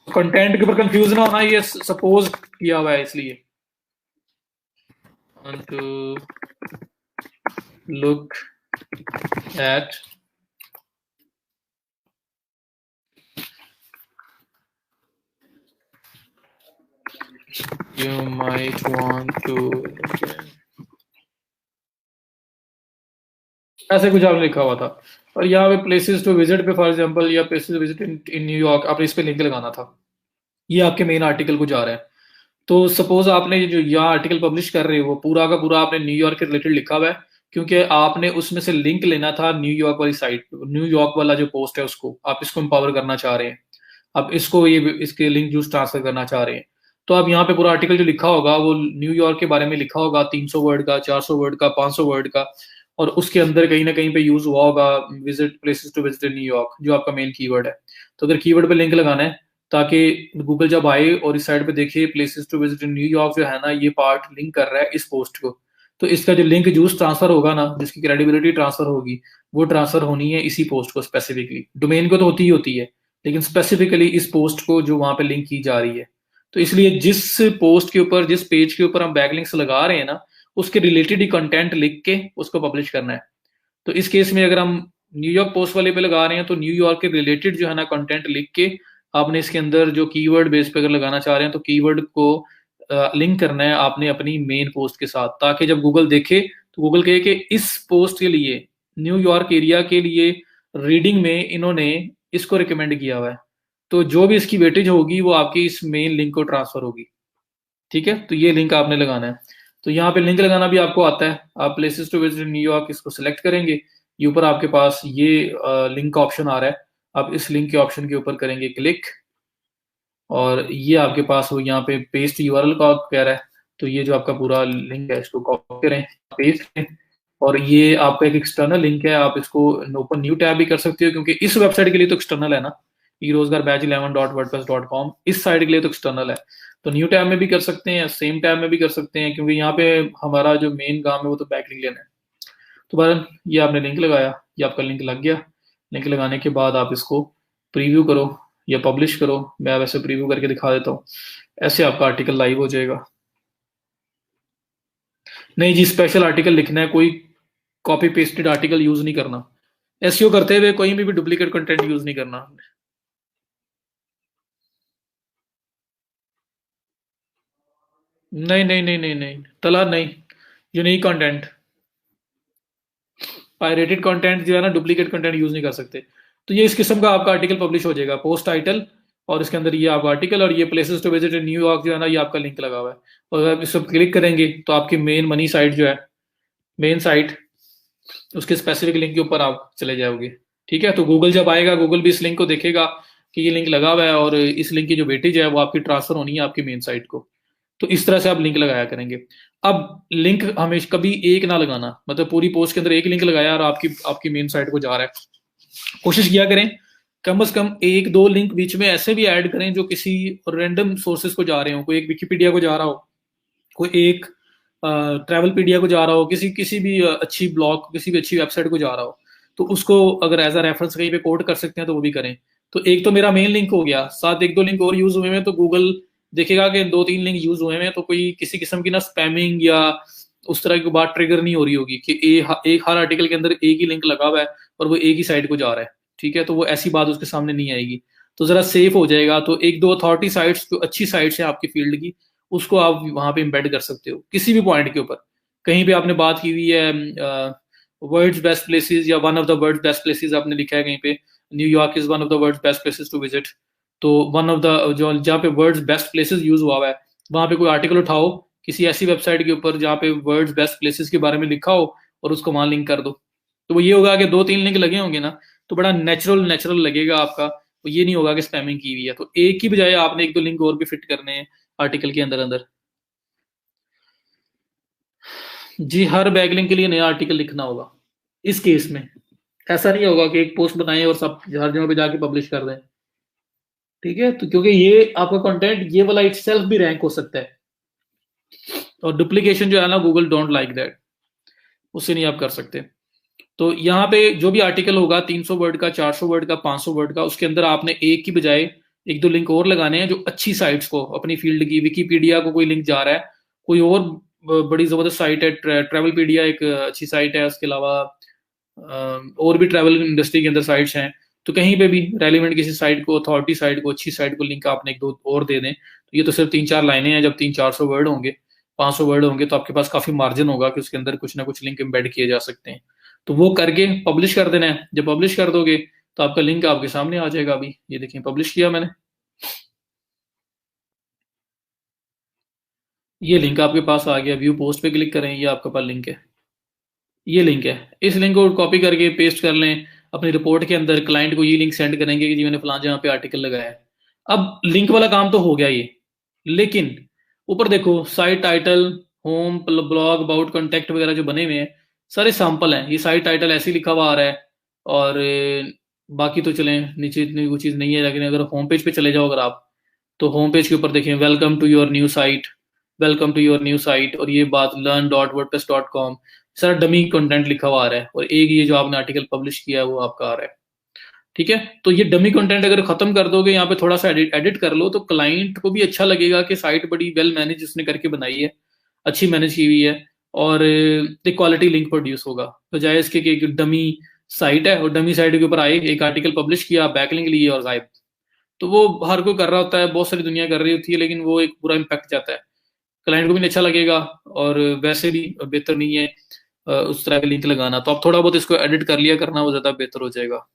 A: कंटेंट के ऊपर कंफ्यूज ना होना, ये सपोज किया हुआ है इसलिए। to look at you might want to, ऐसे कुछ आपने लिखा हुआ था। और यहाँ पे प्लेसेस टू विजिट पे फॉर एग्जांपल, या places to visit in New York, आपने इस पे लिंक लगाना था। ये आपके मेन आर्टिकल को जा रहा है। तो सपोज आपने जो यहाँ आर्टिकल पब्लिश कर रहे हो वो पूरा का पूरा आपने न्यूयॉर्क के रिलेटेड लिखा हुआ है, क्योंकि आपने उसमें से लिंक लेना था न्यूयॉर्क वाली साइट, न्यूयॉर्क वाला जो पोस्ट है उसको आप इसको एम्पावर करना चाह रहे हैं। आप इसको ये इसके लिंक जूस ट्रांसफर करना चाह रहे हैं। तो आप यहाँ पे पूरा आर्टिकल जो लिखा होगा वो न्यूयॉर्क के बारे में लिखा होगा, 300 वर्ड का, 400 वर्ड का, 500 वर्ड का। और उसके अंदर कहीं ना कहीं पे यूज हुआ होगा visit places to visit New York, जो आपका मेन कीवर्ड है। तो अगर कीवर्ड पे लिंक लगाना है ताकि गूगल जब आए और इस साइड पे देखे प्लेसेस टू विजिट न्यूयॉर्क जो है ना, ये पार्ट लिंक कर रहा है इस पोस्ट को, तो इसका जो लिंक जूस ट्रांसफर होगा ना, जिसकी क्रेडिबिलिटी ट्रांसफर होगी, वो ट्रांसफर होनी है इसी पोस्ट को स्पेसिफिकली। डोमेन को तो होती ही होती है, लेकिन स्पेसिफिकली इस पोस्ट को जो वहां पे लिंक की जा रही है। तो इसलिए जिस पोस्ट के ऊपर, जिस पेज के ऊपर हम बैकलिंक्स लगा रहे हैं ना, उसके रिलेटेड ही कंटेंट लिख के उसको पब्लिश करना है। तो इस केस में अगर हम न्यूयॉर्क पोस्ट वाले पे लगा रहे हैं तो न्यूयॉर्क के रिलेटेड जो है ना कंटेंट लिख के आपने इसके अंदर जो कीवर्ड बेस पे अगर लगाना चाह रहे हैं तो कीवर्ड को लिंक करना है आपने अपनी मेन पोस्ट के साथ, ताकि जब गूगल देखे तो गूगल कहे कि इस पोस्ट के लिए न्यूयॉर्क एरिया के लिए रीडिंग में इन्होंने इसको रिकमेंड किया हुआ है। तो जो भी इसकी वेटेज होगी वो आपकी इस मेन लिंक को ट्रांसफर होगी। ठीक है, तो ये लिंक आपने लगाना है। तो यहाँ पे लिंक लगाना भी आपको आता है। आप प्लेसेस टू विजिट न्यूयॉर्क इसको सिलेक्ट करेंगे, ये ऊपर आपके पास ये लिंक का ऑप्शन आ रहा है। आप इस लिंक के ऑप्शन के ऊपर करेंगे क्लिक, और ये आपके पास वो यहाँ पे पेस्ट यूआरएल का कह रहा है। तो ये जो आपका पूरा लिंक है इसको कॉपी करें, पेस्ट करें, और ये आपका एक एक्सटर्नल लिंक है। आप इसको ओपन न्यू टैब भी कर सकते हो, क्योंकि इस वेबसाइट के लिए तो एक्सटर्नल है ना, eRozagarbatch11.wordpress.com, इस साइट के लिए तो एक्सटर्नल है। तो न्यू टैब में भी कर सकते हैं, सेम टैब में भी कर सकते हैं, क्योंकि यहाँ पे हमारा जो मेन काम है वो तो बैक लिंक लेना है। तो बहरहाल ये आपने लिंक लगाया, ये आपका लिंक लग गया। लिंक लगाने के बाद आप इसको प्रीव्यू करो या पब्लिश करो। मैं वैसे प्रीव्यू करके दिखा देता हूँ। ऐसे आपका आर्टिकल लाइव हो जाएगा। नहीं जी, स्पेशल आर्टिकल लिखना है, कोई कॉपी पेस्टेड आर्टिकल यूज नहीं करना। एसईओ करते हुए कोई भी डुप्लीकेट कंटेंट यूज नहीं करना। नहीं नहीं नहीं नहीं नहीं, तला नहीं। यूनिक कंटेंट, पायरेटेड कंटेंट जो है ना, डुप्लीकेट कंटेंट यूज नहीं कर सकते। तो ये इस किस्म का आपका आर्टिकल पब्लिश हो जाएगा, पोस्ट टाइटल, और इसके अंदर ये आपका आर्टिकल, और ये places to visit in New York जो है ना, ये आपका लिंक लगा हुआ है। और अगर आप इस पर क्लिक करेंगे तो आपकी मेन मनी साइट जो है, मेन साइट, उसके स्पेसिफिक लिंक के ऊपर आप चले जाओगे। ठीक है, तो गूगल जब आएगा, गूगल भी इस लिंक को देखेगा कि ये लिंक लगा हुआ है, और इस लिंक की जो वेटेज है वो आपकी ट्रांसफर होनी है आपकी मेन साइट को। तो इस तरह से आप लिंक लगाया करेंगे। अब लिंक हमेशा कभी एक ना लगाना, मतलब पूरी पोस्ट के अंदर एक लिंक लगाया और आपकी आपकी मेन साइट को जा रहा है। कोशिश किया करें कम से कम एक दो लिंक बीच में ऐसे भी ऐड करें जो किसी रैंडम सोर्सेज को जा रहे हो। कोई एक विकीपीडिया को जा रहा हो, कोई एक ट्रैवलपीडिया को जा रहा हो, किसी किसी भी अच्छी ब्लॉग, किसी भी अच्छी वेबसाइट को जा रहा हो, तो उसको अगर एज अ रेफरेंस कहीं पे कोट कर सकते हैं तो वो भी करें। तो एक तो मेरा मेन लिंक हो गया, साथ एक दो लिंक और यूज हुए हैं, तो गूगल देखेगा कि दो तीन लिंक यूज हुए हैं, तो कोई किसी किस्म की ना स्पैमिंग या उस तरह की बात ट्रिगर नहीं हो रही होगी कि एक हर आर्टिकल के अंदर एक ही लिंक लगा हुआ है और वो एक ही साइट को जा रहा है। ठीक है, तो वो ऐसी बात उसके सामने नहीं आएगी, तो जरा सेफ हो जाएगा। तो एक दो अथॉरिटी साइट्स जो अच्छी साइट्स है आपकी फील्ड की, उसको आप वहां पे एम्बेड कर सकते हो किसी भी पॉइंट के ऊपर। कहीं पे आपने बात की हुई है वर्ल्ड्स बेस्ट प्लेसेस या one of the world's best places आपने लिखा है कहीं पे, New York is one of the world's best places to visit. तो वन ऑफ द जो जहाँ पे वर्ल्ड्स बेस्ट प्लेसेस यूज हुआ है, वहां पे कोई आर्टिकल उठाओ किसी ऐसी वेबसाइट के ऊपर जहाँ पे वर्ल्ड्स बेस्ट प्लेसेस के बारे में लिखा हो, और उसको वहां लिंक कर दो। तो वो ये होगा कि दो तीन लिंक लगे होंगे ना, तो बड़ा नेचुरल नेचुरल लगेगा आपका। तो ये नहीं होगा कि स्पैमिंग की हुई है। तो एक की बजाय आपने एक दो लिंक और भी फिट करने हैं आर्टिकल के अंदर अंदर। जी, हर बैकलिंक के लिए नया आर्टिकल लिखना होगा इस केस में। ऐसा नहीं होगा कि एक पोस्ट बनाएं और सब हर जगह पे जाके पब्लिश कर दें। ठीक है, तो क्योंकि ये आपका कंटेंट ये वाला इटसेल्फ भी रैंक हो सकता है, और डुप्लीकेशन जो है ना, गूगल डोंट लाइक दैट, उससे नहीं आप कर सकते। तो यहाँ पे जो भी आर्टिकल होगा 300 वर्ड का, 400 वर्ड का, 500 वर्ड का, उसके अंदर आपने एक की बजाय एक दो लिंक और लगाने हैं जो अच्छी साइट्स को, अपनी फील्ड की, विकीपीडिया को कोई लिंक जा रहा है, कोई और बड़ी जबरदस्त साइट है, ट्रैवलपीडिया एक अच्छी साइट है, उसके अलावा और भी ट्रैवल इंडस्ट्री के अंदर साइट्स हैं। तो कहीं पे भी रेलिवेंट किसी साइट को, अथॉरिटी साइट को, अच्छी साइट को लिंक आपने एक दो और दे दें। तो ये तो सिर्फ तीन चार लाइनें हैं, जब 300-400 वर्ड होंगे, 500 वर्ड होंगे, तो आपके पास काफी मार्जिन होगा कि उसके अंदर कुछ ना कुछ लिंक एम्बेड किए जा सकते हैं। तो वो करके पब्लिश कर देना है। जब पब्लिश कर दोगे तो आपका लिंक आपके सामने आ जाएगा। अभी ये देखिए पब्लिश किया मैंने, ये लिंक आपके पास आ गया। व्यू पोस्ट पे क्लिक करें, ये आपके पास लिंक है, ये लिंक है। इस लिंक को कॉपी करके पेस्ट कर लें अपनी रिपोर्ट के अंदर। क्लाइंट को ये लिंक सेंड करेंगे कि जी मैंने फलां जगह पे आर्टिकल लगाया है। अब लिंक वाला काम तो हो गया ये, लेकिन ऊपर देखो site title, home, blog, about, contact वगैरह जो बने हुए हैं, सारे सैंपल हैं। ये साइट टाइटल ऐसे ही लिखा हुआ आ रहा है, और बाकी तो चलें नीचे इतनी कोई चीज़ नहीं है। लेकिन अगर होम पेज पे चले जाओ अगर आप, तो होम पेज के ऊपर देखें welcome to your new site, welcome to your new site, और ये बात learn.wordpress.com, सारा डमी कंटेंट लिखा हुआ आ रहा है, और एक ये जो आपने आर्टिकल पब्लिश किया है वो आपका आ रहा है। ठीक है, तो ये डमी कंटेंट अगर खत्म कर दोगे, यहाँ पे थोड़ा सा एडिट कर लो, तो क्लाइंट को भी अच्छा लगेगा कि साइट बड़ी वेल मैनेज उसने करके बनाई है, अच्छी मैनेज की हुई है, और एक क्वालिटी लिंक प्रोड्यूस होगा। तो जाए इसके कि एक डमी साइट है और डमी साइट के ऊपर आए, एक आर्टिकल पब्लिश किया, बैकलिंक लिए और गायब। तो वो हर कोई कर रहा होता है, बहुत सारी दुनिया कर रही होती है, लेकिन वो एक बुरा इम्पैक्ट जाता है, क्लाइंट को भी नहीं अच्छा लगेगा, और वैसे भी बेहतर नहीं है। उस तरह का लिंक लगाना। तो आप थोड़ा बहुत इसको एडिट कर लिया करना, वो ज़्यादा बेहतर हो जाएगा।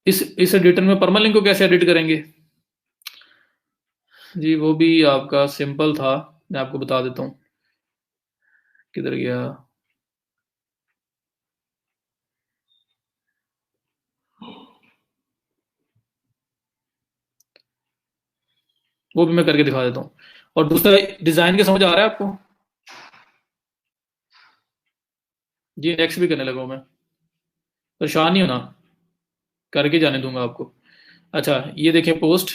A: इस एडिटर में परमालिंक को कैसे एडिट करेंगे? जी वो भी आपका सिंपल था, मैं आपको बता देता हूँ। किधर गया? वो भी मैं करके दिखा देता हूँ। और दूसरा, डिजाइन के समझ आ रहा है आपको? जी नेक्स्ट भी करने लगा हूँ मैं, परेशान नहीं होना, करके जाने दूंगा आपको। अच्छा ये देखें पोस्ट,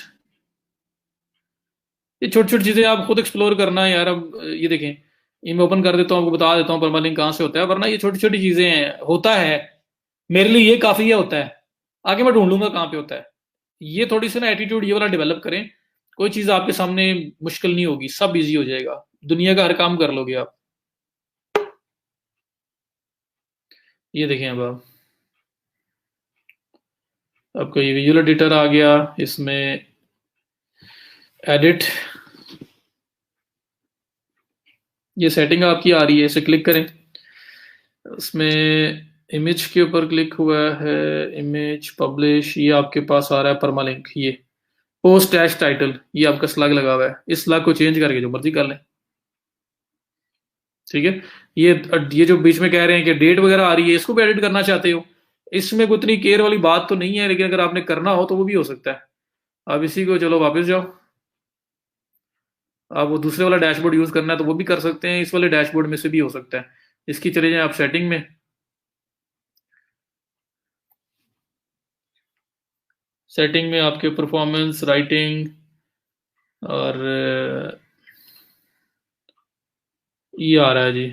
A: ये छोटी छोटी चीजें आप खुद एक्सप्लोर करना है यार। अब ये देखें, ये मैं ओपन कर देता हूँ, आपको बता देता हूँ परमालिंक कहाँ से होता है, वरना ये छोटी छोटी चीजें हैं, होता है मेरे लिए ये काफी है, होता है, आगे मैं ढूंढ लूंगा कहाँ पे होता है। ये थोड़ी सी ना एटीट्यूड ये वाला डेवलप करें, कोई चीज आपके सामने मुश्किल नहीं होगी, सब इजी हो जाएगा, दुनिया का हर काम कर लोगे आप। ये देखें अब आप, आपको ये विजुअल एडिटर आ गया, इसमें एडिट, ये सेटिंग आपकी आ रही है, इसे क्लिक करें। उसमें इमेज के ऊपर क्लिक हुआ है, इमेज पब्लिश, ये आपके पास आ रहा है परमालिंक, ये पोस्ट डैश टाइटल, ये आपका स्लग लगा हुआ है, इस स्लग को चेंज करके जो मर्जी कर लें, ठीक है। ये जो बीच में कह रहे हैं कि डेट वगैरह आ रही है, इसको भी एडिट करना चाहते हो, इसमें कोई इतनी केयर वाली बात तो नहीं है, लेकिन अगर आपने करना हो तो वो भी हो सकता है। अब इसी को चलो वापस जाओ, आप वो दूसरे वाला डैशबोर्ड यूज करना है तो वो भी कर सकते हैं, इस वाले डैशबोर्ड में से भी हो सकता है। इसकी चले जाएं आप सेटिंग में, सेटिंग में आपके परफॉर्मेंस राइटिंग, और ये आ रहा है जी,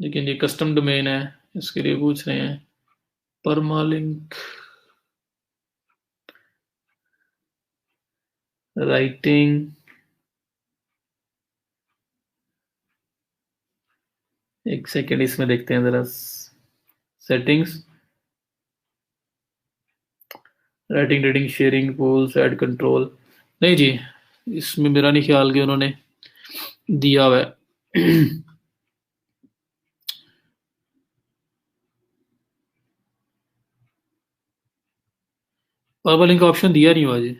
A: लेकिन ये कस्टम डोमेन है, इसके लिए पूछ रहे हैं परमालिंक राइटिंग। एक सेकेंड, इसमें देखते हैं जरा, settings, writing reading sharing pools add control, नहीं जी, इसमें मेरा नहीं ख्याल कि उन्होंने दिया हुआ है। परमालिंक का ऑप्शन दिया नहीं हुआ जी,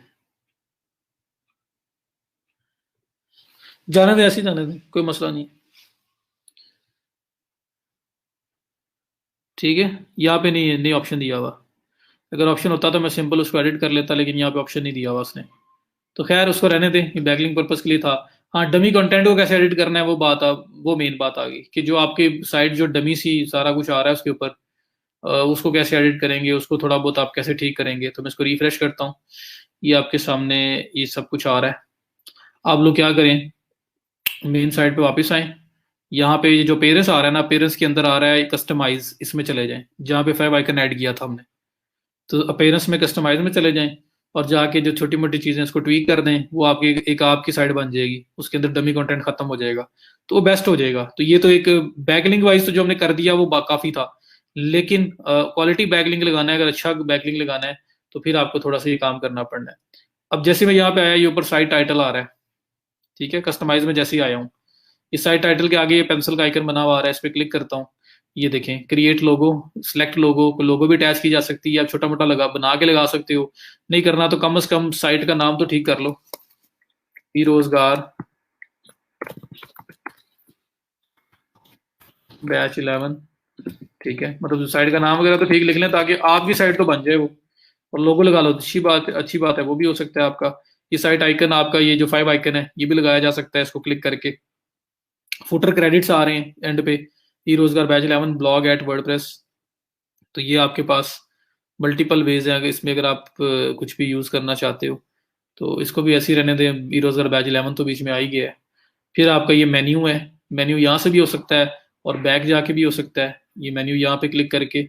A: जाने दें, ऐसे ही जाने दें, कोई मसला नहीं, ठीक है। यहाँ पे नहीं, नहीं ऑप्शन दिया हुआ, अगर ऑप्शन होता तो मैं सिंपल उसको एडिट कर लेता, लेकिन यहाँ पे ऑप्शन नहीं दिया हुआ उसने, तो खैर उसको रहने दें, ये बैकलिंक पर्पस के लिए था। हाँ डमी कंटेंट को कैसे एडिट करना है वो बात, अब वो मेन बात आ गई कि जो आपके साइट जो डमी सी सारा कुछ आ रहा है उसके ऊपर, उसको कैसे एडिट करेंगे, उसको थोड़ा बहुत आप कैसे ठीक करेंगे। तो मैं इसको रिफ्रेश करता हूँ, ये आपके सामने ये सब कुछ आ रहा है। आप लोग क्या करें, मेन साइट पे वापस आए, यहाँ पे ये जो पेरेंट्स आ रहा है ना, पेरेंट्स के अंदर आ रहा है कस्टमाइज, इसमें चले जाएं जहाँ पे 5 आइकन ऐड किया था हमने, तो अपेयरेंस में कस्टमाइज में चले जाएं, और जाके जो छोटी मोटी चीजें उसको ट्वीक कर दें, वो आपकी एक आपकी साइड बन जाएगी, उसके अंदर डमी कंटेंट खत्म हो जाएगा, तो वो बेस्ट हो जाएगा। तो ये तो एक बैकलिंक वाइज तो जो हमने कर दिया वो काफी था, लेकिन क्वालिटी बैकलिंक लगाना है, अगर अच्छा बैकलिंक लगाना है तो फिर आपको थोड़ा सा ये काम करना पड़ना है। अब जैसे मैं यहाँ पे आया, ये ऊपर साइड टाइटल आ रहा है, ठीक है, कस्टमाइज में जैसे ही आया हूँ, इस साइड टाइटल के आगे ये पेंसिल का आइकन बना हुआ आ रहा है, इस पर क्लिक करता हूँ, ये देखें क्रिएट लोगो, सिलेक्ट लोगो, लोगो भी अटैच की जा सकती है, आप छोटा मोटा लगा बना के लगा सकते हो, नहीं करना तो कम से कम साइट का नाम तो ठीक कर लो, रोजगार बैच 11, ठीक है, मतलब साइट का नाम वगैरह तो ठीक लिख लें ताकि आपकी साइट तो बन जाए वो, और लोगो लगा लो, अच्छी बात है, वो भी हो सकता है आपका। ये साइट आइकन आपका, ये जो 5 आइकन है ये भी लगाया जा सकता है, इसको क्लिक करके। फुटर क्रेडिट्स आ रहे हैं एंड पे, ई रोजगार बैच 11 ब्लॉग एट वर्डप्रेस, तो ये आपके पास मल्टीपल वेज है, अगर इसमें अगर आप कुछ भी यूज करना चाहते हो तो इसको भी ऐसे ही रहने दें, बेरोजगार बैच 11 तो बीच में आ ही गया है। फिर आपका ये मेन्यू है, मेन्यू यहाँ से भी हो सकता है और बैक जाके भी हो सकता है, ये मेन्यू यहाँ पे क्लिक करके,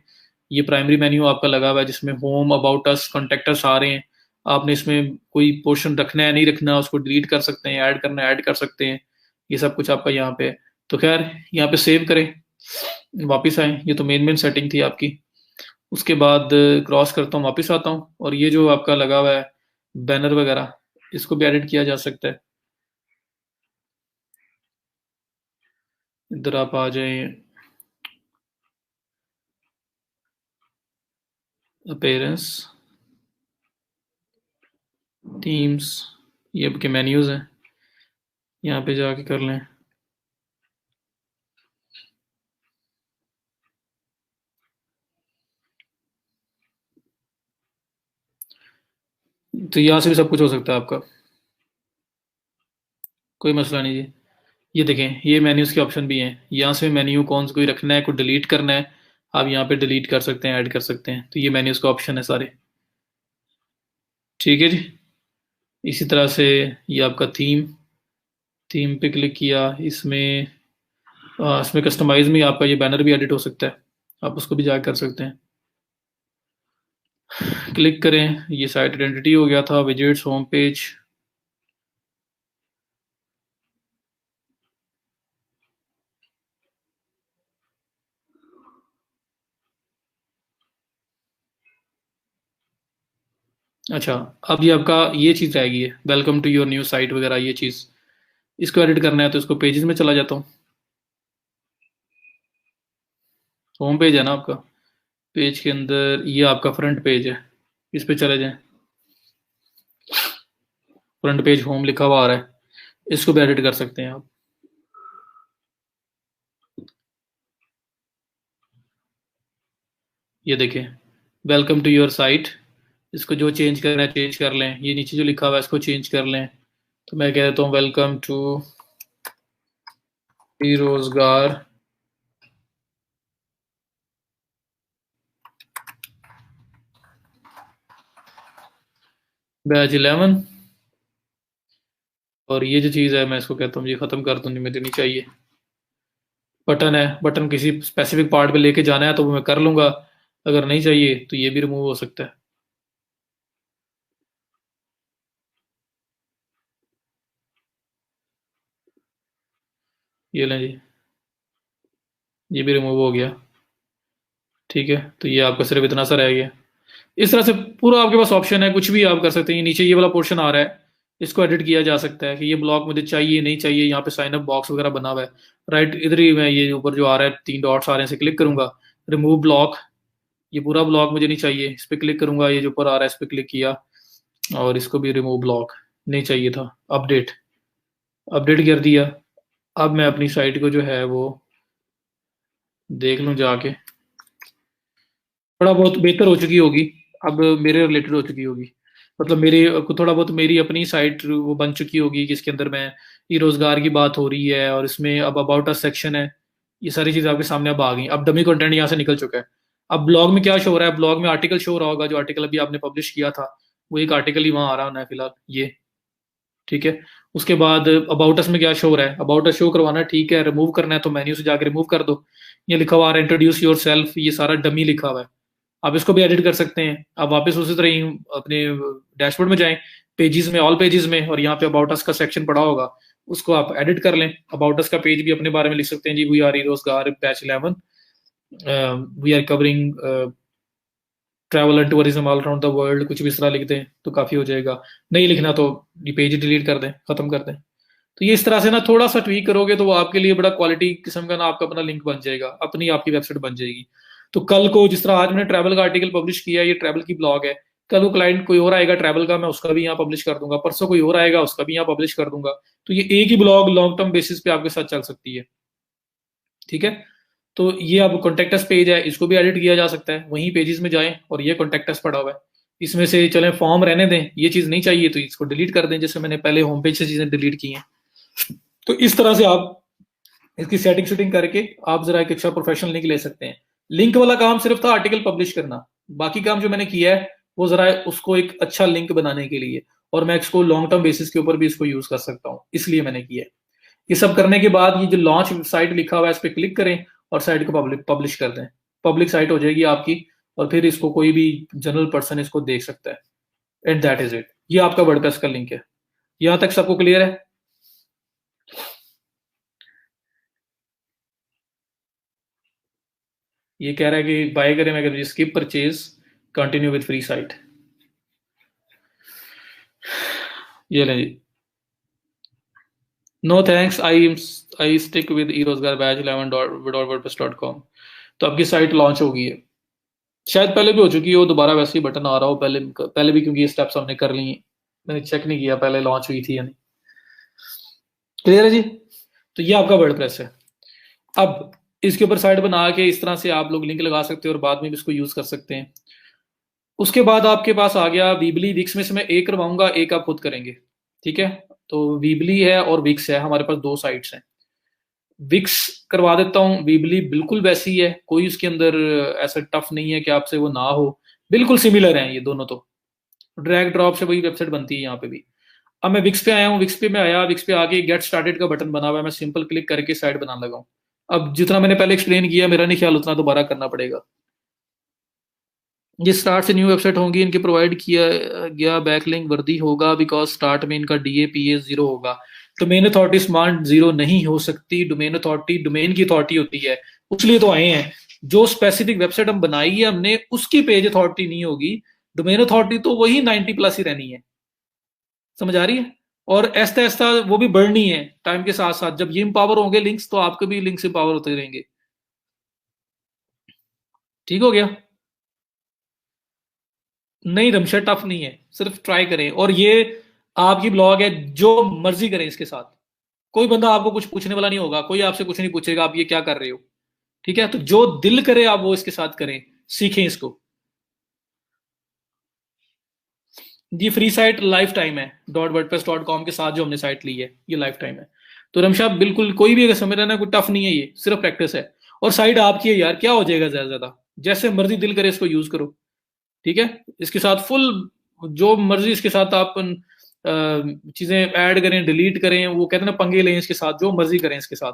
A: ये प्राइमरी मेन्यू आपका लगा हुआ है जिसमें होम, अबाउट अस, कॉन्टेक्टर्स आ रहे हैं, आपने इसमें कोई पोर्शन रखना है नहीं रखना, उसको डिलीट कर सकते हैं, ऐड करना है ऐड कर सकते हैं, ये सब कुछ आपका यहाँ पे है। तो खैर यहाँ पे सेव करें, वापस आए, ये तो मेन सेटिंग थी आपकी। उसके बाद क्रॉस करता हूँ, वापस आता हूँ, और ये जो आपका लगा हुआ है बैनर वगैरह, इसको भी एडिट किया जा सकता है। इधर आप आ जाए, अपीयरेंस, थीम्स, ये आपके मेन्यूज हैं, यहाँ पे जाके कर लें। तो यहाँ से भी सब कुछ हो सकता है आपका, कोई मसला नहीं जी। ये देखें, ये मेन्यूज़ के ऑप्शन भी हैं, यहाँ से मेन्यू कौन सा कोई रखना है, कोई डिलीट करना है, आप यहाँ पे डिलीट कर सकते हैं, ऐड कर सकते हैं। तो ये मेन्यूज़ का ऑप्शन है सारे, ठीक है जी। इसी तरह से ये आपका थीम, थीम पे क्लिक किया, इसमें कस्टमाइज में आपका ये बैनर भी एडिट हो सकता है, आप उसको भी जाकर कर सकते हैं। क्लिक करें, ये साइट आइडेंटिटी हो गया था, विजेट्स, होम पेज। अच्छा, अब ये आपका ये चीज़ रह गई है, welcome to your new site वगैरह, ये चीज़ इसको एडिट करना है तो इसको पेजेस में चला जाता हूँ। होम पेज है ना आपका, पेज के अंदर ये आपका फ्रंट पेज है, इस पे चले जाएं। फ्रंट पेज होम लिखा हुआ आ रहा है, इसको भी एडिट कर सकते हैं आप। ये देखें, वेलकम टू योर साइट, इसको जो चेंज करना है चेंज कर लें, ये नीचे जो लिखा हुआ है इसको चेंज कर लें। तो मैं कह देता हूँ वेलकम टू रोजगार बैच 11। और ये जो चीज़ है मैं इसको कहता हूँ ये ख़त्म कर दूँ, मुझे नहीं चाहिए। बटन है, बटन किसी स्पेसिफिक पार्ट पे लेके जाना है तो वो मैं कर लूँगा, अगर नहीं चाहिए तो ये भी रिमूव हो सकता है। ये लें जी, ये भी रिमूव हो गया, ठीक है। तो ये आपका सिर्फ इतना सा रह गया। इस तरह से पूरा आपके पास ऑप्शन है, कुछ भी आप कर सकते हैं। नीचे ये वाला पोर्शन आ रहा है, इसको एडिट किया जा सकता है कि ये ब्लॉक मुझे चाहिए नहीं चाहिए। यहाँ पे साइन अप बॉक्स वगैरह बना हुआ है, राइट इधर ही मैं ये ऊपर जो आ रहा है तीन डॉट्स आ रहे हैं, इसे क्लिक करूंगा, रिमूव ब्लॉक, ये पूरा ब्लॉक मुझे नहीं चाहिए, इस पर क्लिक करूंगा, ये जो ऊपर आ रहा है इस पर क्लिक किया और इसको भी रिमूव ब्लॉक, नहीं चाहिए था। अपडेट, अपडेट कर दिया। अब मैं अपनी साइट को जो है वो देख लूँ जाके, थोड़ा बहुत बेहतर हो चुकी होगी, अब मेरे रिलेटेड हो चुकी होगी, मतलब मेरे थोड़ा बहुत मेरी अपनी साइट वो बन चुकी होगी जिसके अंदर मैं ये रोजगार की बात हो रही है और इसमें अब अबाउट अस सेक्शन है। ये सारी चीज़ आपके सामने अब आ गई, अब डमी कंटेंट यहाँ से निकल चुका है। अब ब्लॉग में क्या शो हो रहा है, ब्लॉग में आर्टिकल शो हो रहा होगा, जो आर्टिकल अभी आपने पब्लिश किया था वो एक आर्टिकल ही वहाँ आ रहा होना है फिलहाल ये, ठीक है। उसके बाद अबाउट अस में क्या शो हो रहा है, अबाउट अस शो करवाना है, ठीक है। रिमूव करना है तो मेन्यू से जाकर रिमूव कर दो। ये लिखा हुआ है इंट्रोड्यूस योर सेल्फ, ये सारा डमी लिखा हुआ है, आप इसको भी एडिट कर सकते हैं। आप वापस उसी तरह ही अपने डैशबोर्ड में जाएं, पेजेस में, ऑल पेजेस में, और यहाँ पे अबाउट अस का सेक्शन पड़ा होगा, उसको आप एडिट कर लें। अबाउट अस का पेज भी अपने बारे में लिख सकते हैं जी, वी आर ई रोजगार batch 11, we are covering travel and tourism all around the world, कुछ भी इस तरह लिख दें तो काफी हो जाएगा। नहीं लिखना तो ये पेज डिलीट कर दें, खत्म कर दें। तो ये इस तरह से ना थोड़ा सा ट्वीक करोगे तो वो आपके लिए बड़ा क्वालिटी किस्म का ना आपका अपना लिंक बन जाएगा, अपनी आपकी वेबसाइट बन जाएगी। तो कल को जिस तरह आज मैंने ट्रैवल का आर्टिकल पब्लिश किया, ये ट्रैवल की ब्लॉग है, कल को क्लाइंट कोई और आएगा ट्रैवल का, मैं उसका भी यहाँ पब्लिश कर दूंगा, परसों कोई और आएगा उसका भी यहाँ पब्लिश कर दूंगा। तो ये एक ही ब्लॉग लॉन्ग टर्म बेसिस पे आपके साथ चल सकती है, ठीक है। तो ये अब कॉन्टेक्टस पेज है, इसको भी एडिट किया जा सकता है, वहीं पेजेस में जाएं और ये कॉन्टेक्टस पड़ा हुआ है, इसमें से चलें फॉर्म रहने दें, ये चीज़ नहीं चाहिए तो इसको डिलीट कर दें, जैसे मैंने पहले होम पेज से चीज़ें डिलीट की हैं। तो इस तरह से आप इसकी सेटिंग शूटिंग करके आप जरा एक अच्छा प्रोफेशनल लिंक ले सकते हैं। लिंक वाला काम सिर्फ था आर्टिकल पब्लिश करना, बाकी काम जो मैंने किया है वो जरा उसको एक अच्छा लिंक बनाने के लिए, और मैं इसको लॉन्ग टर्म बेसिस के ऊपर भी इसको यूज कर सकता हूँ, इसलिए मैंने किया है। ये सब करने के बाद ये जो लॉन्च साइट लिखा हुआ है इस पर क्लिक करें और साइट को पब्लिश कर दें, पब्लिक साइट हो जाएगी आपकी, और फिर इसको कोई भी जनरल पर्सन इसको देख सकता है। एंड दैट इज इट, ये आपका वर्डप्रेस का लिंक है। यहां तक सबको क्लियर है? ये कह रहा है कि बाय करें, मैं skip purchase, continue with free site. ये लें जी। No thanks, I stick with e रोजगार बैच 11.wordpress.com। तो आपकी साइट लॉन्च हो गई है, शायद पहले भी हो चुकी हो, दोबारा वैसे ही बटन आ रहा हो, पहले पहले भी, क्योंकि ये स्टेप्स हमने कर ली हैं, मैंने चेक नहीं किया पहले लॉन्च हुई थी या नहीं। क्लियर है जी। तो ये आपका वर्डप्रेस है। अब इसके ऊपर साइट बना के इस तरह से आप लोग लिंक लगा सकते हो और बाद में भी इसको यूज कर सकते हैं। उसके बाद आपके पास आ गया वीबली, विक्स में से मैं एक करवाऊंगा, एक आप खुद करेंगे, ठीक है। तो वीबली है और विक्स है, हमारे पास दो साइट्स हैं। विक्स करवा देता हूँ, वीबली बिल्कुल वैसी है, कोई उसके अंदर ऐसा टफ नहीं है कि आपसे वो ना हो, बिल्कुल सिमिलर हैं ये दोनों, तो ड्रैग ड्रॉप से वही वेबसाइट बनती है यहाँ पे भी। अब मैं विक्स पे आया हूँ, विक्स पे मैं आया, विक्स पे आके गेट स्टार्टेड का बटन बना हुआ है, मैं सिंपल क्लिक करके साइट बनाने लगा हूँ। अब जितना मैंने पहले एक्सप्लेन किया, मेरा नहीं ख्याल उतना दोबारा करना पड़ेगा। ये स्टार्ट से न्यू वेबसाइट होंगी, इनके प्रोवाइड किया गया बैकलिंक वर्दी होगा, बिकॉज स्टार्ट में इनका DAPA 0 होगा। डोमेन अथॉरिटी स्मार्ट 0 नहीं हो सकती, डोमेन अथॉरिटी डोमेन की अथॉरिटी होती है, उसलिए तो आए हैं। जो स्पेसिफिक वेबसाइट हम बनाई है हमने, उसकी पेज अथॉरिटी नहीं होगी, डोमेन अथॉरिटी तो वही 90+ ही रहनी है। समझ आ रही है। और ऐसा ऐसा वो भी बढ़नी है टाइम के साथ साथ, जब ये इंपावर होंगे लिंक्स, तो आपके भी लिंक्स इंपावर होते रहेंगे। ठीक हो गया। नहीं, रमशा टफ नहीं है, सिर्फ ट्राई करें। और ये आपकी ब्लॉग है, जो मर्जी करें इसके साथ, कोई बंदा आपको कुछ पूछने वाला नहीं होगा, कोई आपसे कुछ नहीं पूछेगा आप ये क्या कर रहे हो। ठीक है, तो जो दिल करे आप वो इसके साथ करें, सीखें इसको। ये फ्री साइट लाइफ टाइम है, .wordpress.com के साथ जो हमने साइट ली है ये लाइफ टाइम है। तो रमशा बिल्कुल कोई भी अगर समझ रहा है ना, कोई टफ नहीं है, ये सिर्फ प्रैक्टिस है। और साइट आपकी है यार, क्या हो जाएगा, ज्यादा ज्यादा जैसे मर्जी दिल करे इसको यूज करो। ठीक है, इसके साथ फुल जो मर्जी इसके साथ आप चीजें ऐड करें, डिलीट करें, वो कहते हैं ना पंगे लें इसके साथ, जो मर्जी करें इसके साथ,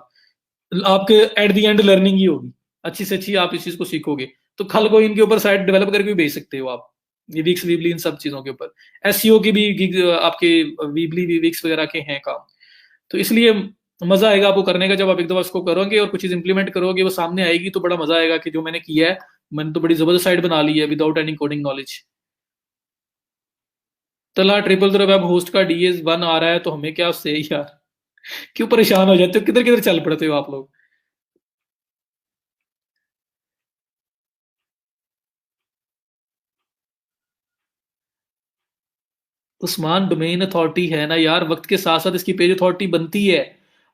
A: आपके एट द एंड लर्निंग ही होगी, अच्छी से अच्छी आप इस चीज को सीखोगे। तो कल को इनके ऊपर साइट डेवलप करके भी भेज सकते हो आप, ये वीक्स वीबली इन सब चीजों के ऊपर। SEO की भी आपके वीबली वीक्स वगैरह के हैं काम। तो इसलिए मजा आएगा आपको करने का, जब आप एक दफा इसको करोगे और कुछ चीज इंप्लीमेंट करोगे, वो सामने आएगी, तो बड़ा मजा आएगा कि जो मैंने किया है, मैंने तो बड़ी जबरदस्त साइट बना ली है विदाउट एनी कोडिंग नॉलेज। तला ट्रिपल ज़ीरो वेब होस्ट का DS1 आ रहा है, तो हमें क्या उससे यार, क्यों परेशान हो जाते हो, किधर किधर चल पड़ते हो आप लोग। उस्मान, डोमेन अथॉरिटी है ना यार, वक्त के साथ साथ इसकी पेज अथॉरिटी बनती है।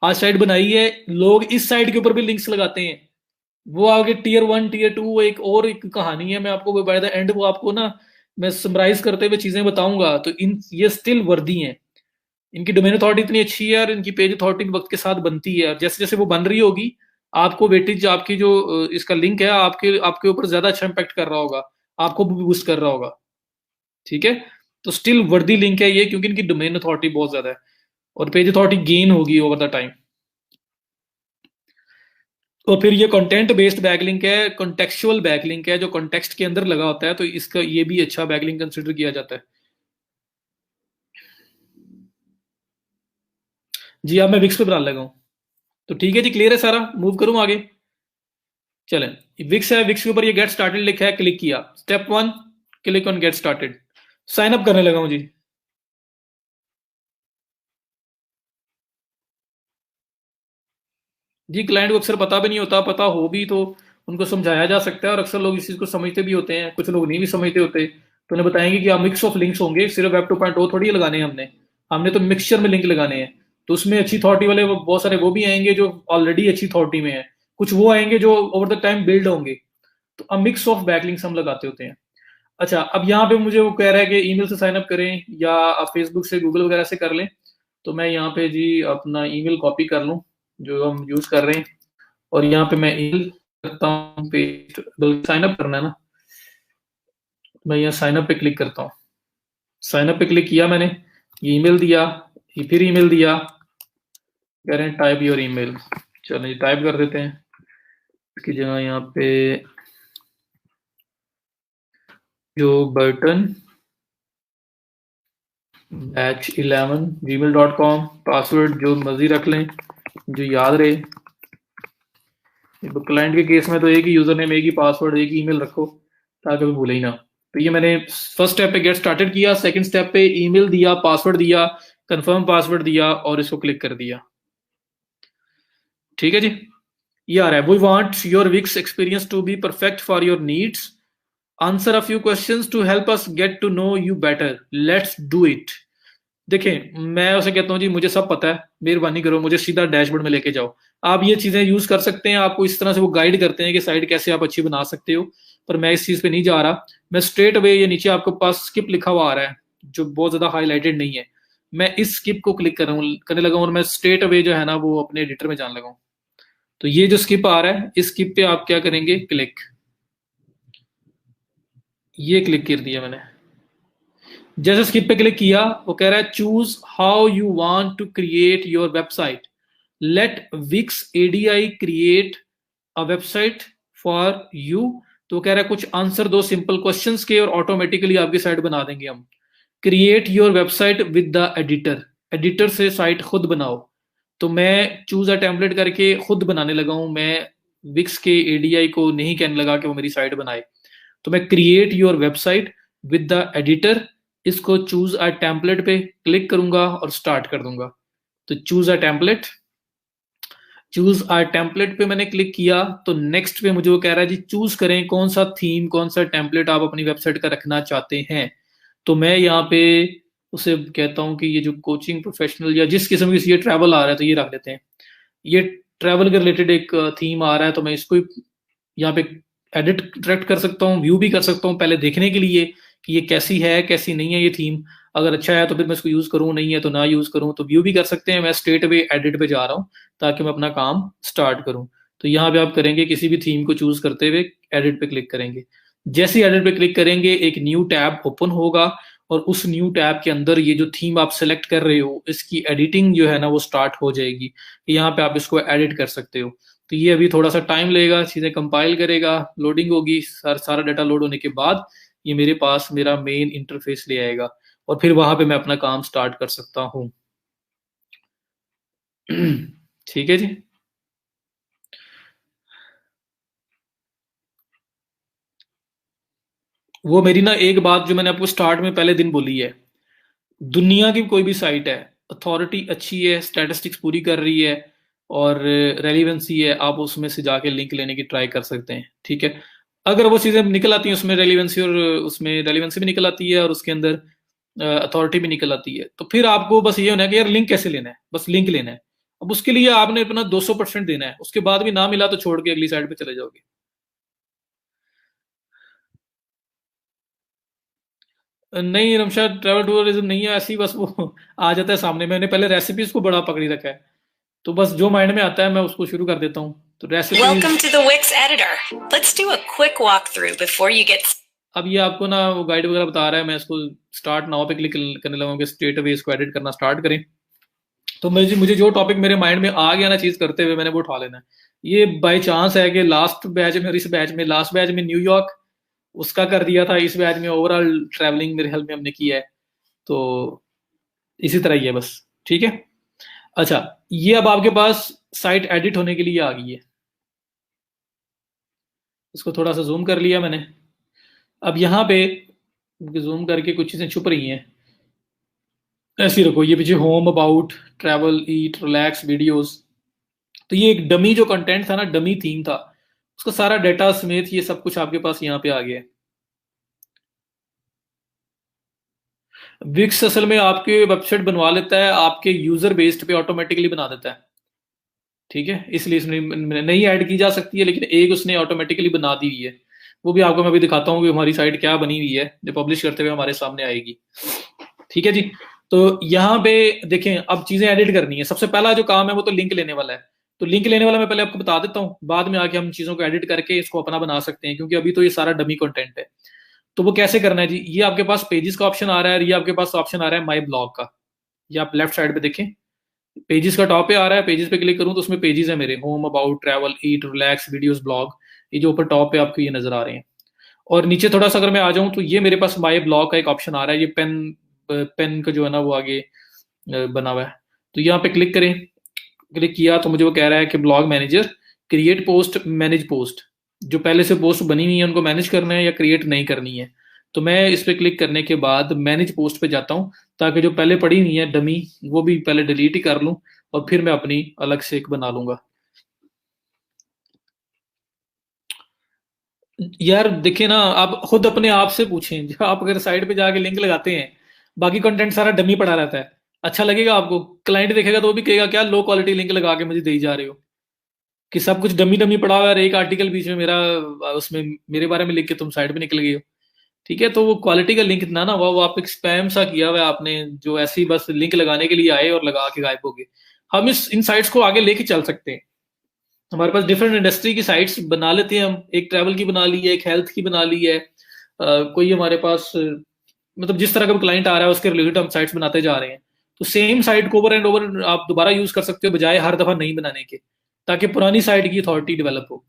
A: आज साइट बनाई है, लोग इस साइट के ऊपर भी लिंक्स लगाते हैं। वो आगे Tier 1 Tier 2 एक और एक कहानी है, मैं आपको बाय द एंड वो आपको ना, मैं समराइज करते हुए चीजें बताऊंगा। तो इन ये स्टिल वर्दी हैं, इनकी डोमेन अथॉरिटी इतनी अच्छी है और इनकी पेज अथॉरिटी वक्त के साथ बनती है, और जैसे जैसे वो बन रही होगी, आपको वेटेज आपकी जो इसका लिंक है, आपके आपके ऊपर ज्यादा अच्छा इंपैक्ट कर रहा होगा, आपको भी बूस्ट कर रहा होगा। ठीक है, तो स्टिल वर्दी लिंक है ये, क्योंकि इनकी डोमेन अथॉरिटी बहुत ज्यादा है, और पेज अथॉरिटी गेन होगी ओवर द टाइम। तो फिर ये कंटेंट बेस्ड बैकलिंक है, कॉन्टेक्चुअल बैकलिंक है, जो कॉन्टेक्स्ट के अंदर लगा होता है, तो इसका ये भी अच्छा बैकलिंक कंसिडर किया जाता है। जी, अब मैं विक्स पे बनाने लगा हूँ। तो ठीक है जी, क्लियर है सारा, मूव करूँ आगे। चलें, विक्स है, विक्स के ऊपर ये गेट स्टार्टेड लिखा है, क्लिक किया, step 1, click on get started, sign up करने लगा हूं जी। जी, क्लाइंट को अक्सर पता भी नहीं होता, पता हो भी तो उनको समझाया जा सकता है, और अक्सर लोग इस चीज को समझते भी होते हैं, कुछ लोग नहीं भी समझते होते। तो उन्हें बताएंगे कि आप मिक्स ऑफ लिंक्स होंगे, सिर्फ Web 2.0 थोड़ी लगाने हैं हमने, हमने तो मिक्सचर में लिंक लगाने हैं। तो उसमें अच्छी अथॉरिटी वाले बहुत सारे वो भी आएंगे जो ऑलरेडी अच्छी अथॉरिटी में है, कुछ वो आएंगे जो ओवर द टाइम बिल्ड होंगे। तो अब मिक्स ऑफ बैकलिंक्स हम लगाते होते हैं। अच्छा, अब यहाँ पे मुझे वो कह रहा है कि ईमेल से साइन अप करें या आप फेसबुक से, गूगल वगैरह से कर लें। तो मैं यहाँ पे जी अपना ईमेल कॉपी कर लूँ जो हम यूज कर रहे हैं, और यहाँ पे मैं ईमेल करता हूँ, पेस्ट, बल्कि साइन अप करना है ना, मैं यहाँ साइन अप पे क्लिक करता हूँ। साइन अप पे क्लिक किया मैंने, ये ईमेल दिया, ये फिर ईमेल दिया, कह रहे हैं टाइप योर ईमेल। चलो टाइप कर देते हैं, इसकी जगह यहाँ पे जो बटन batch11@gmail.com, पासवर्ड जो मर्जी रख लें, जो याद रहे। क्लाइंट के केस में तो एक ही यूजर नेम, एक ही पासवर्ड, एक ही ईमेल रखो, ताकि वो भूले ही ना। तो ये मैंने फर्स्ट स्टेप पे गेट स्टार्टेड किया, सेकंड स्टेप पे ईमेल दिया, पासवर्ड दिया, कंफर्म पासवर्ड दिया और इसको क्लिक कर दिया। ठीक है जी, ये आ रहा है, we want your Wix experience to be perfect for your needs, answer a few questions to help us get to know you better, let's do it. देखें, मैं उसे कहता हूँ जी मुझे सब पता है, मेहरबानी करो मुझे सीधा डैशबोर्ड में लेके जाओ। आप ये चीजें यूज कर सकते हैं, आपको इस तरह से वो गाइड करते हैं कि साइट कैसे आप अच्छी बना सकते हो, पर मैं इस चीज पे नहीं जा रहा। मैं स्ट्रेट अवे, ये नीचे आपके पास स्किप लिखा हुआ आ रहा है जो बहुत ज्यादा हाईलाइटेड नहीं है, मैं इस स्किप को क्लिक करने लगा और मैं स्ट्रेट अवे जो है ना वो अपने एडिटर में जाने लगा हूँ। तो ये जो स्किप आ रहा है, इस स्किप पे आप क्या करेंगे, क्लिक, ये क्लिक कर दिया मैंने। जैसे स्किप पे क्लिक किया, वो कह रहा है choose how you want to create your website, let Wix ADI create a website for you. तो वो कह रहा है कुछ आंसर दो सिंपल क्वेश्चंस के और ऑटोमेटिकली आपकी साइट बना देंगे हम। Create your website with the editor, editor से साइट खुद बनाओ। तो मैं चूज अ टेम्पलेट करके खुद बनाने लगा हूं, मैं विक्स के एडीआई को नहीं कहने लगा कि वो मेरी साइट बनाए। तो मैं create your website with the editor, इसको चूज अ टेम्पलेट पे क्लिक करूंगा और स्टार्ट कर दूंगा। तो choose a template, choose a template पे मैंने क्लिक किया, तो नेक्स्ट पे मुझे वो कह रहा है जी चूज करें कौन सा थीम, कौन सा टेम्पलेट आप अपनी वेबसाइट का रखना चाहते हैं। तो मैं यहाँ पे उसे कहता हूँ कि ये जो कोचिंग प्रोफेशनल या जिस किस्म की ये ट्रैवल आ रहा है तो ये रख लेते हैं। ये ट्रैवल के रिलेटेड एक थीम आ रहा है, तो मैं इसको यहाँ पे एडिट डायरेक्ट कर सकता हूँ, व्यू भी कर सकता हूँ पहले देखने के लिए कि ये कैसी है कैसी नहीं है ये थीम। अगर अच्छा है तो फिर मैं इसको यूज करूँ, नहीं है तो ना यूज करूँ। तो व्यू भी कर सकते हैं, मैं स्ट्रेट अवे एडिट पे जा रहा हूँ ताकि मैं अपना काम स्टार्ट करूँ। तो यहाँ पे आप करेंगे किसी भी थीम को चूज करते हुए एडिट पे क्लिक करेंगे। जैसे ही एडिट पे क्लिक करेंगे एक न्यू टैब ओपन होगा और उस न्यू टैब के अंदर ये जो थीम आप सेलेक्ट कर रहे हो इसकी एडिटिंग जो है ना वो स्टार्ट हो जाएगी। यहाँ पे आप इसको एडिट कर सकते हो। तो ये अभी थोड़ा सा टाइम लेगा, चीजें कंपाइल करेगा, लोडिंग होगी, सारा डाटा लोड होने के बाद ये मेरे पास मेरा मेन इंटरफेस ले आएगा और फिर वहां पे मैं अपना काम स्टार्ट कर सकता हूं। ठीक है जी। वो मेरी ना एक बात जो मैंने आपको स्टार्ट में पहले दिन बोली है, दुनिया की कोई भी साइट है, अथॉरिटी अच्छी है, स्टैटिस्टिक्स पूरी कर रही है और रेलिवेंसी है, आप उसमें से जाके लिंक लेने की ट्राई कर सकते हैं। ठीक है, अगर वो चीज़ें निकल आती हैं उसमें रेलिवेंसी, और उसमें रेलिवेंसी भी निकल आती है और उसके अंदर अथॉरिटी भी निकल आती है, तो फिर आपको बस ये होना है कि यार लिंक कैसे लेना है, बस लिंक लेना है। अब उसके लिए आपने अपना 200% देना है, उसके बाद भी ना मिला तो छोड़ के अगली साइड पे चले जाओगे। नहीं रमशा, ट्रैवल टूरिज्म नहीं है ऐसी, बस वो आ जाता है सामने। मैंने पहले रेसिपीज को बड़ा पकड़ी रखा है, तो बस जो माइंड में आता है मैं उसको शुरू कर देता हूँ। तो recipe,
B: Welcome to the Wix editor. Let's do a quick walkthrough before you get.
A: अब ये आपको ना वो गाइड वगैरह बता रहा है, मैं इसको स्टार्ट नाउ पे क्लिक करने लगा कि स्ट्रेट अवे इसको एडिट करना स्टार्ट करें। तो मुझे जो टॉपिक मेरे माइंड में आ गया ना चीज करते हुए, मैंने वो उठा लेना है। ये बाय चांस है कि लास्ट बैच में और इस बैच में, लास्ट बैच में न्यूयॉर्क उसका कर दिया था, इस बैच में ओवरऑल ट्रैवलिंग मेरे हेल्प में हमने किया है, तो इसी तरह ही है बस। ठीक है, अच्छा, ये अब आपके पास साइट एडिट होने के लिए आ गई है। इसको थोड़ा सा जूम कर लिया मैंने। अब यहाँ पे जूम करके कुछ चीजें छुप रही हैं, ऐसी रखो, ये पीछे home, about, travel, eat, relax, videos. तो ये एक डमी जो कंटेंट था ना, डमी थीम था, उसका सारा डाटा समेत ये सब कुछ आपके पास यहाँ पे आ गया है। विक्स असल में आपके वेबसाइट बनवा लेता है, आपके यूजर बेस्ड पे ऑटोमेटिकली बना देता है। ठीक है, इसलिए इसमें नहीं ऐड की जा सकती है, लेकिन एक उसने ऑटोमेटिकली बना दी हुई है। वो भी आपको मैं अभी दिखाता हूँ कि हमारी साइट क्या बनी हुई है, जो पब्लिश करते हुए हमारे सामने आएगी। ठीक है जी, तो यहाँ पे देखें, अब चीजें एडिट करनी है। सबसे पहला जो काम है वो तो लिंक लेने वाला है। तो लिंक लेने वाला मैं पहले आपको बता देता हूँ, बाद में आके हम चीजों को एडिट करके इसको अपना बना सकते हैं, क्योंकि अभी तो ये सारा डमी कंटेंट है। तो वो कैसे करना है जी, ये आपके पास पेजेस का ऑप्शन आ रहा है और ये आपके पास ऑप्शन आ रहा है माई ब्लॉग का। ये आप लेफ्ट साइड पे देखें, पेजेस का टॉप पे आ रहा है, पेजेस पे क्लिक करूं तो उसमें पेजेस है मेरे, home, about, travel, eat, relax, videos, blog. ये जो ऊपर टॉप पे आपको ये नजर आ रहे हैं। और नीचे थोड़ा सा अगर मैं आ जाऊं तो ये मेरे पास माई ब्लॉग का एक ऑप्शन आ रहा है, ये पेन, पेन का जो है ना वो आगे बना हुआ है। तो यहाँ पे क्लिक करें, क्लिक किया तो मुझे वो कह रहा है कि blog manager, create post, manage post. जो पहले से पोस्ट बनी हुई है उनको मैनेज करना है या क्रिएट नहीं करनी है। तो मैं इस पे क्लिक करने के बाद मैनेज पोस्ट पे जाता हूँ, ताकि जो पहले पड़ी हुई है डमी वो भी पहले डिलीट ही कर लूँ, और फिर मैं अपनी अलग से एक बना लूंगा। यार देखिए ना, आप खुद अपने आप से पूछें, जब आप अगर साइट पे जाके लिंक लगाते हैं, बाकी कंटेंट सारा डमी पड़ा रहता है, अच्छा लगेगा आपको? क्लाइंट देखेगा तो वो भी कहेगा क्या लो क्वालिटी लिंक लगा के मुझे दे ही जा रहे हो, कि सब कुछ डमी डमी पड़ा हुआ है और एक आर्टिकल बीच में मेरा उसमें मेरे बारे में लिख के तुम साइट पे निकल गए हो। ठीक है, तो वो क्वालिटी का लिंक ना ना वो आप एक स्पैम सा किया हुआ है आपने, जो ऐसे ही बस लिंक लगाने के लिए आए और लगा के गायब हो गए। हम इस इन साइट्स को आगे लेके चल सकते हैं। हमारे पास डिफरेंट इंडस्ट्री की साइट्स बना लेते हैं हम, एक ट्रैवल की बना ली है, एक हेल्थ की बना ली है, कोई हमारे पास मतलब जिस तरह का क्लाइंट आ रहा है उसके रिलेटेड हम साइट्स बनाते जा रहे हैं। तो सेम साइट को ओवर एंड ओवर आप दोबारा यूज कर सकते हो, बजाय हर दफा नहीं बनाने के, ताकि पुरानी साइट की अथॉरिटी डेवलप हो।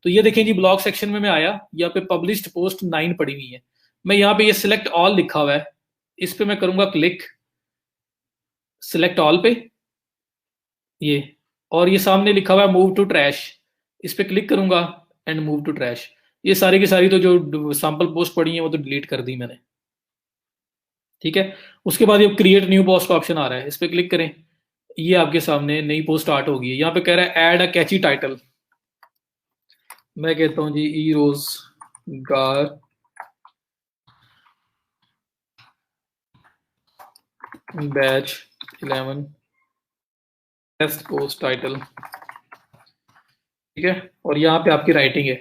A: तो ये देखें जी, ब्लॉग सेक्शन में मैं आया, यहाँ पे पब्लिश्ड पोस्ट 9 पड़ी हुई है। मैं यहाँ पे ये सिलेक्ट ऑल लिखा हुआ है, इस पे मैं करूंगा क्लिक, सिलेक्ट ऑल पे ये, और ये सामने लिखा हुआ है मूव टू ट्रैश, इस पे क्लिक करूंगा एंड मूव टू ट्रैश। ये सारी की सारी तो जो सैंपल पोस्ट पड़ी है वो तो डिलीट कर दी मैंने। ठीक है, उसके बाद ये क्रिएट न्यू पोस्ट का ऑप्शन आ रहा है, इस पे क्लिक करें, ये आपके सामने नई पोस्ट स्टार्ट होगी। यहाँ पे कह रहा है ऐड अ कैची टाइटल, मैं कहता हूँ जी ई रोजगार बैच 11 टेस्ट पोस्ट टाइटल। ठीक है, और यहाँ पे आपकी राइटिंग है।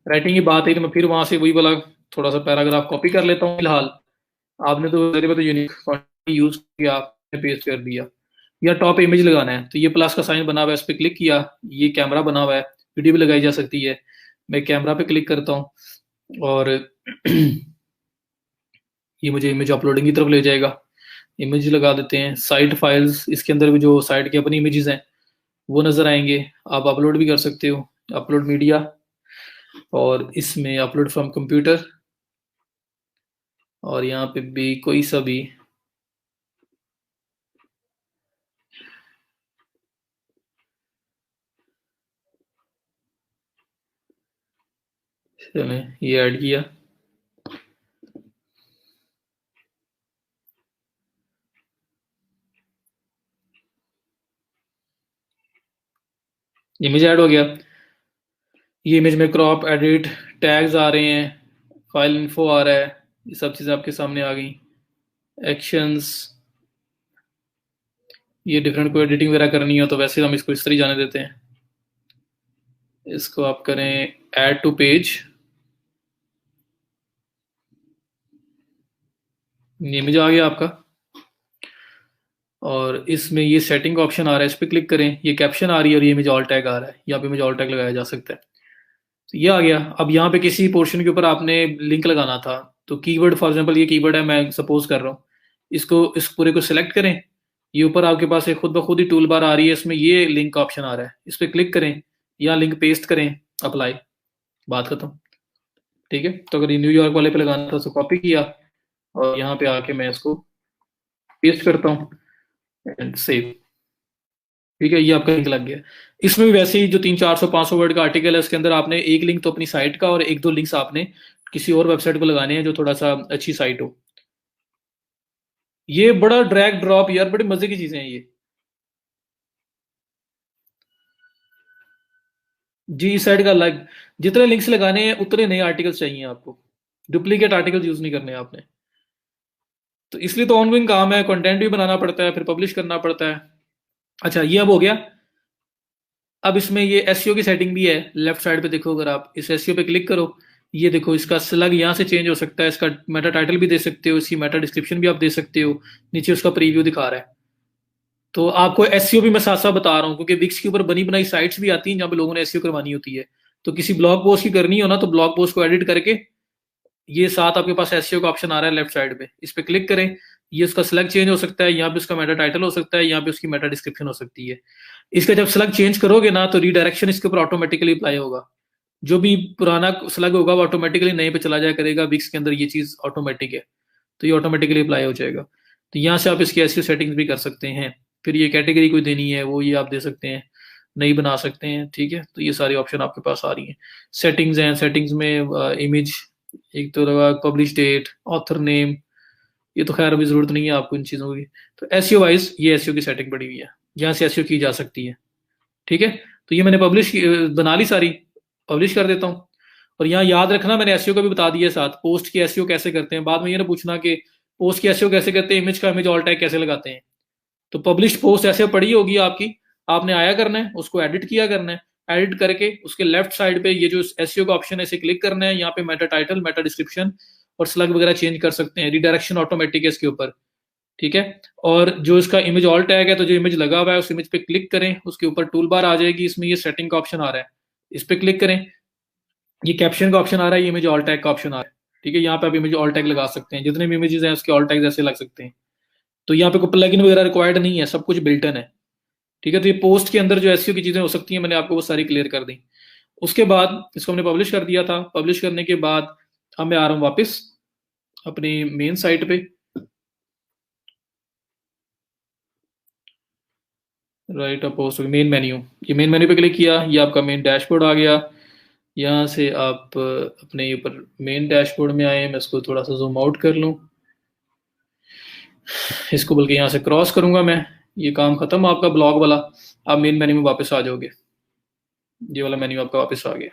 A: राइटिंग की बात है तो मैं फिर वहां से वही वाला थोड़ा सा पैराग्राफ कॉपी कर लेता हूँ फिलहाल। आपने तो मेरे पे तो यूनिक यूज किया, आपने पेस्ट कर दिया। या टॉप इमेज लगाना है तो ये प्लस का साइन बना हुआ है, इस पर क्लिक किया, ये कैमरा बना हुआ है, वीडियो भी लगाई जा सकती है। मैं कैमरा पे क्लिक करता हूँ और ये मुझे इमेज अपलोडिंग की तरफ ले जाएगा। इमेज लगा देते हैं, साइट फाइल्स, इसके अंदर भी जो साइट की अपनी इमेजेस हैं वो नजर आएंगे। आप अपलोड भी कर सकते हो, अपलोड मीडिया, और इसमें अपलोड फ्रॉम कंप्यूटर, और यहाँ पे भी कोई सा भी चलें, ये ऐड किया। इमेज ऐड हो गया। ये इमेज में क्रॉप, एडिट, टैग्स आ रहे हैं, फाइल इन्फो आ रहा है, ये सब चीज़ें आपके सामने आ गई। एक्शंस, ये डिफरेंट कोई एडिटिंग वगैरह करनी हो तो वैसे हम इसको इस तरह जाने देते हैं। इसको आप करें ऐड टू पेज, ये इमेज आ गया आपका, और इसमें ये सेटिंग का ऑप्शन आ रहा है, इस पर क्लिक करें, ये कैप्शन आ रही है और ये इमेज ऑल टैग आ रहा है, यहाँ पे इमेज ऑल टैग लगाया जा सकता है। तो ये आ गया। अब यहाँ पे किसी पोर्शन के ऊपर आपने लिंक लगाना था, तो कीवर्ड फॉर एग्जांपल ये कीवर्ड है, मैं सपोज कर रहा हूँ, इसको इस पूरे को सिलेक्ट करें, ये ऊपर आपके पास एक खुद ब खुद ही टूल बार आ रही है, इसमें ये लिंक का ऑप्शन आ रहा है, इस पर क्लिक करें या लिंक पेस्ट करें, अप्लाई, बात खत्म। ठीक है, तो अगर न्यूयॉर्क वाले पे लगाना था तो कॉपी किया और यहाँ पे आके मैं इसको पेस्ट करता हूँ एंड सेव। ठीक है, ये आपका लिंक लग गया। इसमें भी वैसे ही जो 300-400-500 वर्ड का आर्टिकल है उसके अंदर आपने एक लिंक तो अपनी साइट का और एक दो लिंक्स आपने किसी और वेबसाइट को लगाने हैं जो थोड़ा सा अच्छी साइट हो। ये बड़ा ड्रैग ड्रॉप यार, बड़ी मजे की चीजें हैं ये जी। इस साइट का अलग, जितने लिंक्स लगाने हैं उतने नए आर्टिकल्स चाहिए आपको, डुप्लीकेट आर्टिकल्स यूज नहीं करने आपने। तो इसलिए तो ऑनगोइंग काम है, कंटेंट भी बनाना पड़ता है, फिर पब्लिश करना पड़ता है। अच्छा, ये अब हो गया। अब इसमें ये एसईओ की सेटिंग भी है, लेफ्ट साइड पे देखो, अगर आप इस एसईओ पे क्लिक करो, ये देखो इसका स्लग यहाँ से चेंज हो सकता है, इसका मेटा टाइटल भी दे सकते हो, इसकी मेटा डिस्क्रिप्शन भी आप दे सकते हो, नीचे उसका प्रीव्यू दिखा रहा है। तो आपको एसईओ भी मैं साथ साथ बता रहा हूँ, क्योंकि विक्स के ऊपर बनी बनाई साइट्स भी आती हैं जहाँ पे लोगों ने एसईओ करवानी होती है। तो किसी ब्लॉग पोस्ट की करनी हो ना, तो ब्लॉग पोस्ट को एडिट करके ये साथ आपके पास एसईओ का ऑप्शन आ रहा है लेफ्ट साइड पे, इस पे क्लिक करें, ये उसका स्लग चेंज हो सकता है, यहाँ पे उसका मेटा टाइटल हो सकता है, यहाँ पे उसकी मेटा डिस्क्रिप्शन हो सकती है। इसका जब स्लग चेंज करोगे ना तो रीडायरेक्शन इसके ऊपर ऑटोमेटिकली अप्लाई होगा, जो भी पुराना स्लग होगा वो ऑटोमेटिकली नए पे चला जाया करेगा। विक्स के अंदर ये चीज ऑटोमेटिक है, तो ये ऑटोमेटिकली अप्लाई हो जाएगा। तो यहाँ से आप इसकी एसईओ सेटिंग्स भी कर सकते हैं। फिर ये कैटेगरी कोई देनी है वो ये आप दे सकते हैं, नहीं बना सकते हैं। ठीक है, तो ये सारी ऑप्शन आपके पास आ रही हैं। सेटिंग्स हैं, सेटिंग्स में इमेज एक तो लगा पब्लिश डेट, ऑथर नेम, ये तो खैर अभी जरूरत नहीं है आपको इन चीज़ों की। तो एसईओ वाइज ये एसईओ की सेटिंग पड़ी हुई है, यहाँ से एसईओ की जा सकती है। ठीक है, तो ये मैंने बना ली सारी, पब्लिश कर देता हूँ। और यहाँ याद रखना मैंने एसईओ का भी बता दिया साथ, पोस्ट की एसईओ कैसे करते हैं। बाद में ये ना पूछना कि पोस्ट की एसईओ कैसे करते हैं, इमेज का इमेज ऑल टैग कैसे लगाते हैं। तो पब्लिश पोस्ट ऐसे पड़ी होगी आपकी, आपने आया करना है, उसको एडिट किया करना है, एडिट करके उसके लेफ्ट साइड पे ये जो एसईओ का ऑप्शन है इसे क्लिक करना है। यहाँ पे मेटा टाइटल, मेटा डिस्क्रिप्शन और स्लग वगैरह चेंज कर सकते हैं, रिडायरेक्शन ऑटोमेटिक है इसके ऊपर। ठीक है, और जो इसका इमेज ऑल टैग है, तो जो इमेज लगा हुआ है उस इमेज पे क्लिक करें, उसके ऊपर टूल बार आ जाएगी, इसमें ये सेटिंग का ऑप्शन आ रहा है, इस पे क्लिक करें। ये कैप्शन का ऑप्शन आ रहा है, ये इमेज ऑल टैग का ऑप्शन आ रहा है। ठीक है, यहाँ पे आप इमेज ऑल टैग लगा सकते हैं, जितने भी इमेजेस हैं उसके ऑल टैग ऐसे लग सकते हैं। तो यहाँ पे कोई प्लगइन वगैरह रिक्वायर्ड नहीं है, सब कुछ बिल्ट इन है। ठीक है, तो ये पोस्ट के अंदर जो एसईओ की चीजें हो सकती हैं मैंने आपको वो सारी क्लियर कर दी। उसके बाद इसको हमने पब्लिश कर दिया था। पब्लिश करने के बाद अब मैं आ रहा हूँ वापस अपनी मेन साइट पे। राइट, अब पोस्ट मेन मेन्यू, ये मेन मेन्यू पे क्लिक किया, ये आपका मेन डैशबोर्ड आ गया। यहाँ से आप अपने ऊपर मेन डैशबोर्ड में आए, मैं इसको थोड़ा सा जूम आउट कर लूँ, इसको बल्कि यहाँ से क्रॉस करूंगा मैं। ये काम खत्म आपका ब्लॉग वाला, आप मेन मेन्यू में वापस आ जाओगे। ये वाला मेन्यू आपका वापस आ गया।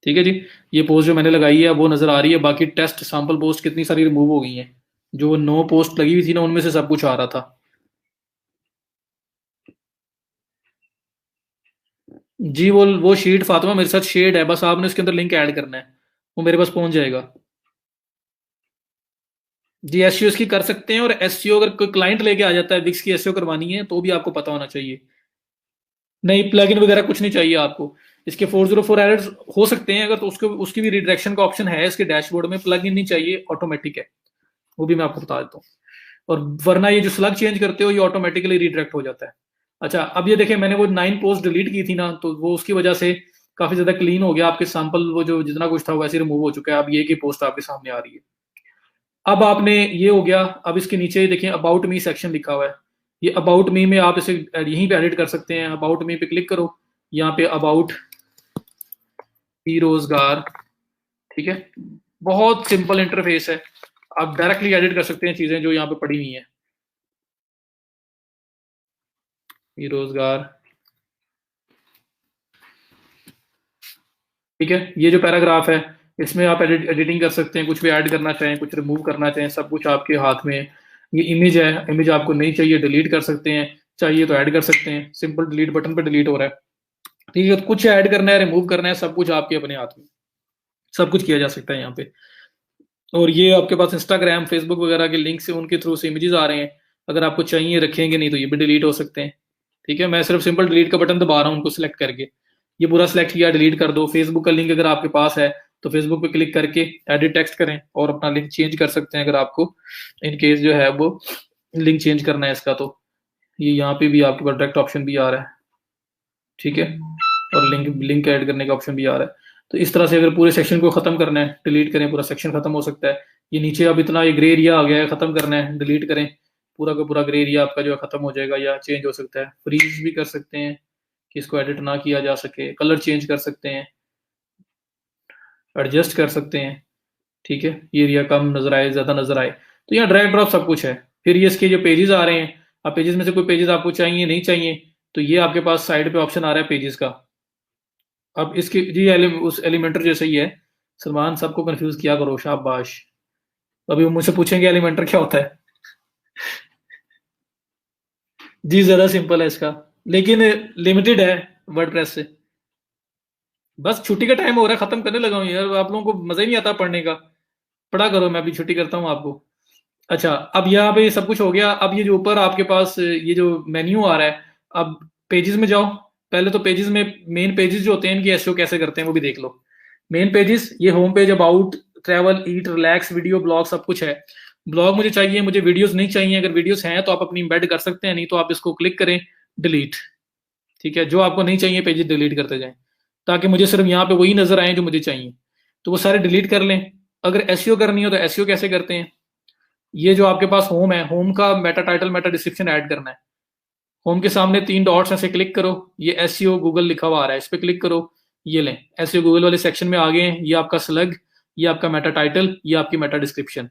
A: ठीक है जी, ये पोस्ट जो मैंने लगाई है वो नजर आ रही है। बाकी टेस्ट सैंपल पोस्ट कितनी सारी रिमूव हो गई हैं, जो 9 पोस्ट लगी हुई थी ना उनमें से सब कुछ आ रहा था। जी वो शीट फातिमा मेरे साथ शेड है, बस आपने उसके अंदर लिंक ऐड करना है, वो मेरे पास पहुंच जाएगा। जी एसईओ इसकी कर सकते हैं, और एसईओ अगर कोई क्लाइंट लेके आ जाता है विक्स की एसईओ करवानी है तो भी आपको पता होना चाहिए। नहीं, प्लगइन वगैरह कुछ नहीं चाहिए आपको। इसके 404 एरर्स हो सकते हैं अगर, तो उसको उसकी भी रिडायरेक्शन का ऑप्शन है इसके डैशबोर्ड में। प्लगइन नहीं चाहिए, ऑटोमेटिक है, वो भी मैं आपको बता देता हूँ। और वरना ये जो स्लग चेंज करते हो ये ऑटोमेटिकली रिडायरेक्ट हो जाता है। अच्छा, अब ये देखें, मैंने वो 9 पोस्ट डिलीट की थी ना, तो वो उसकी वजह से काफी ज्यादा क्लीन हो गया आपके सैंपल, वो जो जितना कुछ था वैसे रिमूव हो चुका है। अब ये की पोस्ट आपके सामने आ रही है। अब आपने ये हो गया, अब इसके नीचे देखिए अबाउट मी सेक्शन लिखा हुआ है। ये अबाउट मी में आप इसे यहीं पे एडिट कर सकते हैं। अबाउट मी पे क्लिक करो, यहाँ पे अबाउट ई रोजगार। ठीक है, बहुत सिंपल इंटरफेस है, आप डायरेक्टली एडिट कर सकते हैं चीजें जो यहाँ पे पड़ी हुई हैं। ई रोजगार, ठीक है, ये जो पैराग्राफ है इसमें आप एडिटिंग कर सकते हैं, कुछ भी ऐड करना चाहें, कुछ रिमूव करना चाहें, सब कुछ आपके हाथ में है। ये इमेज है, इमेज आपको नहीं चाहिए डिलीट कर सकते हैं, चाहिए तो ऐड कर सकते हैं। सिंपल डिलीट बटन पे डिलीट हो रहा है। ठीक है, तो कुछ ऐड करना है, रिमूव करना है, सब कुछ आपके अपने हाथ में, सब कुछ किया जा सकता है यहाँ पे। और ये आपके पास इंस्टाग्राम, फेसबुक वगैरह के लिंक से उनके थ्रू से इमेजेस आ रहे हैं, अगर आपको चाहिए रखेंगे, नहीं तो ये भी डिलीट हो सकते हैं। ठीक है, मैं सिर्फ सिंपल डिलीट का बटन दबा रहा हूँ उनको सिलेक्ट करके, ये पूरा सिलेक्ट किया, डिलीट कर दो। फेसबुक का लिंक अगर आपके पास है तो फेसबुक पे क्लिक करके एडिट टेक्स्ट करें और अपना लिंक चेंज कर सकते हैं, अगर आपको इन केस जो है वो लिंक चेंज करना है इसका। तो ये यहाँ पे भी आपके पास डायरेक्ट ऑप्शन भी आ रहा है। ठीक है, और लिंक लिंक ऐड करने का ऑप्शन भी आ रहा है। तो इस तरह से अगर पूरे सेक्शन को खत्म करना है, डिलीट करें, पूरा सेक्शन खत्म हो सकता है। ये नीचे अब इतना ये ग्रे एरिया आ गया है, खत्म करना है, डिलीट करें, पूरा का पूरा ग्रे एरिया आपका जो है खत्म हो जाएगा या चेंज हो सकता है। फ्रीज भी कर सकते हैं कि इसको एडिट ना किया जा सके, कलर चेंज कर सकते हैं, एडजस्ट कर सकते हैं। ठीक है, ये एरिया कम नजर आए, ज्यादा नजर आए, तो यहाँ ड्रैग ड्रॉप सब कुछ है। फिर ये इसके जो पेजेस आ रहे हैं, अब पेजेस में से कोई पेजेस आपको चाहिए नहीं चाहिए, तो ये आपके पास साइड पे ऑप्शन आ रहा है पेजेस का। अब इसके जी उस एलिमेंटर जैसे ही है। सलमान, सबको कंफ्यूज किया करो, शाबाश। अभी वो मुझसे पूछेंगे एलिमेंटर क्या होता है। जी ज्यादा सिंपल है इसका, लेकिन लिमिटेड है वर्डप्रेस से। बस छुट्टी का टाइम हो रहा है, खत्म करने लगा हूँ यार, आप लोगों को मजा ही नहीं आता पढ़ने का। पढ़ा करो, मैं अभी छुट्टी करता हूँ आपको। अच्छा, अब यहाँ पे सब कुछ हो गया। अब ये जो ऊपर आपके पास ये जो मेन्यू आ रहा है, अब पेजेस में जाओ। पहले तो पेजेस में मेन पेजेस जो होते हैं इनकी एसईओ कैसे करते हैं वो भी देख लो। मेन पेजेस, ये home page, about, travel, eat, relax, video, blog, सब कुछ है। ब्लॉग मुझे चाहिए, मुझे वीडियोस नहीं चाहिए। अगर वीडियोस हैं तो आप अपनी एम्बेड कर सकते हैं, नहीं तो आप इसको क्लिक करें, डिलीट। ठीक है, जो आपको नहीं चाहिए पेजेस डिलीट करते जाएं, ताकि मुझे सिर्फ यहाँ पे वही नजर आए जो मुझे चाहिए, तो वो सारे डिलीट कर लें। अगर एसईओ करनी हो तो एसईओ कैसे करते हैं, ये जो आपके पास होम है, होम का Meta title, Meta description add करना है। होम के सामने 3 डॉट्स ऐसे क्लिक करो, ये एसईओ गूगल लिखा हुआ आ रहा है, इस पे क्लिक करो। ये लें, एसईओ गूगल वाले सेक्शन में आ गए हैं। ये आपका स्लग, ये आपका मेटा टाइटल, ये आपकी मेटा डिस्क्रिप्शन।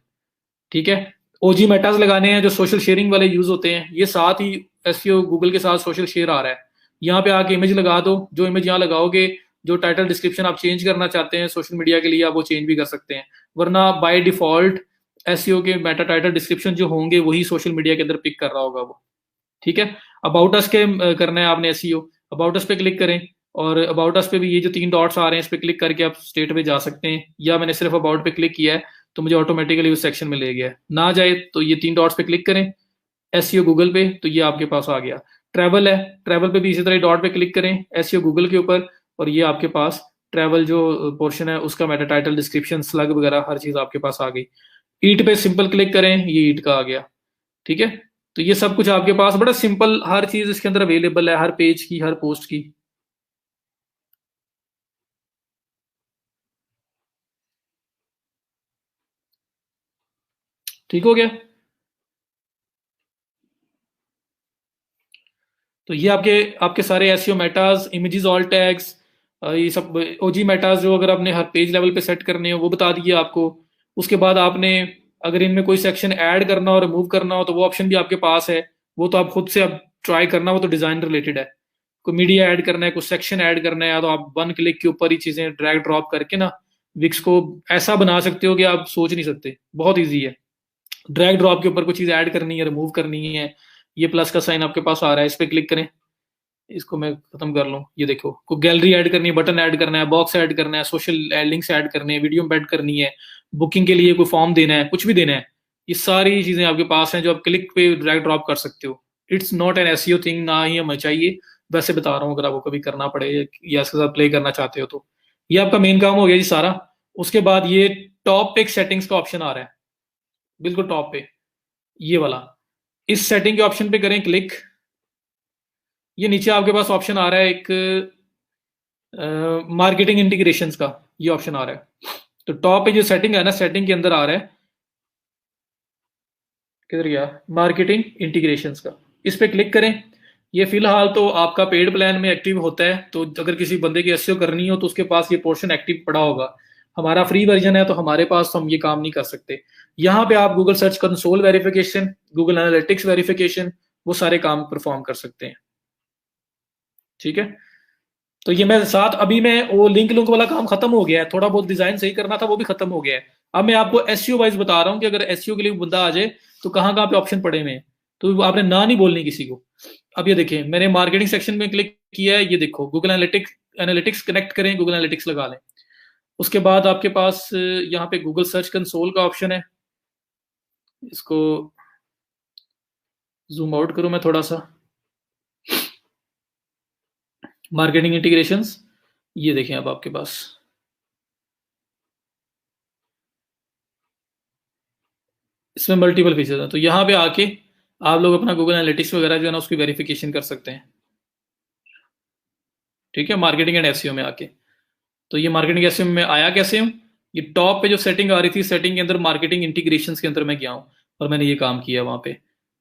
A: ठीक है, ओजी मेटाज लगाने हैं जो सोशल शेयरिंग वाले यूज होते हैं। ये साथ ही एसईओ गूगल के साथ सोशल शेयर आ रहा है। यहाँ पे आके इमेज लगा दो, जो इमेज यहाँ लगाओगे, जो टाइटल डिस्क्रिप्शन आप चेंज करना चाहते हैं सोशल मीडिया के लिए, आप वो चेंज भी कर सकते हैं। वरना बाय डिफॉल्ट एसईओ के मेटा टाइटल डिस्क्रिप्शन जो होंगे वही सोशल मीडिया के अंदर पिक कर रहा होगा वो। ठीक है, अबाउट अस के करना है आपने एसईओ, अबाउट अस पे क्लिक करें, और अबाउट अस पे भी ये जो 3 डॉट्स आ रहे हैं इस पे क्लिक करके आप स्टेट पे जा सकते हैं, या मैंने सिर्फ अबाउट पे क्लिक किया है तो मुझे ऑटोमेटिकली उस सेक्शन में ले गया। ना जाए तो ये 3 डॉट्स पे क्लिक करें एसईओ गूगल पे, तो ये आपके पास आ गया। ट्रैवल है, ट्रैवल पे भी इसी तरह डॉट पे क्लिक करें एसईओ गूगल के ऊपर, और ये आपके पास ट्रैवल जो पोर्शन है उसका मेटा टाइटल डिस्क्रिप्शन स्लग वगैरह हर चीज आपके पास आ गई। ईट पे सिंपल क्लिक करें, ये ईट का आ गया। ठीक है, तो ये सब कुछ आपके पास बड़ा सिंपल, हर चीज इसके अंदर अवेलेबल है, हर पेज की, हर पोस्ट की। ठीक हो गया। तो ये आपके आपके सारे एसईओ मेटाज, इमेजेस, ऑल टैग्स, ये सब ओजी मेटाज जो अगर आपने हर पेज लेवल पे सेट करने हो वो बता दिए आपको। उसके बाद आपने अगर इनमें कोई सेक्शन ऐड करना हो, रिमूव करना हो, तो वो ऑप्शन भी आपके पास है। वो तो आप खुद से अब ट्राई करना, वो तो डिजाइन रिलेटेड है। कोई मीडिया ऐड करना है, कोई सेक्शन ऐड करना है, तो आप 1 क्लिक के ऊपर ही चीजें ड्रैग ड्रॉप करके ना विक्स को ऐसा बना सकते हो कि आप सोच नहीं सकते। बहुत ईजी है, ड्रैग ड्रॉप के ऊपर कोई चीज ऐड करनी है, रिमूव करनी है। ये प्लस का साइन आपके पास आ रहा है, इस पर क्लिक करें, इसको मैं खत्म कर लूँ। ये देखो, कोई गैलरी ऐड करनी है, बटन ऐड करना है, बॉक्स ऐड करना है, सोशल लिंक्स ऐड करने हैं, वीडियो ऐड करनी है, बुकिंग के लिए कोई फॉर्म देना है, कुछ भी देना है, ये सारी चीजें आपके पास हैं जो आप क्लिक पे ड्रैग ड्रॉप कर सकते हो। It's not an SEO thing, ना ही हमें चाहिए, वैसे बता रहा हूँ अगर आपको कभी करना पड़े या इसके साथ प्ले करना चाहते हो तो। ये आपका मेन काम हो गया जी सारा। उसके बाद ये टॉप पे एक सेटिंग्स का ऑप्शन आ रहा है, बिल्कुल टॉप पे, ये वाला। इस सेटिंग के ऑप्शन पे करें क्लिक। ये नीचे आपके पास ऑप्शन आ रहा है एक मार्केटिंग इंटीग्रेशंस का, ये ऑप्शन आ रहा है। तो टॉप पे जो सेटिंग है ना, सेटिंग के अंदर आ रहा है, किधर गया, मार्केटिंग इंटीग्रेशंस का, इस पे क्लिक करें। ये फिलहाल तो आपका पेड प्लान में एक्टिव होता है, तो अगर किसी बंदे की एसईओ करनी हो तो उसके पास ये पोर्शन एक्टिव पड़ा होगा। हमारा फ्री वर्जन है तो हमारे पास तो हम ये काम नहीं कर सकते। यहाँ पे आप Google search console verification, Google analytics verification, वो सारे काम परफॉर्म कर सकते हैं। ठीक है, तो ये मैं साथ अभी मैं वो लिंक लुंक वाला काम खत्म हो गया है, थोड़ा बहुत डिजाइन सही करना था वो भी खत्म हो गया है। अब मैं आपको एसईओ वाइज बता रहा हूँ कि अगर एसईओ के लिए बंदा आ जाए तो कहाँ कहाँ पे ऑप्शन पड़े हुए हैं, तो आपने ना नहीं बोलनी किसी को। अब ये देखिए, मैंने मार्केटिंग सेक्शन में क्लिक किया है, ये देखो गूगल एनालिटिक्स, एनालिटिक्स कनेक्ट करें, गूगल एनालिटिक्स लगा लें। उसके बाद आपके पास यहाँ पे गूगल सर्च कंसोल का ऑप्शन है, इसको जूम आउट करूं मैं थोड़ा सा। मार्केटिंग इंटीग्रेशंस, ये देखें अब आपके पास, इसमें मल्टीपल फीचर्स हैं। तो यहाँ पे आके आप लोग अपना गूगल एनालिटिक्स वगैरह जो है ना उसकी वेरिफिकेशन कर सकते हैं। ठीक है, मार्केटिंग एंड एसईओ में आके, तो ये मार्केटिंग एसईओ में आया कैसे हूँ, ये टॉप पे जो सेटिंग आ रही थी, सेटिंग के अंदर मार्केटिंग इंटीग्रेशंस के अंदर मैं गया हूँ और मैंने ये काम किया वहां पे।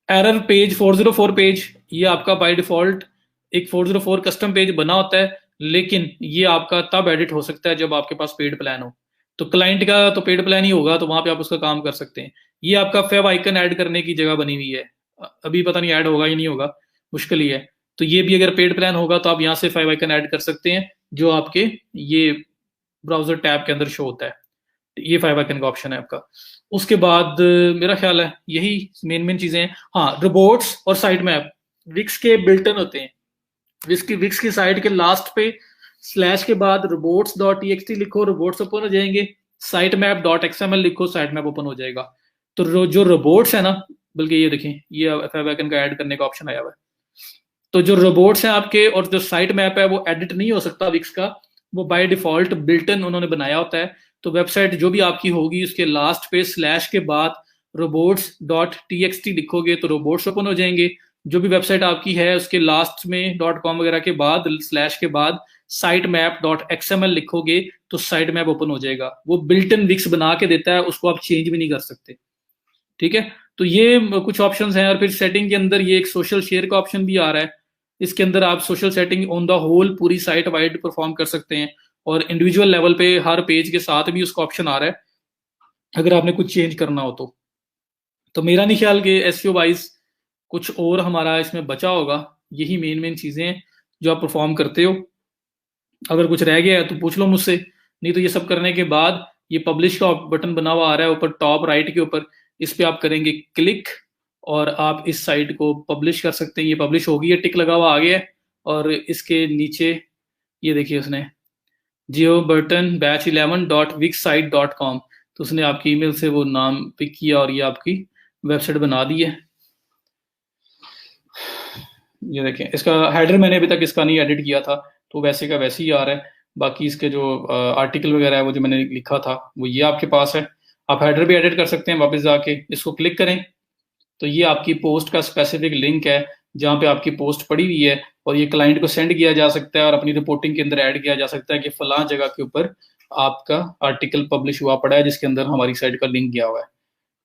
A: एरर पेज 404 पेज, ये आपका बाय डिफॉल्ट एक 404 कस्टम पेज बना होता है, लेकिन ये आपका तब एडिट हो सकता है जब आपके पास पेड प्लान हो। तो क्लाइंट का तो पेड प्लान ही होगा, तो वहां पे आप उसका काम कर सकते हैं। ये आपका फेव आइकन ऐड करने की जगह बनी हुई है, अभी पता नहीं ऐड होगा ही नहीं होगा, मुश्किल ही है। तो ये भी अगर पेड प्लान होगा तो आप यहाँ से फेव आइकन ऐड कर सकते हैं, जो आपके ये ब्राउजर टैब के अंदर शो होता है। ये फाइव आइकन का ऑप्शन है आपका। उसके बाद मेरा ख्याल है यही मेन मेन चीजें हैं। हाँ, रोबोट्स और साइट मैप विक्स के बिल्टन होते हैं। विक्स की साइट के लास्ट पे स्लैश के बाद robots.txt लिखो, रोबोट्स ओपन हो जाएंगे। साइट मैप डॉट एक्सएमएल लिखो, साइट मैप ओपन हो जाएगा। तो जो रोबोट्स है ना, बल्कि ये देखें, ये फाइव आइकन का ऐड करने का ऑप्शन आया हुआ है। तो जो रोबोट्स हैं आपके और जो साइट मैप है वो एडिट नहीं हो सकता विक्स का, वो बाय डिफॉल्ट बिल्टन उन्होंने बनाया होता है। तो वेबसाइट जो भी आपकी होगी उसके लास्ट पे स्लैश के बाद robots.txt लिखोगे तो रोबोट्स ओपन हो जाएंगे। जो भी वेबसाइट आपकी है उसके लास्ट में .com वगैरह के बाद स्लैश के बाद साइट मैप .xml लिखोगे तो साइट मैप ओपन हो जाएगा। वो बिल्टन विक्स बना के देता है, उसको आप चेंज भी नहीं कर सकते। ठीक है, तो ये कुछ ऑप्शंस हैं। और फिर सेटिंग के अंदर ये एक सोशल शेयर का ऑप्शन भी आ रहा है, इसके अंदर आप social setting on the whole पूरी साइट वाइड परफॉर्म कर सकते हैं, और इंडिविजुअल लेवल पे हर पेज के साथ भी उसका ऑप्शन आ रहा है अगर आपने कुछ चेंज करना हो तो मेरा नहीं ख्याल कि एसईओ वाइज कुछ और हमारा इसमें बचा होगा। यही मेन चीजें हैं जो आप परफॉर्म करते हो। अगर कुछ रह गया है तो पूछ लो मुझसे, नहीं तो ये सब करने के बाद ये पब्लिश का बटन बना हुआ आ रहा है ऊपर टॉप राइट के ऊपर, इस पे आप करेंगे क्लिक और आप इस साइट को पब्लिश कर सकते हैं। ये पब्लिश होगी, है टिक लगा हुआ आ गया है, और इसके नीचे ये देखिए उसने जियो बर्टन batch11.wixsite.com, तो उसने आपकी ईमेल से वो नाम पिक किया और ये आपकी वेबसाइट बना दी है। ये देखें, इसका हेडर मैंने अभी तक इसका नहीं एडिट किया था, तो वैसे का वैसे ही आ रहा है। बाकी इसके जो आर्टिकल वगैरह है वो जो मैंने लिखा था वो ये आपके पास है। आप हेडर भी एडिट कर सकते हैं, वापस जाके इसको क्लिक करें तो ये आपकी पोस्ट का स्पेसिफिक लिंक है जहाँ पे आपकी पोस्ट पड़ी हुई है, और ये क्लाइंट को सेंड किया जा सकता है और अपनी रिपोर्टिंग के अंदर ऐड किया जा सकता है कि फलां जगह के ऊपर आपका आर्टिकल पब्लिश हुआ पड़ा है जिसके अंदर हमारी साइट का लिंक गया हुआ है।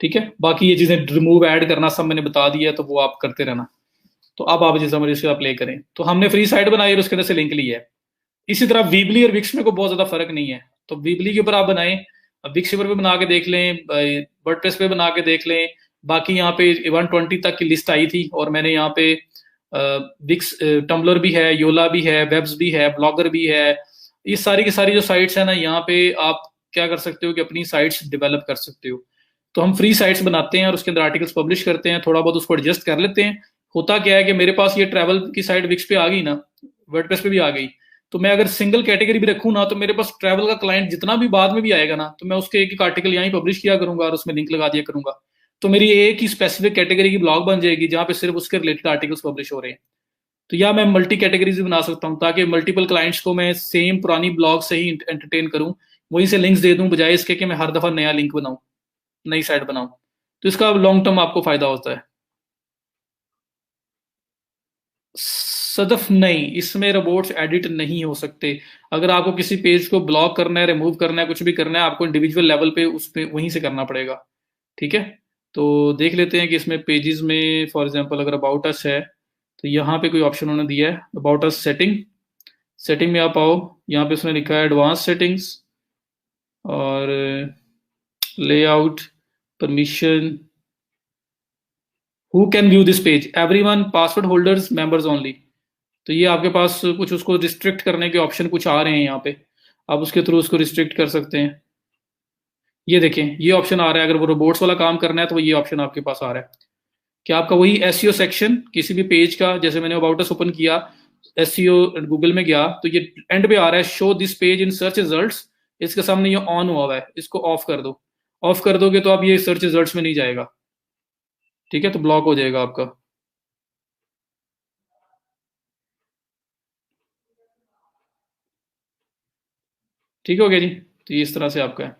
A: ठीक है, बाकी ये चीजें रिमूव ऐड करना सब मैंने बता दिया है, तो वो आप करते रहना। तो अब आप जैसा मर्जी से अप्लाई करें। तो हमने फ्री साइट बनाई और उसके अंदर से लिंक लिया है। इसी तरह वीबली और विक्स में को बहुत ज्यादा फर्क नहीं है, तो वीबली के ऊपर आप बनाएं, विक्स पर बना के देख लें, वर्डप्रेस पे बना के देख लें। बाकी यहाँ पे 120 तक की लिस्ट आई थी, और मैंने यहाँ पे विक्स टम्बलर भी है, योला भी है, वेब्स भी है, ब्लॉगर भी है। ये सारी की सारी जो साइट्स है ना, यहाँ पे आप क्या कर सकते हो कि अपनी साइट्स डेवलप कर सकते हो। तो हम फ्री साइट्स बनाते हैं और उसके अंदर आर्टिकल्स पब्लिश करते हैं, थोड़ा बहुत उसको एडजस्ट कर लेते हैं। होता क्या है कि मेरे पास ये ट्रैवल की साइट विक्स पे आ गई ना, वर्डप्रेस पे भी आ गई, तो मैं अगर सिंगल कैटेगरी भी रखूँ ना, तो मेरे पास ट्रैवल का क्लाइंट जितना भी बाद में भी आएगा ना, तो मैं उसके एक एक आर्टिकल यहाँ ही पब्लिश किया करूंगा और उसमें लिंक लगा दिया करूंगा। तो मेरी एक ही स्पेसिफिक कैटेगरी की ब्लॉग बन जाएगी जहां पे सिर्फ उसके रिलेटेड आर्टिकल्स पब्लिश हो रहे हैं। तो या मैं मल्टी कैटेगरीज भी बना सकता हूँ ताकि मल्टीपल क्लाइंट्स को मैं सेम पुरानी ब्लॉग से ही एंटरटेन करूँ, वहीं से लिंक्स दे दूं, बजाय इसके कि मैं हर दफा नया लिंक बनाऊं, नई साइट बनाऊं। तो इसका लॉन्ग टर्म आपको फायदा होता है। सदफ नहीं, इसमें रोबोट्स एडिट नहीं हो सकते। अगर आपको किसी पेज को ब्लॉक करना है, रिमूव करना है, कुछ भी करना है, आपको इंडिविजुअल लेवल पे उस पे वहीं से करना पड़ेगा। ठीक है, तो देख लेते हैं कि इसमें पेजेस में फॉर एग्जांपल अगर अबाउट अस है तो यहाँ पे कोई ऑप्शन उन्होंने दिया है अबाउट अस सेटिंग। सेटिंग में आप आओ, यहाँ पे उसने लिखा है एडवांस सेटिंग्स और layout, permission, who can view this page, everyone, password holders, members only. तो ये आपके पास कुछ उसको रिस्ट्रिक्ट करने के ऑप्शन कुछ आ रहे हैं यहाँ पे, आप उसके थ्रू उसको रिस्ट्रिक्ट कर सकते हैं। ये देखें, ये ऑप्शन आ रहा है, अगर वो रोबोट्स वाला काम करना है तो ये ऑप्शन आपके पास आ रहा है कि आपका वही एसईओ सेक्शन किसी भी पेज का, जैसे मैंने अबाउट अस ओपन किया, एसईओ गूगल में गया, तो ये एंड पे आ रहा है show this page in search results. इसके सामने ये ऑन हुआ हुआ है, इसको ऑफ कर दो। ऑफ कर दोगे तो अब ये सर्च रिजल्ट्स में नहीं जाएगा। ठीक है, तो ब्लॉक हो जाएगा आपका। ठीक हो गया जी, तो ये इस तरह से आपका है।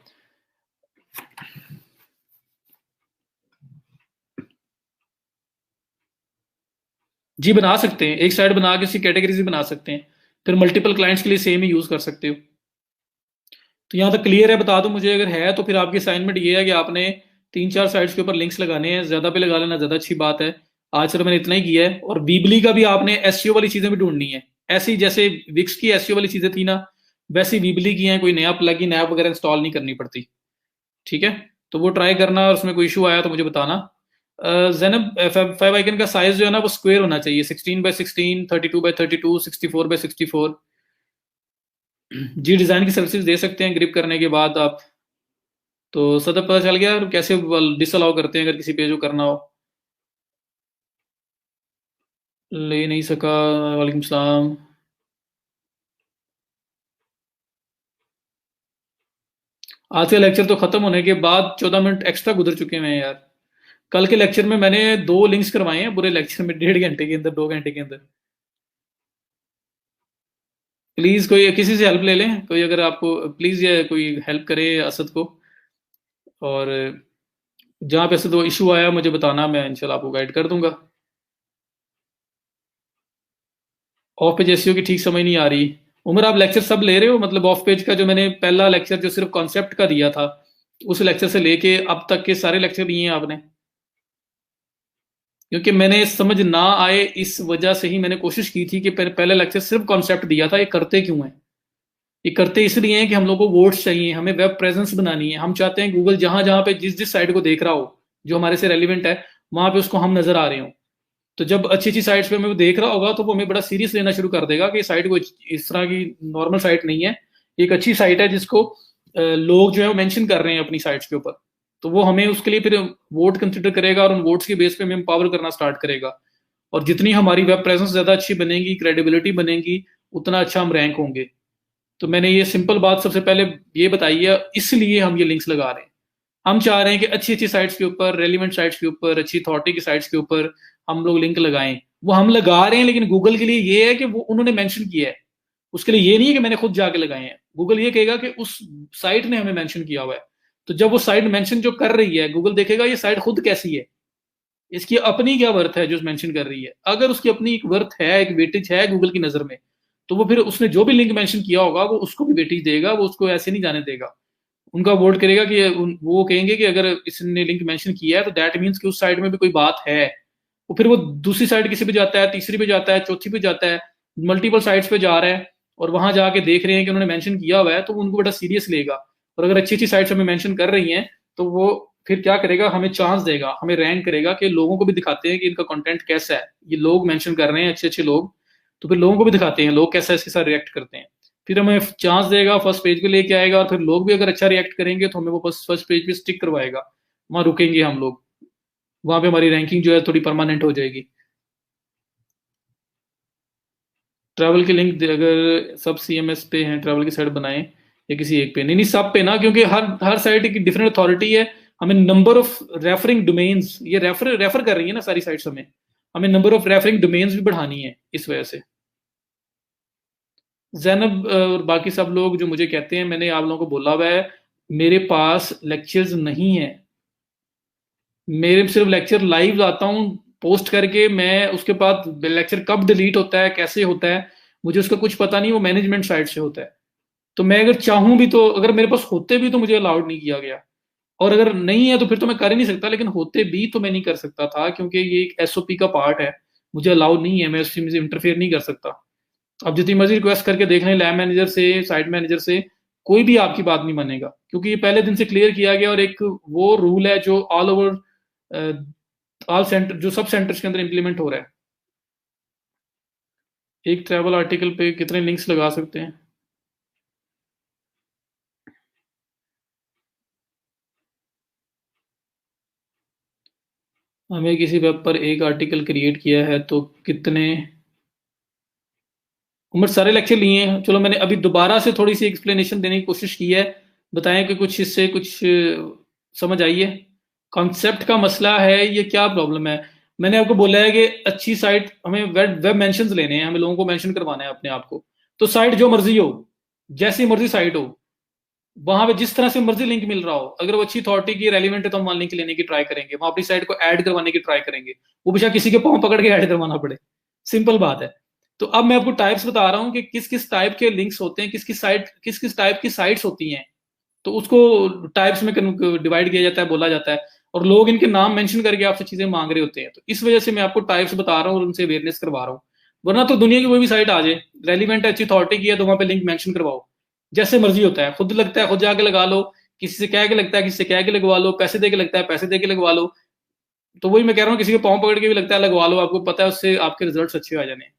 A: जी बना सकते हैं, एक साइड बना के उसकी कैटेगरीज भी बना सकते हैं, फिर मल्टीपल क्लाइंट्स के लिए सेम ही यूज कर सकते हो। तो यहाँ तक क्लियर है, बता दो मुझे अगर है तो। फिर आपकी असाइनमेंट ये है कि आपने 3-4 साइट्स के ऊपर लिंक्स लगाने हैं, ज्यादा पे लगा लेना ज्यादा अच्छी बात है। आज सिर्फ मैंने इतना ही किया है, और वीबली का भी आपने एसईओ वाली चीजें भी ढूंढनी है। ऐसी जैसे विक्स की एसईओ वाली चीजें थी ना, वैसी वीबली की हैं, कोई नया प्लगइन ऐप वगैरह इंस्टॉल नहीं करनी पड़ती। ठीक है, तो वो ट्राई करना, और उसमें कोई इशू आया तो मुझे बताना। जैनब, फाइव आइकन का साइज जो है ना वो स्क्वायर होना चाहिए, 16x16, 32x32, 64x64। जी डिजाइन की सर्विसेज दे सकते हैं ग्रिप करने के बाद आप। तो सदर पता चल गया कैसे डिसअलाउ करते हैं अगर किसी पेज को करना हो। ले नहीं सका, वालेकुम सलाम। आज का लेक्चर तो खत्म होने के बाद 14 मिनट एक्स्ट्रा गुजर चुके हैं यार। कल के लेक्चर में मैंने 2 लिंक्स करवाए हैं पूरे लेक्चर में, 1.5 घंटे के अंदर, 2 घंटे के अंदर। प्लीज कोई किसी से हेल्प ले लें, कोई अगर आपको प्लीज ये कोई हेल्प करे असद को। और जहां पे से तो इशू आया मुझे बताना, मैं इंशाल्लाह आपको गाइड कर दूंगा। ऑफ पेज एसईओ की ठीक समझ नहीं आ रही। उमर आप लेक्चर सब ले रहे हो, मतलब ऑफ पेज का जो मैंने पहला लेक्चर जो सिर्फ कॉन्सेप्ट का दिया था, उस लेक्चर से लेके अब तक के सारे लेक्चर दिए हैं आपने? क्योंकि मैंने समझ ना आए इस वजह से ही मैंने कोशिश की थी कि पहले लेक्चर सिर्फ कॉन्सेप्ट दिया था, ये करते क्यों है। ये करते इसलिए हैं कि हम लोग को वोट्स चाहिए, हमें वेब प्रेजेंस बनानी है, हम चाहते हैं गूगल जहां जहां पे जिस जिस साइट को देख रहा हो जो हमारे से रेलिवेंट है, वहां पे उसको हम नजर आ रहे हो। तो जब अच्छी अच्छी साइट्स पे हमें वो देख रहा होगा तो वो हमें बड़ा सीरियस लेना शुरू कर देगा कि साइट को इस तरह की नॉर्मल साइट नहीं है, एक अच्छी साइट है जिसको लोग जो है वो मेंशन कर रहे हैं अपनी साइट्स के ऊपर। तो वो हमें उसके लिए फिर वोट कंसिडर करेगा और उन वोट्स के बेस पे हमें एम्पावर करना स्टार्ट करेगा। और जितनी हमारी वेब प्रेजेंस ज्यादा अच्छी बनेगी, क्रेडिबिलिटी बनेगी, उतना अच्छा हम रैंक होंगे। तो मैंने ये सिंपल बात सबसे पहले ये बताई है, इसलिए हम ये लिंक्स लगा रहे हैं। हम चाह रहे हैं कि अच्छी अच्छी साइट्स के ऊपर, रेलिवेंट साइट्स के ऊपर, अच्छी अथॉरिटी की साइट्स के ऊपर हम लोग लिंक लगाएं। वो हम लगा रहे हैं, लेकिन गूगल के लिए ये है कि वो उन्होंने मेंशन किया है, उसके लिए ये नहीं है कि मैंने खुद जाके लगाए हैं। गूगल ये कहेगा कि उस साइट ने हमें मेंशन किया हुआ है। तो जब वो साइट मेंशन जो कर रही है, गूगल देखेगा ये साइट खुद कैसी है, इसकी अपनी क्या वर्थ है जो मेंशन कर रही है। अगर उसकी अपनी एक वर्थ है, एक वेटेज है गूगल की नजर में, तो वो फिर उसने जो भी लिंक मेंशन किया होगा वो उसको भी वेटेज देगा, वो उसको ऐसे नहीं जाने देगा। उनका वोट करेगा कि वो कहेंगे कि अगर इसने लिंक मेंशन किया है तो दैट मीन्स कि उस साइड में भी कोई बात है। वो फिर वो दूसरी साइड किसी पे जाता है, तीसरी पे जाता है, चौथी पे जाता है, मल्टीपल साइट्स पे जा रहा है, और वहां जाके देख रहे हैं कि उन्होंने मेंशन किया हुआ है, तो वो उनको बड़ा सीरियस लेगा। और अगर अच्छी अच्छी साइट्स हमें मेंशन कर रही हैं तो वो फिर क्या करेगा, हमें चांस देगा, हमें रैंक करेगा कि लोगों को भी दिखाते हैं कि इनका कंटेंट कैसा है, ये लोग मेंशन कर रहे हैं अच्छे अच्छे लोग, तो फिर लोगों को भी दिखाते हैं लोग कैसा इसके साथ रिएक्ट करते हैं। फिर हमें चांस देगा, फर्स्ट पेज पे लेके आएगा, और फिर लोग भी अगर अच्छा रिएक्ट करेंगे तो हमें वो फर्स्ट पेज पे स्टिक करवाएगा, वहां रुकेंगे हम लोग, वहां पे हमारी रैंकिंग जो है थोड़ी परमानेंट हो जाएगी। ट्रैवल के लिंक अगर सब सीएमएस पे हैं, ट्रैवल की साइट बनाएं या किसी एक पे, नहीं नहीं सब पे ना, क्योंकि हर हर साइट की डिफरेंट अथॉरिटी है। हमें नंबर ऑफ रेफरिंग डोमेन्स, ये रेफर रेफर कर रही है ना सारी साइट्स, हमें हमें नंबर ऑफ रेफरिंग डोमेन्स भी बढ़ानी है इस वजह से। जैनब और बाकी सब लोग जो मुझे कहते हैं, मैंने आप लोगों को बोला हुआ है मेरे पास लेक्चर्स नहीं है, मेरे सिर्फ लेक्चर लाइव आता हूँ पोस्ट करके, मैं उसके बाद लेक्चर कब डिलीट होता है कैसे होता है मुझे उसका कुछ पता नहीं, वो मैनेजमेंट साइड से होता है। तो मैं अगर चाहूं भी तो, अगर मेरे पास होते भी तो मुझे अलाउड नहीं किया गया, और अगर नहीं है तो फिर तो मैं कर ही नहीं सकता, लेकिन होते भी तो मैं नहीं कर सकता था क्योंकि ये एक एसओपी का पार्ट है, मुझे अलाउड नहीं है, मैं उसमें से इंटरफेयर नहीं कर सकता। अब जितनी मर्जी रिक्वेस्ट करके देख लें लैब मैनेजर से, साइट मैनेजर से, कोई भी आपकी बात नहीं मानेगा, क्योंकि ये पहले दिन से क्लियर किया गया, और एक वो रूल है जो ऑल ओवर ऑल सेंटर, जो सब सेंटर्स के अंदर इंप्लीमेंट हो रहा है। एक ट्रैवल आर्टिकल पे कितने लिंक्स लगा सकते हैं? हमें किसी वेब पर एक आर्टिकल क्रिएट किया है तो कितने, उम्र सारे लेक्चर लिए हैं। चलो मैंने अभी दोबारा से थोड़ी सी एक्सप्लेनेशन देने की कोशिश की है, बताएं कि कुछ इससे कुछ समझ आई है। कॉन्सेप्ट का मसला है, ये क्या प्रॉब्लम है। मैंने आपको बोला है कि अच्छी साइट, हमें वेब वेब मेंशंस लेने हैं, हमें लोगों को मेंशन करवाना है अपने आप को। तो साइट जो मर्जी हो, जैसी मर्जी साइट हो, वहां पे जिस तरह से मर्जी लिंक मिल रहा हो, अगर वो अच्छी अथॉरिटी की रेलिवेंट है तो हम वहां लिंक लेने की ट्राई करेंगे, वहां अपनी साइट को ऐड करवाने की ट्राई करेंगे, वो भी शायद किसी के पाँव पकड़ के ऐड करवाना पड़े। सिंपल बात है। तो अब मैं आपको टाइप्स बता रहा हूँ कि किस किस टाइप के लिंक्स होते हैं, किस किस टाइप की साइट्स होती हैं। तो उसको टाइप्स में डिवाइड किया जाता है, बोला जाता है, और लोग इनके नाम मेंशन करके आपसे चीजें मांग रहे होते हैं। तो इस वजह से मैं आपको टाइप्स बता रहा हूँ और उनसे अवेयरनेस करवा रहा हूँ। वरना तो दुनिया की कोई भी साइट आ जाए, रेलिवेंट अच्छी अथॉरिटी की है, तो वहां पे लिंक मेंशन करवाओ, जैसे मर्जी होता है, खुद लगता है खुद जाके लगा लो, किसी से कह के लगता है किसी से कह के लगवा लो, पैसे दे के लगता है पैसे दे के लगवा लो। तो वही मैं कह रहा हूँ, किसी के पाँव पकड़ के भी लगता है लगवा लो, आपको पता है उससे आपके रिजल्ट अच्छे आ जाने।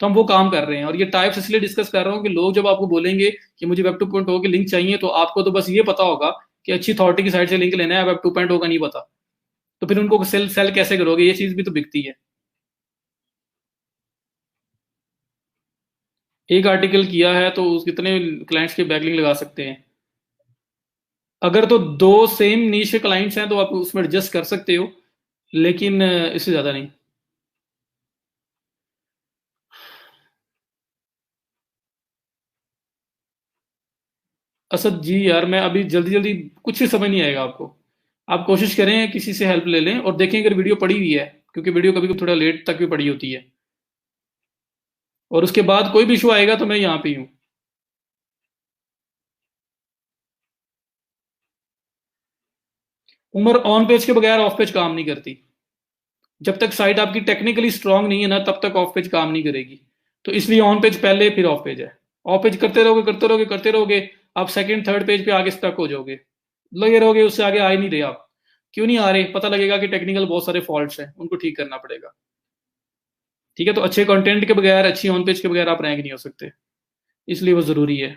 A: तो हम वो काम कर रहे हैं, और ये टाइप्स इसलिए डिस्कस कर रहा हूँ कि लोग जब आपको बोलेंगे कि मुझे वेब 2.0 की लिंक चाहिए, तो आपको तो बस ये पता होगा कि अच्छी अथॉरिटी की साइट से लिंक लेना है, वेब 2.0 का नहीं पता। तो फिर उनको सेल सेल कैसे करोगे, ये चीज भी तो बिकती है। एक आर्टिकल किया है तो उस कितने क्लाइंट्स के बैकलिंक लगा सकते हैं? अगर तो दो सेम नीश क्लाइंट्स हैं तो आप उसमें एडजस्ट कर सकते हो, लेकिन इससे ज्यादा नहीं। असद जी यार, मैं अभी जल्दी जल्दी, कुछ ही समझ नहीं आएगा आपको। आप कोशिश करें किसी से हेल्प ले लें, और देखें अगर वीडियो पड़ी हुई है, क्योंकि वीडियो कभी कभी थोड़ा लेट तक भी पड़ी होती है। और उसके बाद कोई भी इशू आएगा तो मैं यहाँ पे ही हूँ। उम्र ऑन पेज के बगैर ऑफ पेज काम नहीं करती। जब तक साइट आपकी टेक्निकली स्ट्रांग नहीं है ना, तब तक ऑफ पेज काम नहीं करेगी। तो इसलिए ऑन पेज पहले, फिर ऑफ पेज है। ऑफ पेज करते रहोगे करते रहोगे करते रहोगे, आप सेकंड थर्ड पेज पे आगे स्टक हो जाओगे, लगे रहोगे, उससे आगे आ ही नहीं रहे आप। क्यों नहीं आ रहे? पता लगेगा कि टेक्निकल बहुत सारे फॉल्ट्स हैं, उनको ठीक करना पड़ेगा। ठीक है, तो अच्छे कंटेंट के बगैर, अच्छी ऑन पेज के बगैर आप रैंक नहीं हो सकते, इसलिए वो जरूरी है।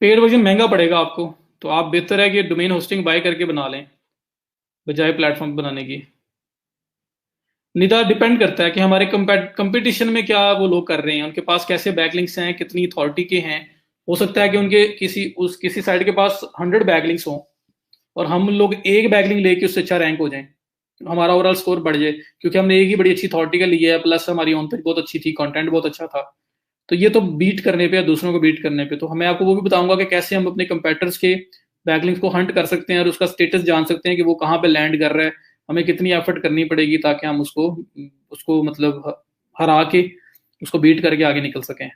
A: पेड वर्जन महंगा पड़ेगा आपको, तो आप बेहतर है कि डोमेन होस्टिंग बाय करके बना लें बजाय प्लेटफॉर्म बनाने की। निदा डिपेंड करता है कि हमारे कंपटीशन में क्या वो लोग कर रहे हैं, उनके पास कैसे बैकलिंक्स हैं, कितनी अथॉरिटी के हैं। हो सकता है कि उनके किसी साइट के पास 100 बैकलिंक्स हों, और हम लोग एक बैकलिंक लेके उससे अच्छा रैंक हो जाए, हमारा ओवरऑल स्कोर बढ़ जाए, क्योंकि हमने एक ही बड़ी अच्छी अथॉरिटी का लिया है, प्लस हमारी ऑन पेज बहुत अच्छी थी, कंटेंट बहुत अच्छा था। तो ये तो बीट करने पे या दूसरों को बीट करने पे, तो मैं आपको वो भी बताऊंगा कि कैसे हम अपने कंपेटर्स के बैकलिंक्स को हंट कर सकते हैं और उसका स्टेटस जान सकते हैं कि वो कहाँ पे लैंड कर रहा है, हमें कितनी एफर्ट करनी पड़ेगी ताकि हम उसको उसको मतलब हरा के, उसको बीट करके आगे निकल सकें।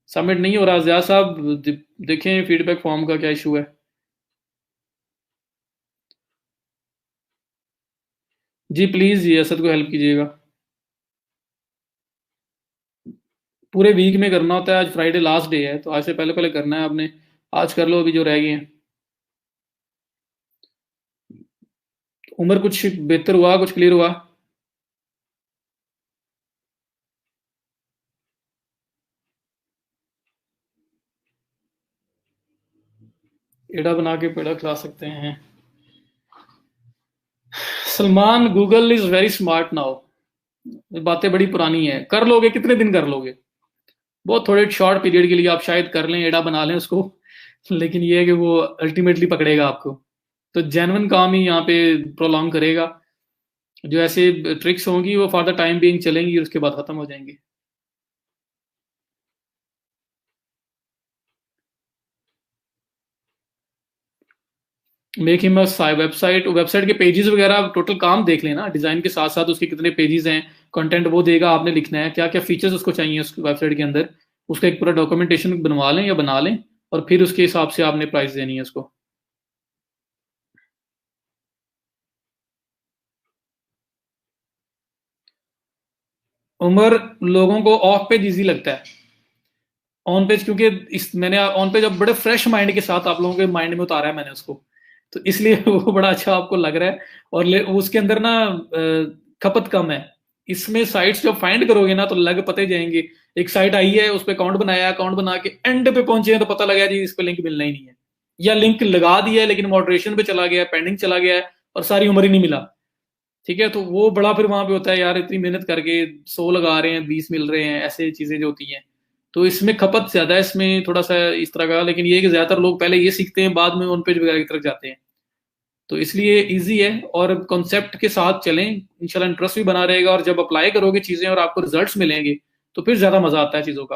A: सबमिट नहीं हो रहा जिया साहब, देखें फीडबैक फॉर्म का क्या इशू है। जी प्लीज ये असद को हेल्प कीजिएगा। पूरे वीक में करना होता है, आज फ्राइडे लास्ट डे है, तो आज से पहले पहले करना है आपने। आज कर लो अभी जो रह गए हैं। उम्र कुछ बेहतर हुआ, कुछ क्लियर हुआ? एड़ा बना के पेड़ा खिला सकते हैं। Salman, Google is very smart now. बातें बड़ी पुरानी है, कर लोगे, कितने दिन कर लोगे? बहुत थोड़े शॉर्ट पीरियड के लिए आप शायद कर लें, एड़ा बना लें उसको, लेकिन ये है कि वो अल्टीमेटली पकड़ेगा आपको। तो जेन्युइन काम ही यहाँ पे प्रोलॉन्ग करेगा। जो ऐसे ट्रिक्स होंगी वो फॉर द टाइम बीइंग चलेंगी, और उसके बाद खत्म हो जाएंगी। Make him a website, website के पेजेस वगैरह टोटल काम देख लेना, डिजाइन के साथ साथ उसके कितने पेजेस हैं, कंटेंट वो देगा, आपने लिखना है क्या क्या फीचर्स उसको चाहिए उस वेबसाइट के अंदर, उसका एक पूरा डॉक्यूमेंटेशन बनवा लें या बना लें, और फिर उसके हिसाब से आपने प्राइस देनी है उसको। उम्र, लोगों को ऑफ पेज इजी लगता है, ऑन पेज क्योंकि इस मैंने ऑन पेज अब बड़े फ्रेश माइंड के साथ आप लोगों के माइंड में उतारा है मैंने उसको, तो इसलिए वो बड़ा अच्छा आपको लग रहा है। और उसके अंदर ना खपत कम है। इसमें साइट्स जब फाइंड करोगे ना तो लग पते जाएंगे। एक साइट आई है, उस पर अकाउंट बनाया, अकाउंट बना के एंड पे पहुंचे हैं तो पता लगा जी इस पे लिंक मिलना ही नहीं है, या लिंक लगा दिया है लेकिन मॉडरेशन पे चला गया, पेंडिंग चला गया है, और सारी उम्र ही नहीं मिला। ठीक है, तो वो बड़ा फिर वहां पे होता है, यार इतनी मेहनत करके 100 लगा रहे हैं, 20 मिल रहे हैं, ऐसे चीजें जो होती हैं। तो इसमें खपत ज्यादा है, इसमें थोड़ा सा इस तरह का, लेकिन ये है कि ज्यादातर लोग पहले ये सीखते हैं, बाद में ऑन पेज वगैरह की तरफ जाते हैं। तो इसलिए इजी है, और कॉन्सेप्ट के साथ चलें, इंशाल्लाह इंटरेस्ट भी बना रहेगा, और जब अप्लाई करोगे चीजें और आपको रिजल्ट्स मिलेंगे तो फिर ज्यादा मजा आता है चीजों का।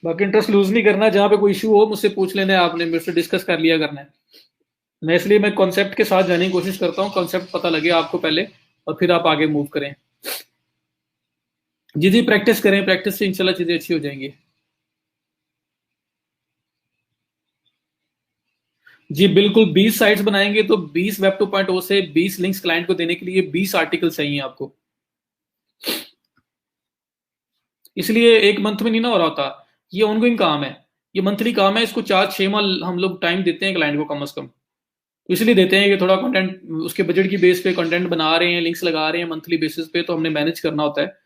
A: बाकी इंटरेस्ट लूज नहीं करना, जहां पे कोई इशू हो मुझसे पूछ लेना है, आपने मेरे से डिस्कस कर लिया करना है। मैं इसलिए मैं कॉन्सेप्ट के साथ जाने की कोशिश करता हूँ, कॉन्सेप्ट पता लगे आपको पहले, और फिर आप आगे मूव करें। जी जी, प्रैक्टिस करें, प्रैक्टिस से इंशाल्लाह चीजें अच्छी हो जाएंगी। जी बिल्कुल, 20 साइट्स बनाएंगे तो 20 वेब 2.0 से 20 लिंक्स क्लाइंट को देने के लिए 20 आर्टिकल चाहिए आपको। इसलिए एक मंथ में नहीं ना हो रहा होता, ये ऑनगोइंग काम है, ये मंथली काम है, इसको 4-6 माह हम लोग टाइम देते हैं क्लाइंट को कम से कम। तो इसलिए देते हैं कि थोड़ा कंटेंट उसके बजट की बेस पे कंटेंट बना रहे हैं, लिंक्स लगा रहे हैं मंथली बेसिस पे, तो हमने मैनेज करना होता है।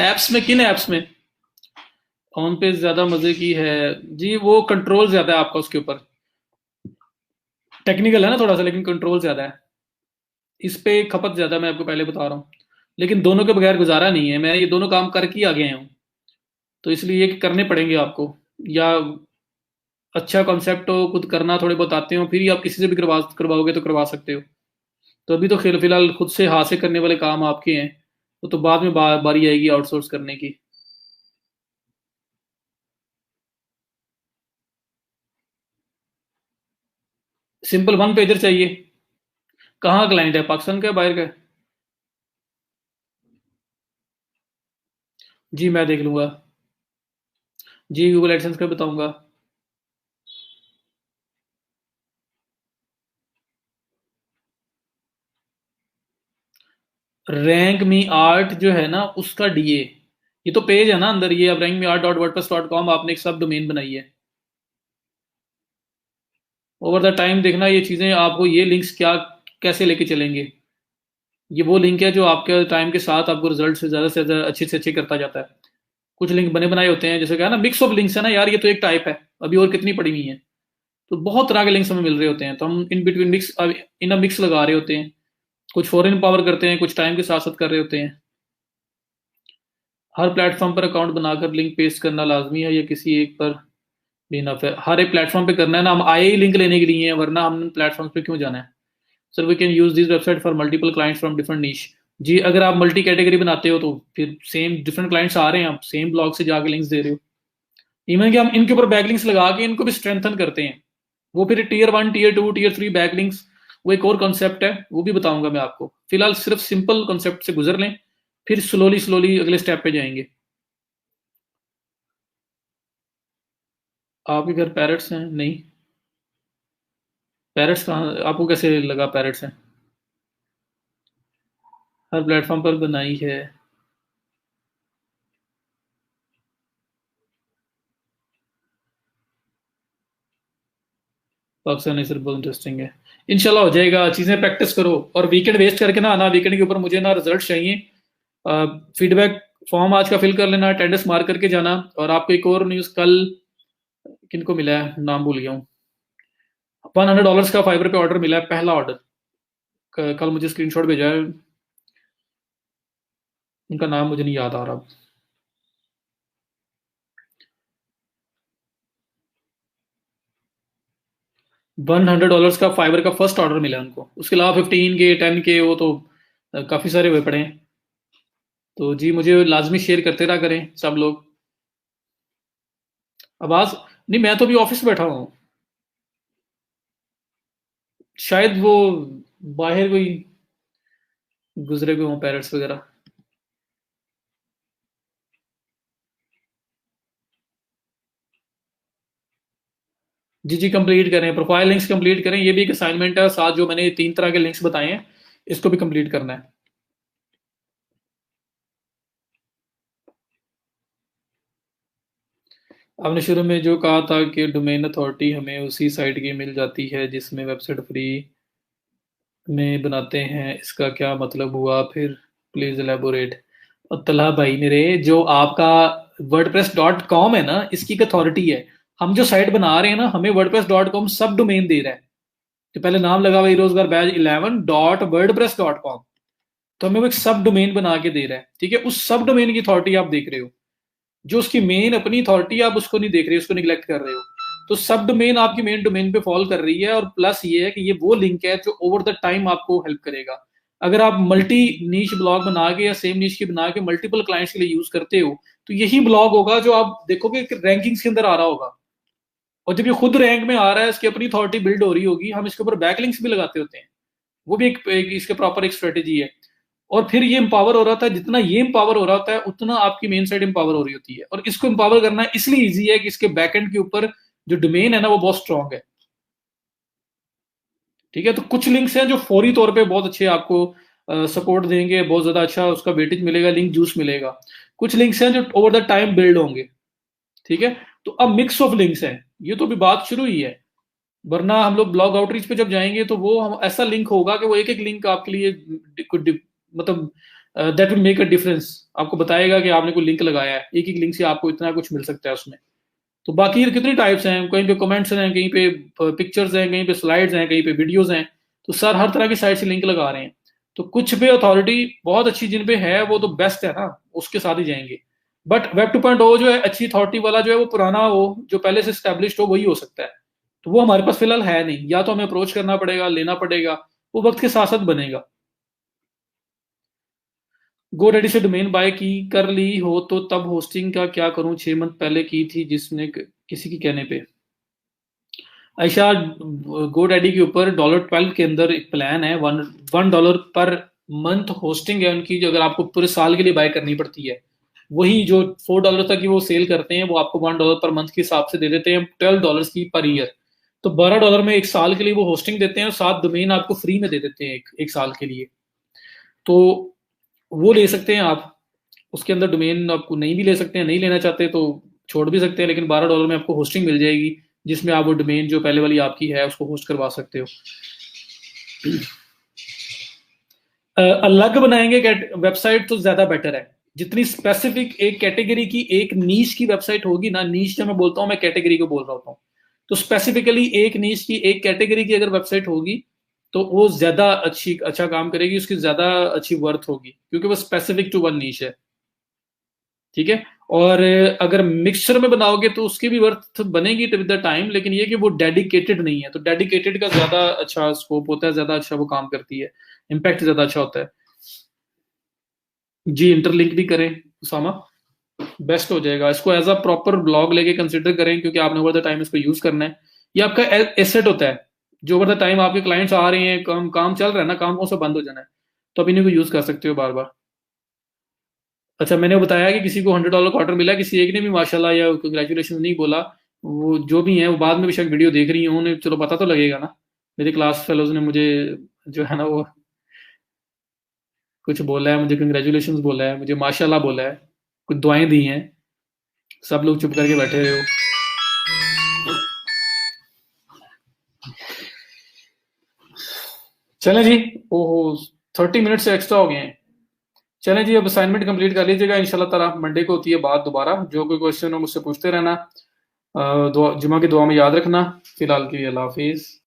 A: एप्स में, किन एप्स में? ऑन पेज ज्यादा मजे की है? जी वो कंट्रोल ज्यादा है आपका उसके ऊपर, टेक्निकल है ना थोड़ा सा, लेकिन कंट्रोल ज्यादा है इस पे, खपत ज्यादा, मैं आपको पहले बता रहा हूँ। लेकिन दोनों के बगैर गुजारा नहीं है, मैं ये दोनों काम करके ही आ गया हूँ, तो इसलिए ये करने पड़ेंगे आपको। या अच्छा कॉन्सेप्ट हो, खुद करना थोड़े बहुत आते हो, फिर ही आप किसी से भी करवाओगे तो करवा सकते हो। तो अभी तो फिलहाल खुद से हाथ से करने वाले काम आपके हैं, तो बाद में बारी आएगी आउटसोर्स करने की। सिंपल वन पेजर चाहिए। कहाँ क्लाइंट है, पाकिस्तान का है, बाहर का है? जी मैं देख लूंगा। जी गूगल एडसेंस का बताऊंगा। रैंक मी आर्ट जो है ना उसका डीए, ये तो पेज है ना अंदर, ये अब rank me art dot WordPress dot com आपने एक सब डोमेन बनाई है। ओवर द टाइम देखना ये चीजें आपको, ये लिंक्स क्या कैसे लेके चलेंगे। ये वो लिंक है जो आपके टाइम के साथ आपको रिजल्ट से ज्यादा अच्छे से अच्छे करता जाता है। कुछ लिंक बने बनाए होते हैं, जैसे क्या ना मिक्स ऑफ लिंक्स है ना यार, ये तो एक टाइप है, अभी और कितनी पड़ी हुई है। तो बहुत तरह के लिंक्स हमें मिल रहे होते हैं, तो हम in between mix, in a mix लगा रहे होते हैं। कुछ फॉरेन पावर करते हैं, कुछ टाइम के साथ साथ कर रहे होते हैं। हर प्लेटफॉर्म पर अकाउंट बनाकर लिंक पेस्ट करना लाजमी है या किसी एक पर भी इनफ है? हर एक प्लेटफॉर्म पे करना है ना, हम आए ही लिंक लेने के लिए हैं, वरना हम प्लेटफॉर्म पे क्यों जाना है? Sir we can use this website for multiple clients from different niche. जी अगर आप मल्टी कैटेगरी बनाते हो तो फिर सेम डिफरेंट क्लाइंट्स आ रहे हैं, आप सेम ब्लॉग से जाके लिंक्स दे रहे हो। इवन कि हम इनके ऊपर बैकलिंक्स लगा के इनको भी स्ट्रेंथन करते हैं। वो फिर टीयर 1 टीयर 2 टीयर 3 बैकलिंक्स, वो एक और कॉन्सेप्ट है, वो भी बताऊंगा मैं आपको। फिलहाल सिर्फ सिंपल कॉन्सेप्ट से गुजर लें, फिर स्लोली स्लोली अगले स्टेप पे जाएंगे। आपके घर पैरट्स हैं? नहीं। पैरट्स कहाँ, आपको कैसे लगा पैरट्स हैं? हर प्लेटफॉर्म पर बनाई है। पाकिस्तान सर बहुत इंटरेस्टिंग है। इंशाल्लाह हो जाएगा, चीज़ें प्रैक्टिस करो और वीकेंड वेस्ट करके ना आना, वीकेंड के ऊपर मुझे ना रिजल्ट चाहिए। फीडबैक फॉर्म आज का फिल कर लेना, अटेंडेंस मार्क करके जाना। और आपको एक और न्यूज़ कल किनको मिला है, नाम भूल गया हूँ। $100 का फाइबर पे ऑर्डर मिला है, पहला ऑर्डर। कल मुझे स्क्रीनशॉट भेजा है, उनका नाम मुझे नहीं याद आ रहा। $100 का फाइबर का फर्स्ट ऑर्डर मिला है उनको, उसके अलावा 15 के 10 के वो तो काफ़ी सारे हुए पड़े हैं। तो जी मुझे लाजमी शेयर करते रहा करें सब लोग। आवाज़ नहीं, मैं तो अभी ऑफिस बैठा हूँ। शायद वो बाहर कोई गुजरे हुए हों पेरेंट्स वगैरह। जी जी कंप्लीट करें, प्रोफाइल लिंक्स कंप्लीट करें, ये भी एक असाइनमेंट है, साथ जो मैंने 3 तरह के लिंक्स बताए हैं इसको भी कंप्लीट करना है। आपने शुरू में जो कहा था कि डोमेन अथॉरिटी हमें उसी साइट की मिल जाती है जिसमें वेबसाइट फ्री में बनाते हैं, इसका क्या मतलब हुआ फिर? Please elaborate. और तला भाई मेरे, जो आपका wordpress.com है ना, इसकी एक अथॉरिटी है। हम जो साइट बना रहे हैं ना, हमें wordpress.com सब डोमेन दे रहा है। तो पहले नाम लगा हुआ रोजगार बैच 11.wordpress.com, तो हमें वो एक सब डोमेन बना के दे रहा है। ठीक है, उस सब डोमेन की अथॉरिटी आप देख रहे हो, जो उसकी मेन अपनी अथॉरिटी आप उसको नहीं देख रहे, उसको निगलेक्ट कर रहे हो। तो सब डोमेन आपकी मेन डोमेन पे फॉलो कर रही है, और प्लस ये है कि ये वो लिंक है जो ओवर द टाइम आपको हेल्प करेगा। अगर आप मल्टी नीच ब्लॉग बना के या सेम नीच की बना के मल्टीपल क्लाइंट्स के लिए यूज करते हो, तो यही ब्लॉग होगा जो आप देखोगे रैंकिंग्स के अंदर आ रहा होगा। और जब ये खुद रैंक में आ रहा है, इसकी अपनी अथॉरिटी बिल्ड हो रही होगी, हम इसके ऊपर बैकलिंक्स भी लगाते होते हैं। वो भी एक इसके प्रॉपर एक स्ट्रेटेजी है। और फिर ये एम्पावर हो रहा था, जितना ये एम्पावर हो रहा होता है उतना आपकी मेन साइट एम्पावर हो रही होती है। और इसको एम्पावर करना इसलिए ईजी है कि इसके बैकएंड के ऊपर जो डोमेन है ना वो बहुत स्ट्रांग है। ठीक है, तो कुछ लिंक्स हैं जो फौरी तौर पे बहुत अच्छे आपको सपोर्ट देंगे, बहुत ज्यादा अच्छा उसका वेटेज मिलेगा, लिंक जूस मिलेगा। कुछ लिंक्स हैं जो ओवर द टाइम बिल्ड होंगे। ठीक है, तो अब मिक्स ऑफ लिंक्स हैं, ये तो अभी बात शुरू ही है। वरना हम लोग ब्लॉग आउटरीच पे जब जाएंगे तो वो हम ऐसा लिंक होगा कि वो एक एक लिंक आपके लिए मतलब that will make a difference. आपको बताएगा कि आपने कोई लिंक लगाया है, एक एक लिंक से आपको इतना कुछ मिल सकता है उसमें। तो बाकी कितनी टाइप्स हैं, कहीं पे कमेंट्स हैं, कहीं पे पिक्चर्स हैं, कहीं पे स्लाइड्स हैं, कहीं पे वीडियोस हैं। तो सर हर तरह की साइट से लिंक लगा रहे हैं। तो कुछ पे अथॉरिटी बहुत अच्छी जिन पे है वो तो बेस्ट है ना, उसके साथ ही जाएंगे। बट वेब 2.0 जो है अच्छी अथॉरिटी वाला जो है, वो पुराना हो, जो पहले से स्टैब्लिश्ड हो, वही हो सकता है। तो वो हमारे पास फिलहाल है नहीं, या तो हमें अप्रोच करना पड़ेगा, लेना पड़ेगा। वो वक्त के साथ साथ बनेगा। गोडैडी से डोमेन बाय की कर ली हो तो तब होस्टिंग का क्या करूं? 6 मंथ पहले की थी जिसने किसी की कहने पे। आयशा, गोडैडी के ऊपर $12 के अंदर एक प्लान है, $1 पर मंथ होस्टिंग है उनकी, जो अगर आपको पूरे साल के लिए बाय करनी पड़ती है। वही जो $4 तक की वो सेल करते हैं, वो आपको $1 पर मंथ के हिसाब से दे देते हैं, $12 की पर ईयर। तो $12 में एक साल के लिए वो होस्टिंग देते हैं और 7 डोमेन आपको फ्री में दे देते हैं एक साल के लिए। तो वो ले सकते हैं आप। उसके अंदर डोमेन आपको नहीं भी ले सकते हैं, नहीं लेना चाहते तो छोड़ भी सकते हैं, लेकिन $12 में आपको होस्टिंग मिल जाएगी, जिसमें आप वो डोमेन जो पहले वाली आपकी है उसको होस्ट करवा सकते हो। अलग बनाएंगे वेबसाइट तो ज्यादा बेटर है। जितनी स्पेसिफिक एक कैटेगरी की, एक नीश की वेबसाइट होगी ना, नीश जब मैं बोलता हूँ मैं कैटेगरी को बोल रहा होता हूँ, तो स्पेसिफिकली एक नीश की, एक कैटेगरी की अगर वेबसाइट होगी तो वो ज्यादा अच्छा काम करेगी, उसकी ज्यादा अच्छी वर्थ होगी, क्योंकि वो स्पेसिफिक टू वन नीश है। ठीक है। और अगर मिक्सचर में बनाओगे तो उसकी भी वर्थ बनेगी विद द टाइम, लेकिन ये कि वो डेडिकेटेड नहीं है, तो डेडिकेटेड का ज्यादा अच्छा स्कोप होता है, ज्यादा अच्छा वो काम करती है, इम्पैक्ट ज्यादा अच्छा होता है। जी, इंटरलिंक भी करें उसामा, बेस्ट हो जाएगा। इसको एज अ प्रॉपर ब्लॉग लेके कंसिडर करें, क्योंकि आपने ओवर द टाइम इसको यूज करना है। ये आपका एसेट होता है, जो ओवर द टाइम आपके क्लाइंट्स आ रहे हैं, काम चल रहा है ना, काम कौन सा बंद हो जाना है, तो आप इन्हीं को यूज कर सकते हो बार बार। अच्छा, मैंने बताया कि किसी को $100 का ऑर्डर मिला, किसी एक ने भी माशाल्लाह या कंग्रेचुलेशन नहीं बोला। वो जो भी है वो बाद में भी शायद वीडियो देख रही हैं, उन्हें चलो पता तो लगेगा ना। मेरे क्लास फेलोज ने मुझे जो है ना वो कुछ बोला है, मुझे कंग्रेचुलेशन बोला है, मुझे माशाल्लाह बोला है, कुछ दुआएं दी हैं। सब लोग चुप करके बैठे हुए हो। चलें जी। ओहो, 30 मिनट से एक्स्ट्रा हो गए हैं। चलें जी, अब असाइनमेंट कंप्लीट कर लीजिएगा। इंशाल्लाह ताला मंडे को होती है बात दोबारा। जो कोई क्वेश्चन हो मुझसे पूछते रहना। जुमा की दुआ में याद रखना। फिलहाल के लिए अल्लाह हाफिज।